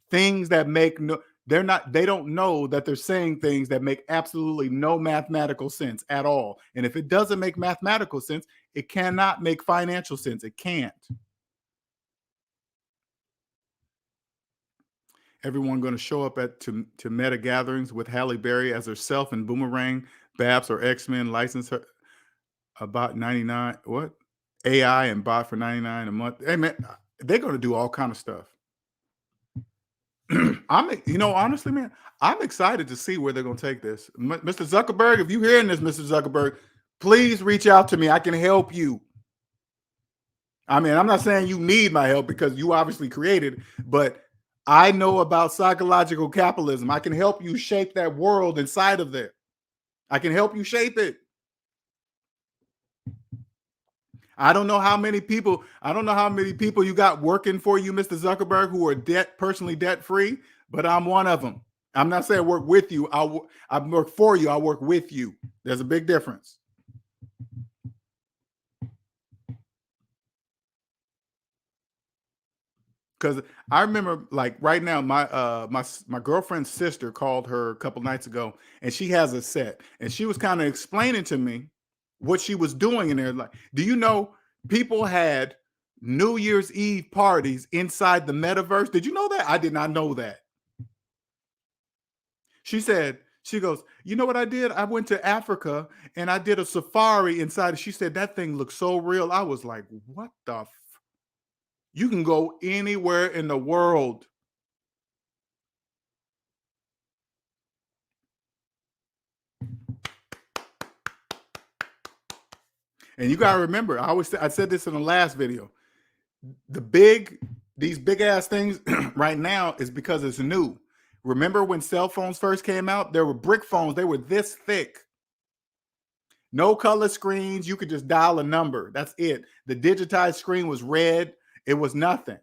Things that make they don't know that they're saying things that make absolutely no mathematical sense at all. And if it doesn't make mathematical sense, it cannot make financial sense. It can't. Everyone going to show up to meta gatherings with Halle Berry as herself and Boomerang, Babs, or X-Men license her about 99. What? AI and bot for 99 a month. Hey man, they're going to do all kind of stuff. Honestly, man, I'm excited to see where they're going to take this. Mr. Zuckerberg, if you're hearing this, Mr. Zuckerberg, please reach out to me. I can help you. I mean, I'm not saying you need my help because you obviously created, but I know about psychological capitalism. I can help you shape that world inside of there. I can help you shape it. I don't know how many people you got working for you, Mr. Zuckerberg, who are personally debt-free, but I'm one of them. I'm not saying work with you. I work for you. I work with you. There's a big difference. Because I remember, like right now, my girlfriend's sister called her a couple nights ago, and she has a set, and she was kind of explaining to me what she was doing in there. Like, do you know people had New Year's Eve parties inside the metaverse? Did you know that? I did not know that. She goes, you know what I did? I went to Africa and I did a safari inside. She said that thing looked so real. I was like, what the? You can go anywhere in the world. And you got to remember, I said this in the last video. These big ass things right now is because it's new. Remember when cell phones first came out? There were brick phones. They were this thick. No color screens. You could just dial a number. That's it. The digitized screen was red. It was nothing.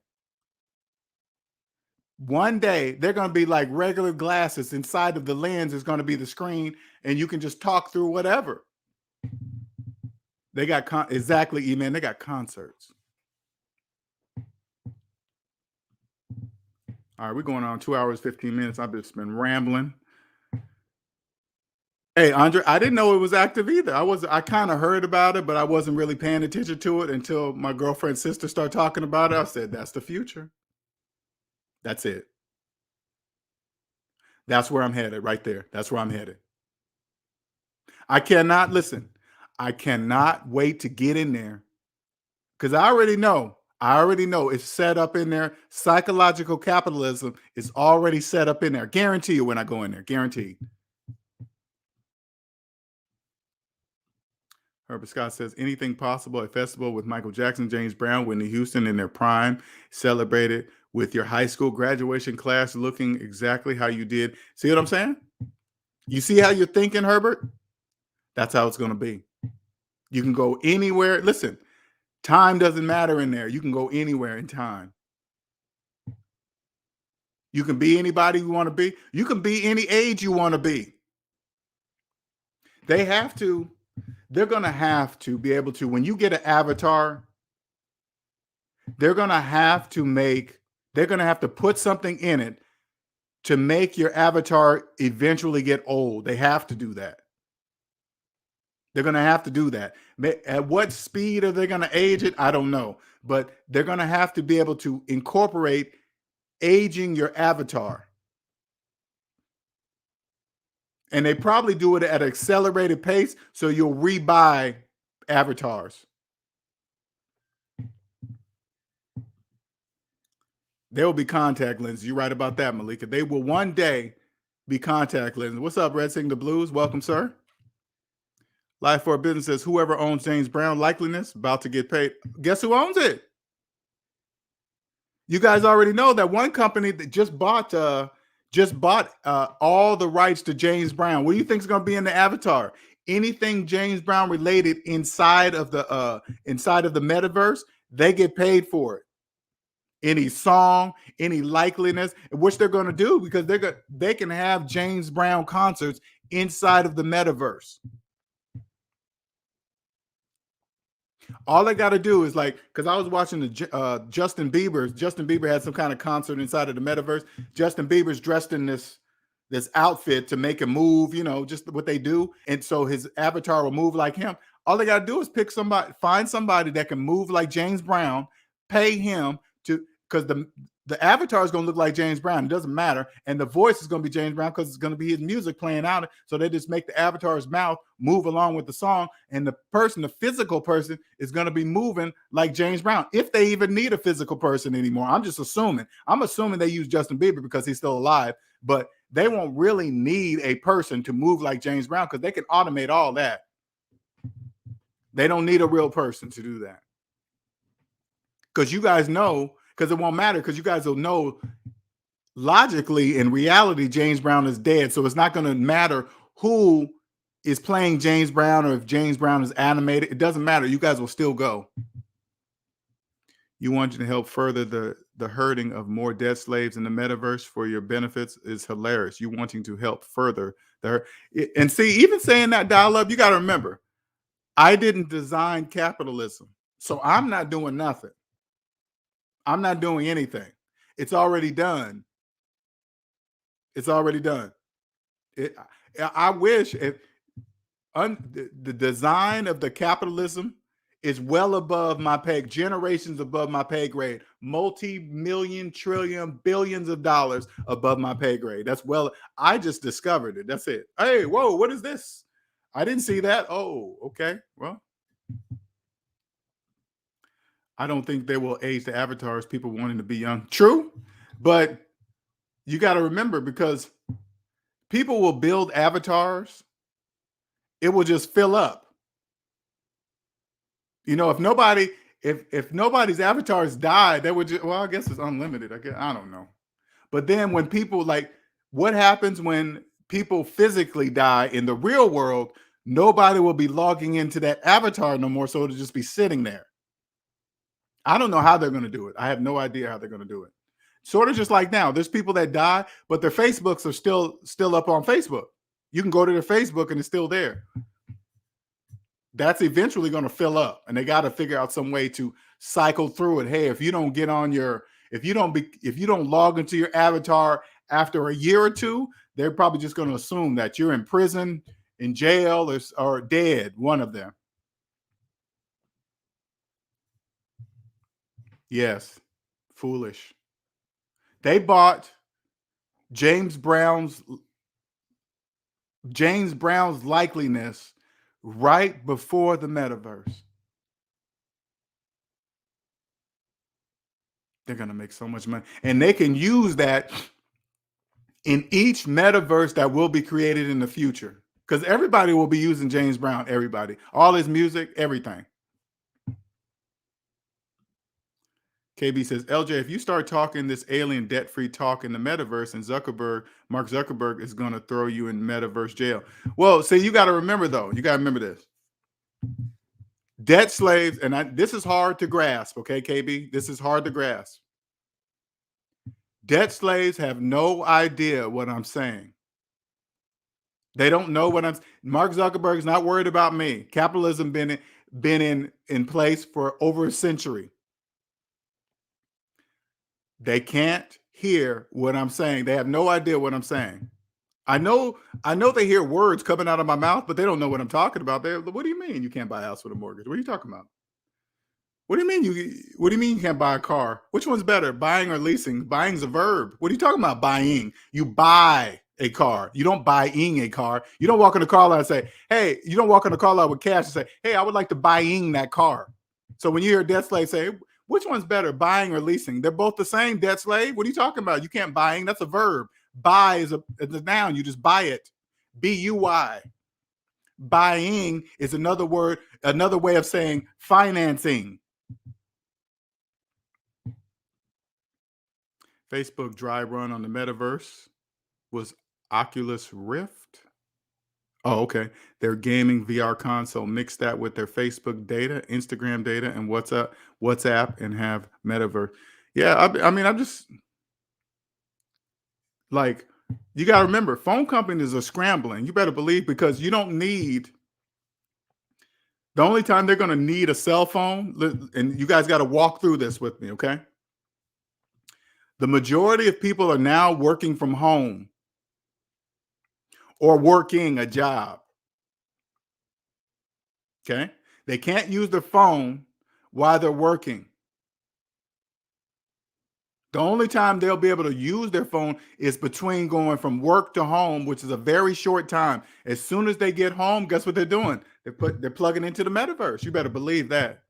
One day, they're going to be like regular glasses. Inside of the lens is going to be the screen, and you can just talk through whatever. They got exactly, E-Man. They got concerts. All right, we're going on 2 hours, 15 minutes. I've just been rambling. Hey, Andre, I didn't know it was active either. I kind of heard about it, but I wasn't really paying attention to it until my girlfriend's sister started talking about it. I said, that's the future. That's it. That's where I'm headed right there. That's where I'm headed. I cannot wait to get in there because I already know it's set up in there. Psychological capitalism is already set up in there. Guarantee you when I go in there. Guaranteed. Herbert Scott says, anything possible, a festival with Michael Jackson, James Brown, Whitney Houston in their prime, celebrated with your high school graduation class looking exactly how you did. See what I'm saying? You see how you're thinking, Herbert? That's how it's going to be. You can go anywhere. Listen, time doesn't matter in there. You can go anywhere in time. You can be anybody you want to be. You can be any age you want to be. They're going to have to be able to, when you get an avatar, they're going to have to make They're going to have to put something in it to make your avatar eventually get old. They have to do that. They're going to have to do that. At what speed are they going to age it? I don't know. But they're going to have to be able to incorporate aging your avatar. And they probably do it at an accelerated pace, so you'll rebuy avatars. There will be contact lenses. You're right about that, Malika. They will one day be contact lenses. What's up, Red Sing the Blues? Welcome, sir. Life for a Business says, whoever owns James Brown likeliness, about to get paid. Guess who owns it? You guys already know that one company that just bought all the rights to James Brown. What do you think is going to be in the avatar? Anything James Brown related inside of the metaverse, they get paid for it. Any song, any likeliness, which they're going to do because they can have James Brown concerts inside of the metaverse. All they got to do is because I was watching the Justin Bieber had some kind of concert inside of the metaverse. Justin Bieber's dressed in this outfit to make him move, just what they do. And so his avatar will move like him. All they got to do is find somebody that can move like James Brown, pay him because the avatar is going to look like James Brown. It doesn't matter. And the voice is going to be James Brown because it's going to be his music playing out. So they just make the avatar's mouth move along with the song. And the physical person is going to be moving like James Brown. If they even need a physical person anymore. I'm just assuming. I'm assuming they use Justin Bieber because he's still alive. But they won't really need a person to move like James Brown because they can automate all that. They don't need a real person to do that. Because you guys know, because it won't matter, because you guys will know logically in reality James Brown is dead. So it's not going to matter who is playing James Brown or if James Brown is animated. It doesn't matter. You guys will still go. You want to help further the herding of more dead slaves in the metaverse for your benefits is hilarious. You wanting to help further and see, even saying that, dial up, you got to remember, I didn't design capitalism. So I'm not doing nothing. I'm not doing anything. It's already done. It's already done. I wish the design of the capitalism is well above my pay, generations above my pay grade, multi-million, trillion, billions of dollars above my pay grade. I just discovered it. That's it. Hey, whoa, what is this? I didn't see that. Oh, okay. Well, I don't think they will age the avatars, people wanting to be young. True, but you got to remember, because people will build avatars, it will just fill up. If nobody's avatars died, they would just, well, I guess it's unlimited. I don't know. But then when people what happens when people physically die in the real world, nobody will be logging into that avatar no more. So it'll just be sitting there. I don't know how they're going to do it. I have no idea how they're going to do it. Sort of just like now, there's people that die, but their Facebooks are still up on Facebook. You can go to their Facebook and it's still there. That's eventually going to fill up, and they got to figure out some way to cycle through it. Hey, if you don't log into your avatar after a year or two, they're probably just going to assume that you're in prison, in jail, or dead, one of them. Yes, foolish. They bought James Brown's likeliness right before the metaverse. They're going to make so much money, and they can use that in each metaverse that will be created in the future, because everybody will be using James Brown. Everybody, all his music, everything. KB says, LJ, if you start talking this alien debt-free talk in the metaverse, and Mark Zuckerberg is going to throw you in metaverse jail. Well, see, you got to remember, though. You got to remember this. Debt slaves, and this is hard to grasp, okay, KB? This is hard to grasp. Debt slaves have no idea what I'm saying. They don't know what Mark Zuckerberg is not worried about me. Capitalism been in place for over a century. They can't hear what I'm saying. They have no idea what I'm saying. I know they hear words coming out of my mouth, but they don't know what I'm talking about. What do you mean you can't buy a house with a mortgage? What are you talking about? What do you mean you can't buy a car? Which one's better, buying or leasing? Buying's a verb. What are you talking about, buying? You buy a car. You don't buying a car. You don't walk in the car lot and say, hey, you don't walk in the car lot with cash and say, hey, I would like to buying that car. So when you hear a debt slave say, which one's better, buying or leasing? They're both the same, debt slave. What are you talking about? You can't buying. That's a verb. Buy is a noun. You just buy it. B-U-Y. Buying is another word, another way of saying financing. Facebook dry run on the metaverse was Oculus Rift. Oh, okay. Their gaming VR console, mix that with their Facebook data, Instagram data, and WhatsApp, and have metaverse. Yeah, I mean, I'm just like, you got to remember, phone companies are scrambling. You better believe, because you don't need, the only time they're going to need a cell phone, and you guys got to walk through this with me, okay? The majority of people are now working from home or working a job. Okay? They can't use their phone while they're working. The only time they'll be able to use their phone is between going from work to home, which is a very short time. As soon as they get home, guess what they're doing? They're plugging into the metaverse. You better believe that.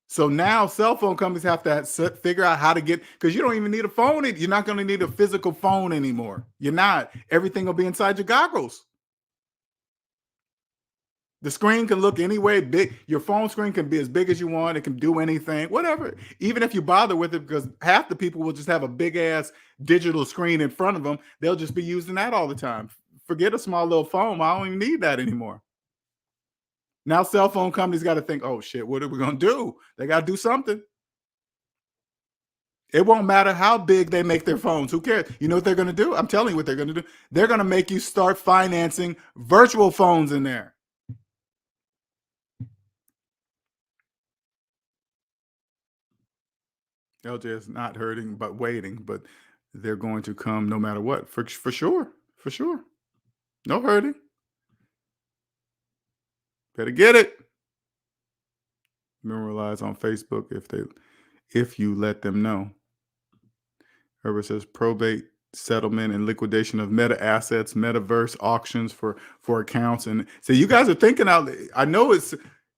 So now cell phone companies have to figure out how to get, because you don't even need a phone. You're not going to need a physical phone anymore. You're not. Everything will be inside your goggles. The screen can look any way big. Your phone screen can be as big as you want. It can do anything, whatever. Even if you bother with it, because half the people will just have a big ass digital screen in front of them. They'll just be using that all the time. Forget a small little phone. I don't even need that anymore. Now cell phone companies got to think, oh shit, what are we going to do? They got to do something. It won't matter how big they make their phones. Who cares? You know what they're going to do? I'm telling you what they're going to do. They're going to make you start financing virtual phones in there. LJ is not hurting, but waiting, but they're going to come no matter what, for sure, for sure. No hurting. Better get it. Memorialize on Facebook if you let them know. Herbert says probate, settlement, and liquidation of meta assets, metaverse auctions for accounts. And so you guys are thinking out. I know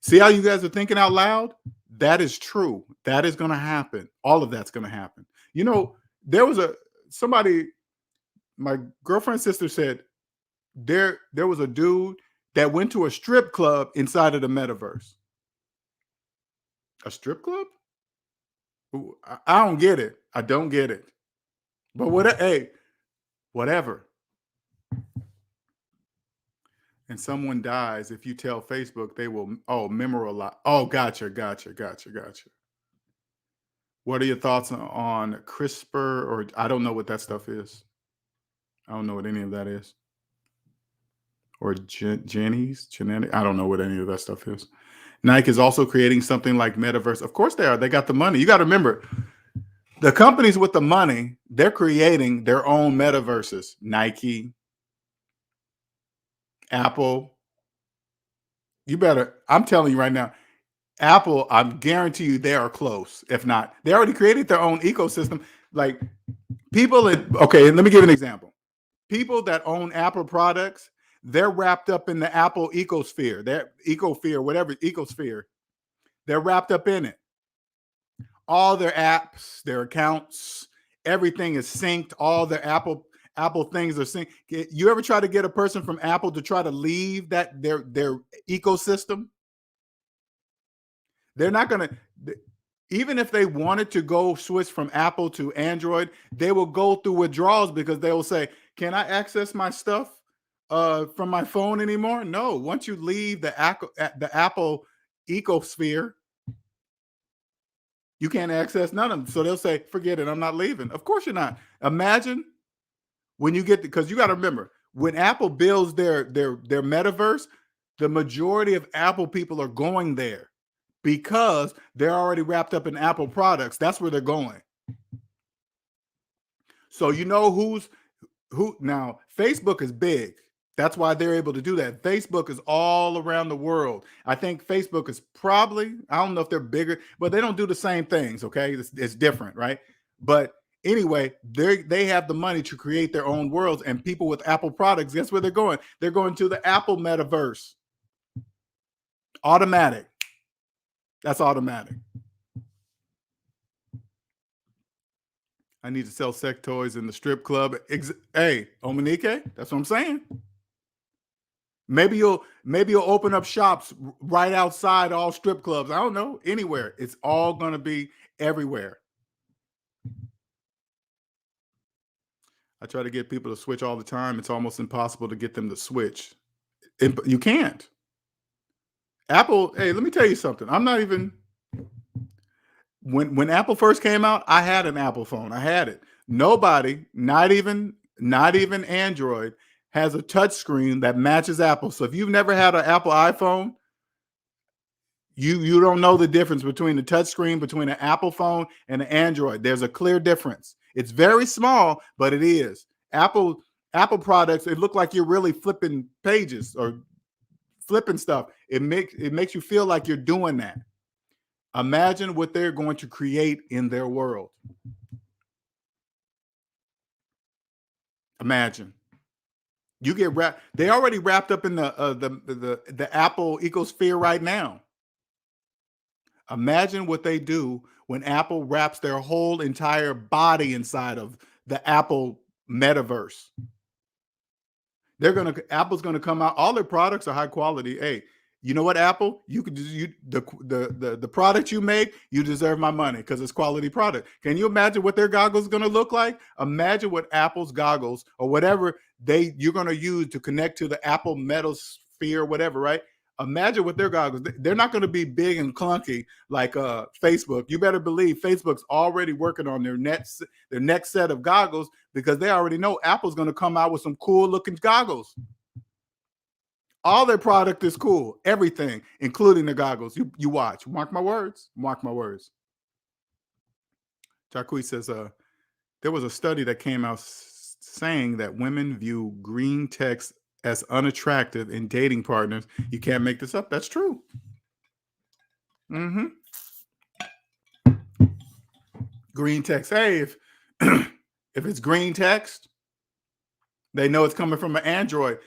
see how you guys are thinking out loud? That is true. That is going to happen. All of that's going to happen. You know, there was somebody, my girlfriend's sister said there was a dude that went to a strip club inside of the metaverse. A strip club? I don't get it. I don't get it. But whatever. And someone dies, if you tell Facebook, they will, memorialize. Oh, gotcha. What are your thoughts on CRISPR, or I don't know what that stuff is. I don't know what any of that is. Or genetic. I don't know what any of that stuff is. Nike is also creating something like metaverse. Of course they are. They got the money. You got to remember, the companies with the money, they're creating their own metaverses. Nike, Apple. I'm telling you right now, Apple, I guarantee you they are close. If not, they already created their own ecosystem. Like okay, let me give you an example. People that own Apple products, they're wrapped up in the Apple ecosphere, ecosphere. They're wrapped up in it. All their apps, their accounts, everything is synced. All their Apple things are synced. You ever try to get a person from Apple to try to leave their ecosystem? They're not going to, even if they wanted to go switch from Apple to Android, they will go through withdrawals, because they will say, can I access my stuff from my phone anymore? No. Once you leave the Apple ecosphere, you can't access none of them. So they'll say, forget it, I'm not leaving. Of course you're not. Imagine when you get, because you got to remember, when Apple builds their metaverse, the majority of Apple people are going there. because they're already wrapped up in Apple products. That's where they're going. So you know who now. Facebook is big. That's why they're able to do that. Facebook is all around the world. I think Facebook is probably, I don't know if they're bigger, but they don't do the same things. Okay, it's different, right? But anyway, they have the money to create their own worlds, and people with Apple products, guess where they're going? They're going to the Apple metaverse. Automatic. That's automatic. I need to sell sex toys in the strip club. Hey, Omanike, that's what I'm saying. Maybe you'll open up shops right outside all strip clubs. I don't know, anywhere. It's all going to be everywhere. I try to get people to switch all the time. It's almost impossible to get them to switch. You can't. Apple, hey, let me tell you something. I'm not even, when Apple first came out, I had an Apple phone. I had it. Nobody, not even Android, has a touch screen that matches Apple. So if you've never had an Apple iPhone, you don't know the difference between the touch screen between an Apple phone and an Android. There's a clear difference. It's very small, but it is. Apple products, it look like you're really flipping pages or flipping stuff. It makes you feel like you're doing that. Imagine what they're going to create in their world. Imagine. You get wrapped. They already wrapped up in the Apple ecosphere right now. Imagine what they do when Apple wraps their whole entire body inside of the Apple metaverse. Apple's gonna come out. All their products are high quality. Hey, you know what, Apple? The product you make, you deserve my money because it's quality product. Can you imagine what their goggles are gonna look like? Imagine what Apple's goggles or whatever you're gonna use to connect to the Apple metasphere, whatever, right? Imagine what their goggles. They're not going to be big and clunky like Facebook. You better believe Facebook's already working on their next set of goggles because they already know Apple's going to come out with some cool looking goggles. All their product is cool, everything, including the goggles. You watch. Mark my words. Mark my words. Jacques says there was a study that came out saying that women view green text as unattractive in dating partners. You can't make this up. That's true. Green text. Hey, if it's green text, they know it's coming from an Android.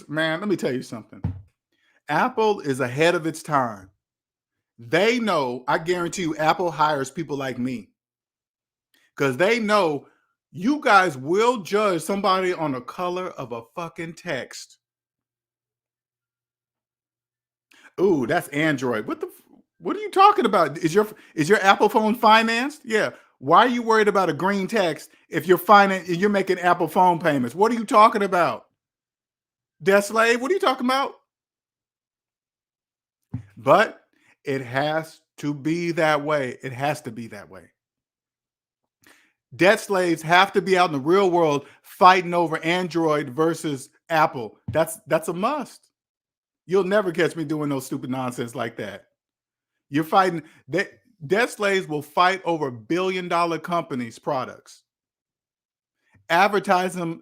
Man, let me tell you something. Apple is ahead of its time. They know, I guarantee you, Apple hires people like me because they know you guys will judge somebody on the color of a fucking text. Ooh, that's Android. What are you talking about? Is your Apple phone financed? Yeah. Why are you worried about a green text if you're making Apple phone payments? What are you talking about? Death slave, what are you talking about? But it has to be that way. It has to be that way. Debt slaves have to be out in the real world fighting over Android versus Apple. That's a must. You'll never catch me doing no stupid nonsense like that. You're fighting. Debt slaves will fight over billion-dollar companies' products. Advertising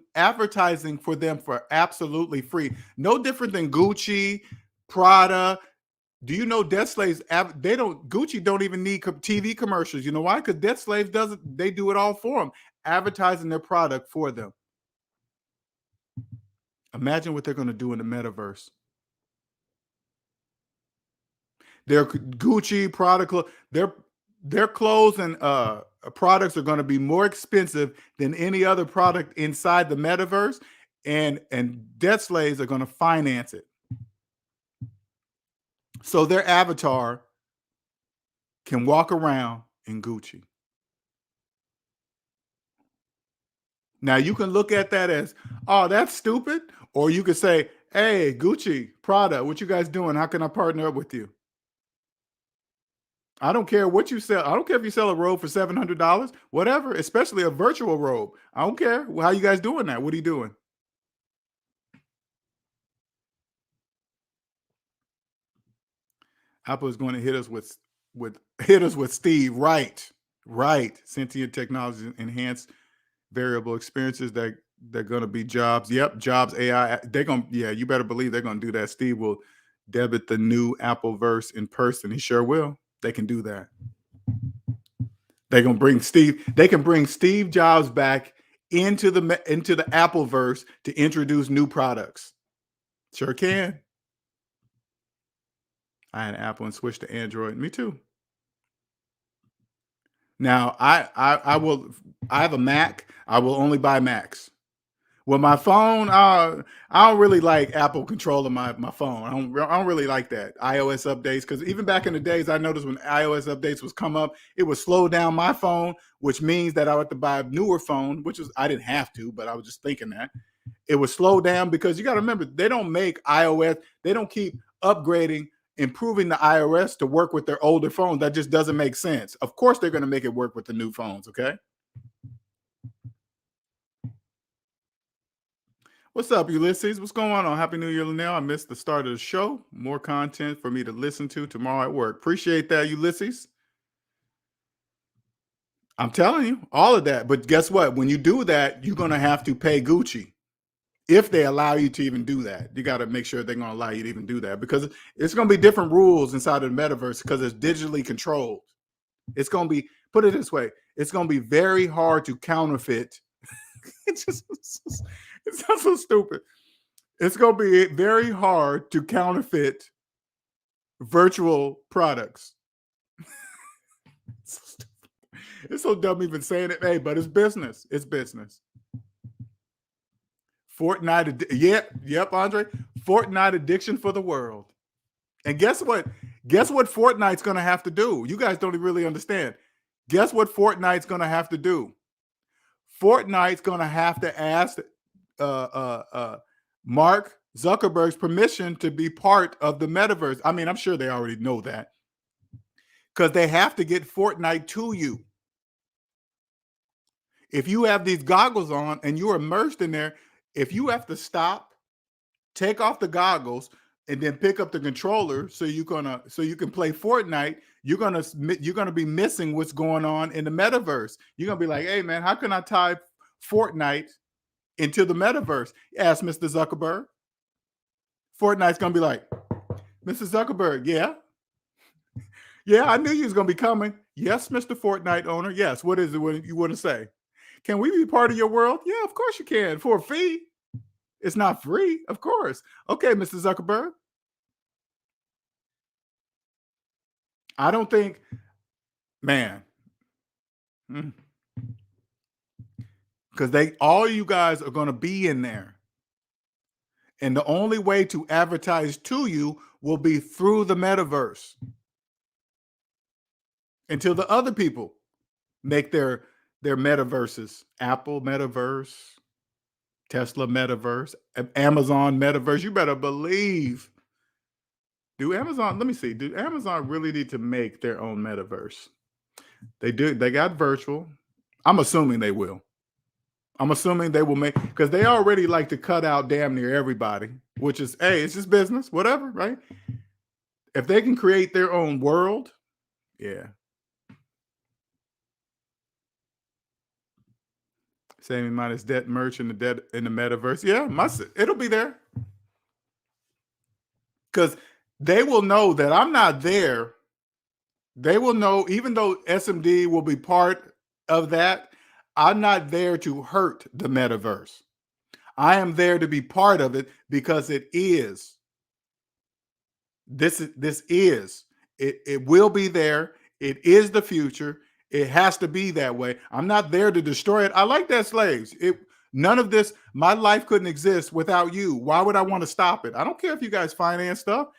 for them for absolutely free. No different than Gucci, Prada. Do you know debt slaves? Gucci don't even need TV commercials. You know why? Because debt slaves they do it all for them, advertising their product for them. Imagine what they're going to do in the metaverse. Their Gucci product, their clothes and products are going to be more expensive than any other product inside the metaverse, and debt slaves are going to finance it. So their avatar can walk around in Gucci. Now you can look at that as, oh, that's stupid. Or you could say, hey, Gucci, Prada, what you guys doing? How can I partner up with you? I don't care what you sell. I don't care if you sell a robe for $700, whatever, especially a virtual robe. I don't care. How you guys doing that? What are you doing? Apple is going to hit us with Steve. Right. Sentient technology enhance variable experiences that they're going to be jobs. Yep, jobs, AI. You better believe they're going to do that. Steve will debit the new Appleverse in person. He sure will. They can do that. They're going to bring Steve. They can bring Steve Jobs back into the Appleverse to introduce new products. Sure can. I had Apple and switched to Android. Me too. Now I have a Mac. I will only buy Macs. With my phone, I don't really like Apple controlling my phone. I don't really like that iOS updates, because even back in the days, I noticed when iOS updates was come up, it would slow down my phone, which means that I would have to buy a newer phone, which was I didn't have to, but I was just thinking that it would slow down, because you got to remember, they don't make iOS. They don't keep upgrading, improving the iOS to work with their older phones. That just doesn't make sense. Of course, they're going to make it work with the new phones. Okay. What's up, Ulysses? What's going on? Happy New Year, Linnell. I missed the start of the show. More content for me to listen to tomorrow at work. Appreciate that, Ulysses. I'm telling you, all of that. But guess what? When you do that, you're going to have to pay Gucci. If they allow you to even do that, you got to make sure they're going to allow you to even do that, because it's going to be different rules inside of the metaverse, because it's digitally controlled. It's going to be, put it this way, it's going to be very hard to counterfeit. It sounds so stupid. It's going to be very hard to counterfeit virtual products. It's so dumb even saying it. Hey, but it's business. It's business. Fortnite. Yep, Andre. Fortnite addiction for the world. And guess what? Guess what Fortnite's going to have to do? You guys don't really understand. Guess what Fortnite's going to have to do? Fortnite's going to have to ask Mark Zuckerberg's permission to be part of the metaverse. I mean, I'm sure they already know that, because they have to get Fortnite to you. If you have these goggles on and you're immersed in there, if you have to stop, take off the goggles, and then pick up the controller so you can play Fortnite, you're gonna be missing what's going on in the metaverse. You're gonna be like, hey man, how can I tie Fortnite into the metaverse? Ask Mr. Zuckerberg. Fortnite's gonna be like, Mr. Zuckerberg, yeah, I knew you was gonna be coming. Yes, Mr. Fortnite owner. Yes, what is it you want to say? Can we be part of your world? Yeah, of course you can, for a fee. It's not free, of course. Okay, Mr. Zuckerberg. I don't think, man, because all you guys are going to be in there. And the only way to advertise to you will be through the metaverse, until the other people make their metaverses. Apple metaverse, Tesla metaverse, Amazon metaverse. You better believe. Let me see. Do Amazon really need to make their own metaverse? They do. They got virtual. I'm assuming they will. I'm assuming they will make, because they already like to cut out damn near everybody, which is, hey, it's just business, whatever, right? If they can create their own world, yeah. Same amount as debt merch in the metaverse. Yeah, it'll be there. Because they will know that I'm not there. They will know, even though SMD will be part of that, I'm not there to hurt the metaverse. I am there to be part of it, because it is. This is. It will be there. It is the future. It has to be that way. I'm not there to destroy it. I like that, slaves. None of this, my life couldn't exist without you. Why would I want to stop it? I don't care if you guys finance stuff.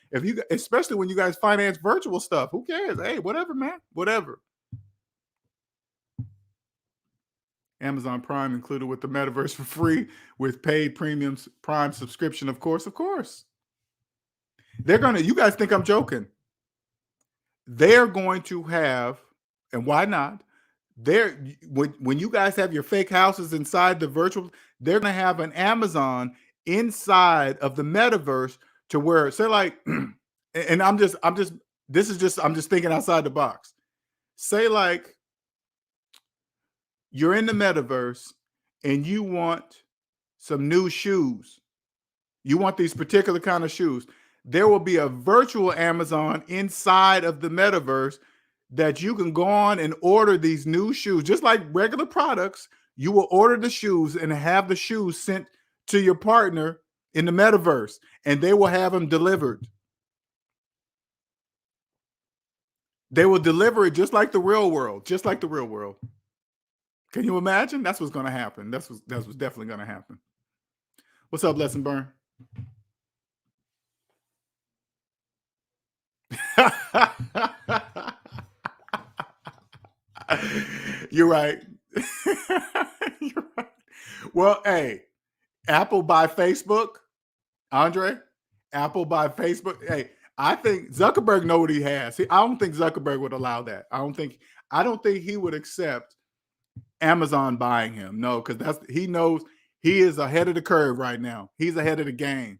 Especially when you guys finance virtual stuff. Who cares? Hey, whatever, man. Whatever. Amazon Prime included with the metaverse for free with paid premiums, Prime subscription, of course. You guys think I'm joking. They're going to have, and why not? When you guys have your fake houses inside the virtual, they're going to have an Amazon inside of the metaverse, to where, say, like, and I'm just this is just, I'm just thinking outside the box. Say like you're in the metaverse and you want some new shoes. You want these particular kind of shoes. There will be a virtual Amazon inside of the metaverse that you can go on and order these new shoes. Just like regular products, you will order the shoes and have the shoes sent to your partner in the metaverse, and they will have them delivered. They will deliver it just like the real world, just like the real world. Can you imagine? That's what's going to happen. That's what's definitely going to happen. What's up, Lesson Burn? You're right. You're right. Well, hey, Apple buy Facebook, Andre. Apple buy Facebook. Hey, I think Zuckerberg know what he has. See, I don't think Zuckerberg would allow that. I don't think he would accept Amazon buying him. No, because he knows he is ahead of the curve right now. He's ahead of the game.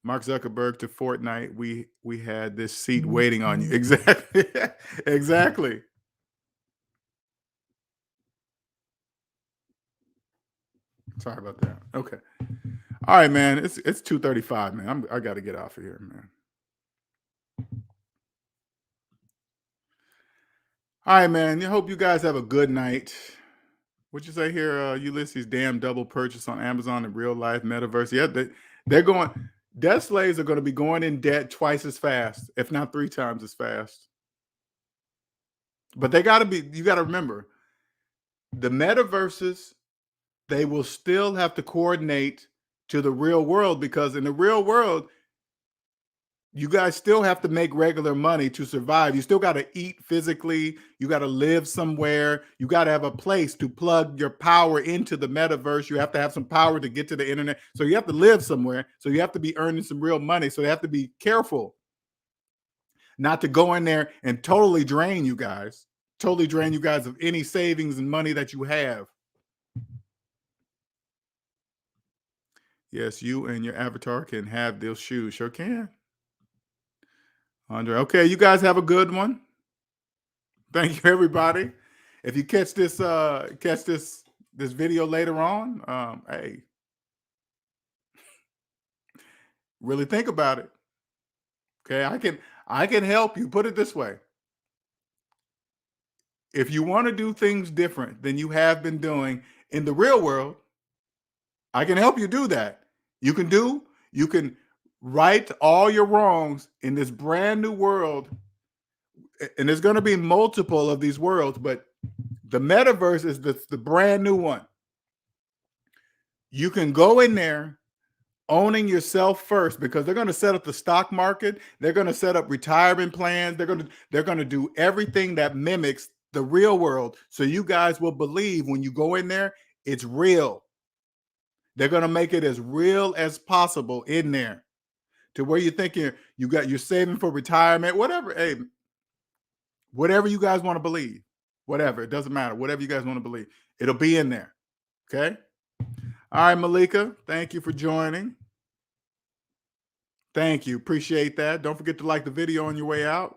Mark Zuckerberg to Fortnite. We had this seat waiting on you. Exactly. Exactly. Sorry about that. Okay. All right, man. It's 2:35, man. I got to get off of here, man. All right, man. I hope you guys have a good night. What'd you say here, Ulysses? Damn double purchase on Amazon in real life metaverse. Yeah, they're going. Debt slaves are going to be going in debt twice as fast, if not 3 times as fast. But you got to remember, the metaverses, they will still have to coordinate to the real world, because in the real world, you guys still have to make regular money to survive. You still got to eat physically. You got to live somewhere. You got to have a place to plug your power into the metaverse. You have to have some power to get to the internet. So you have to live somewhere. So you have to be earning some real money. So they have to be careful not to go in there and totally drain you guys of any savings and money that you have. Yes, you and your avatar can have those shoes. Sure can. Andre. Okay, you guys have a good one. Thank you, everybody. If you catch this video later on, hey, really think about it. Okay, I can help you. Put it this way. If you want to do things different than you have been doing in the real world, I can help you do that. You can right all your wrongs in this brand new world. And there's going to be multiple of these worlds, but the metaverse is the brand new one. You can go in there owning yourself first, because they're going to set up the stock market. They're going to set up retirement plans. They're going to do everything that mimics the real world. So you guys will believe when you go in there, it's real. They're going to make it as real as possible in there, to where you think you're saving for retirement, whatever. Hey, whatever you guys want to believe, whatever, it doesn't matter. Whatever you guys want to believe, it'll be in there. Okay. All right, Malika, thank you for joining. Thank you. Appreciate that. Don't forget to like the video on your way out.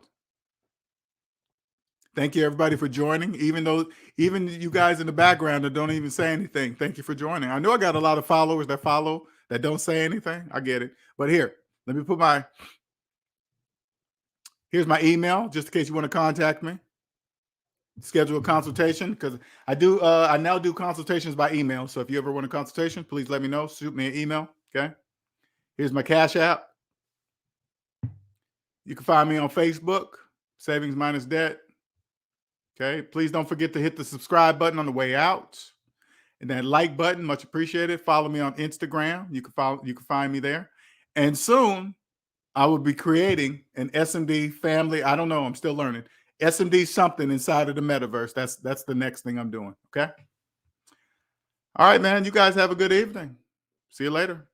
Thank you, everybody, for joining. Even you guys in the background that don't even say anything, thank you for joining. I know I got a lot of followers that follow that don't say anything. I get it. But here, let me put here's my email, just in case you want to contact me. Schedule a consultation, because I now do consultations by email. So if you ever want a consultation, please let me know. Shoot me an email. Okay. Here's my Cash App. You can find me on Facebook, Savings Minus Debt. Okay. Please don't forget to hit the subscribe button on the way out, and that like button, much appreciated. Follow me on Instagram. You can find me there. And soon I will be creating an SMD family. I don't know. I'm still learning. SMD something inside of the metaverse. That's the next thing I'm doing. Okay. All right, man. You guys have a good evening. See you later.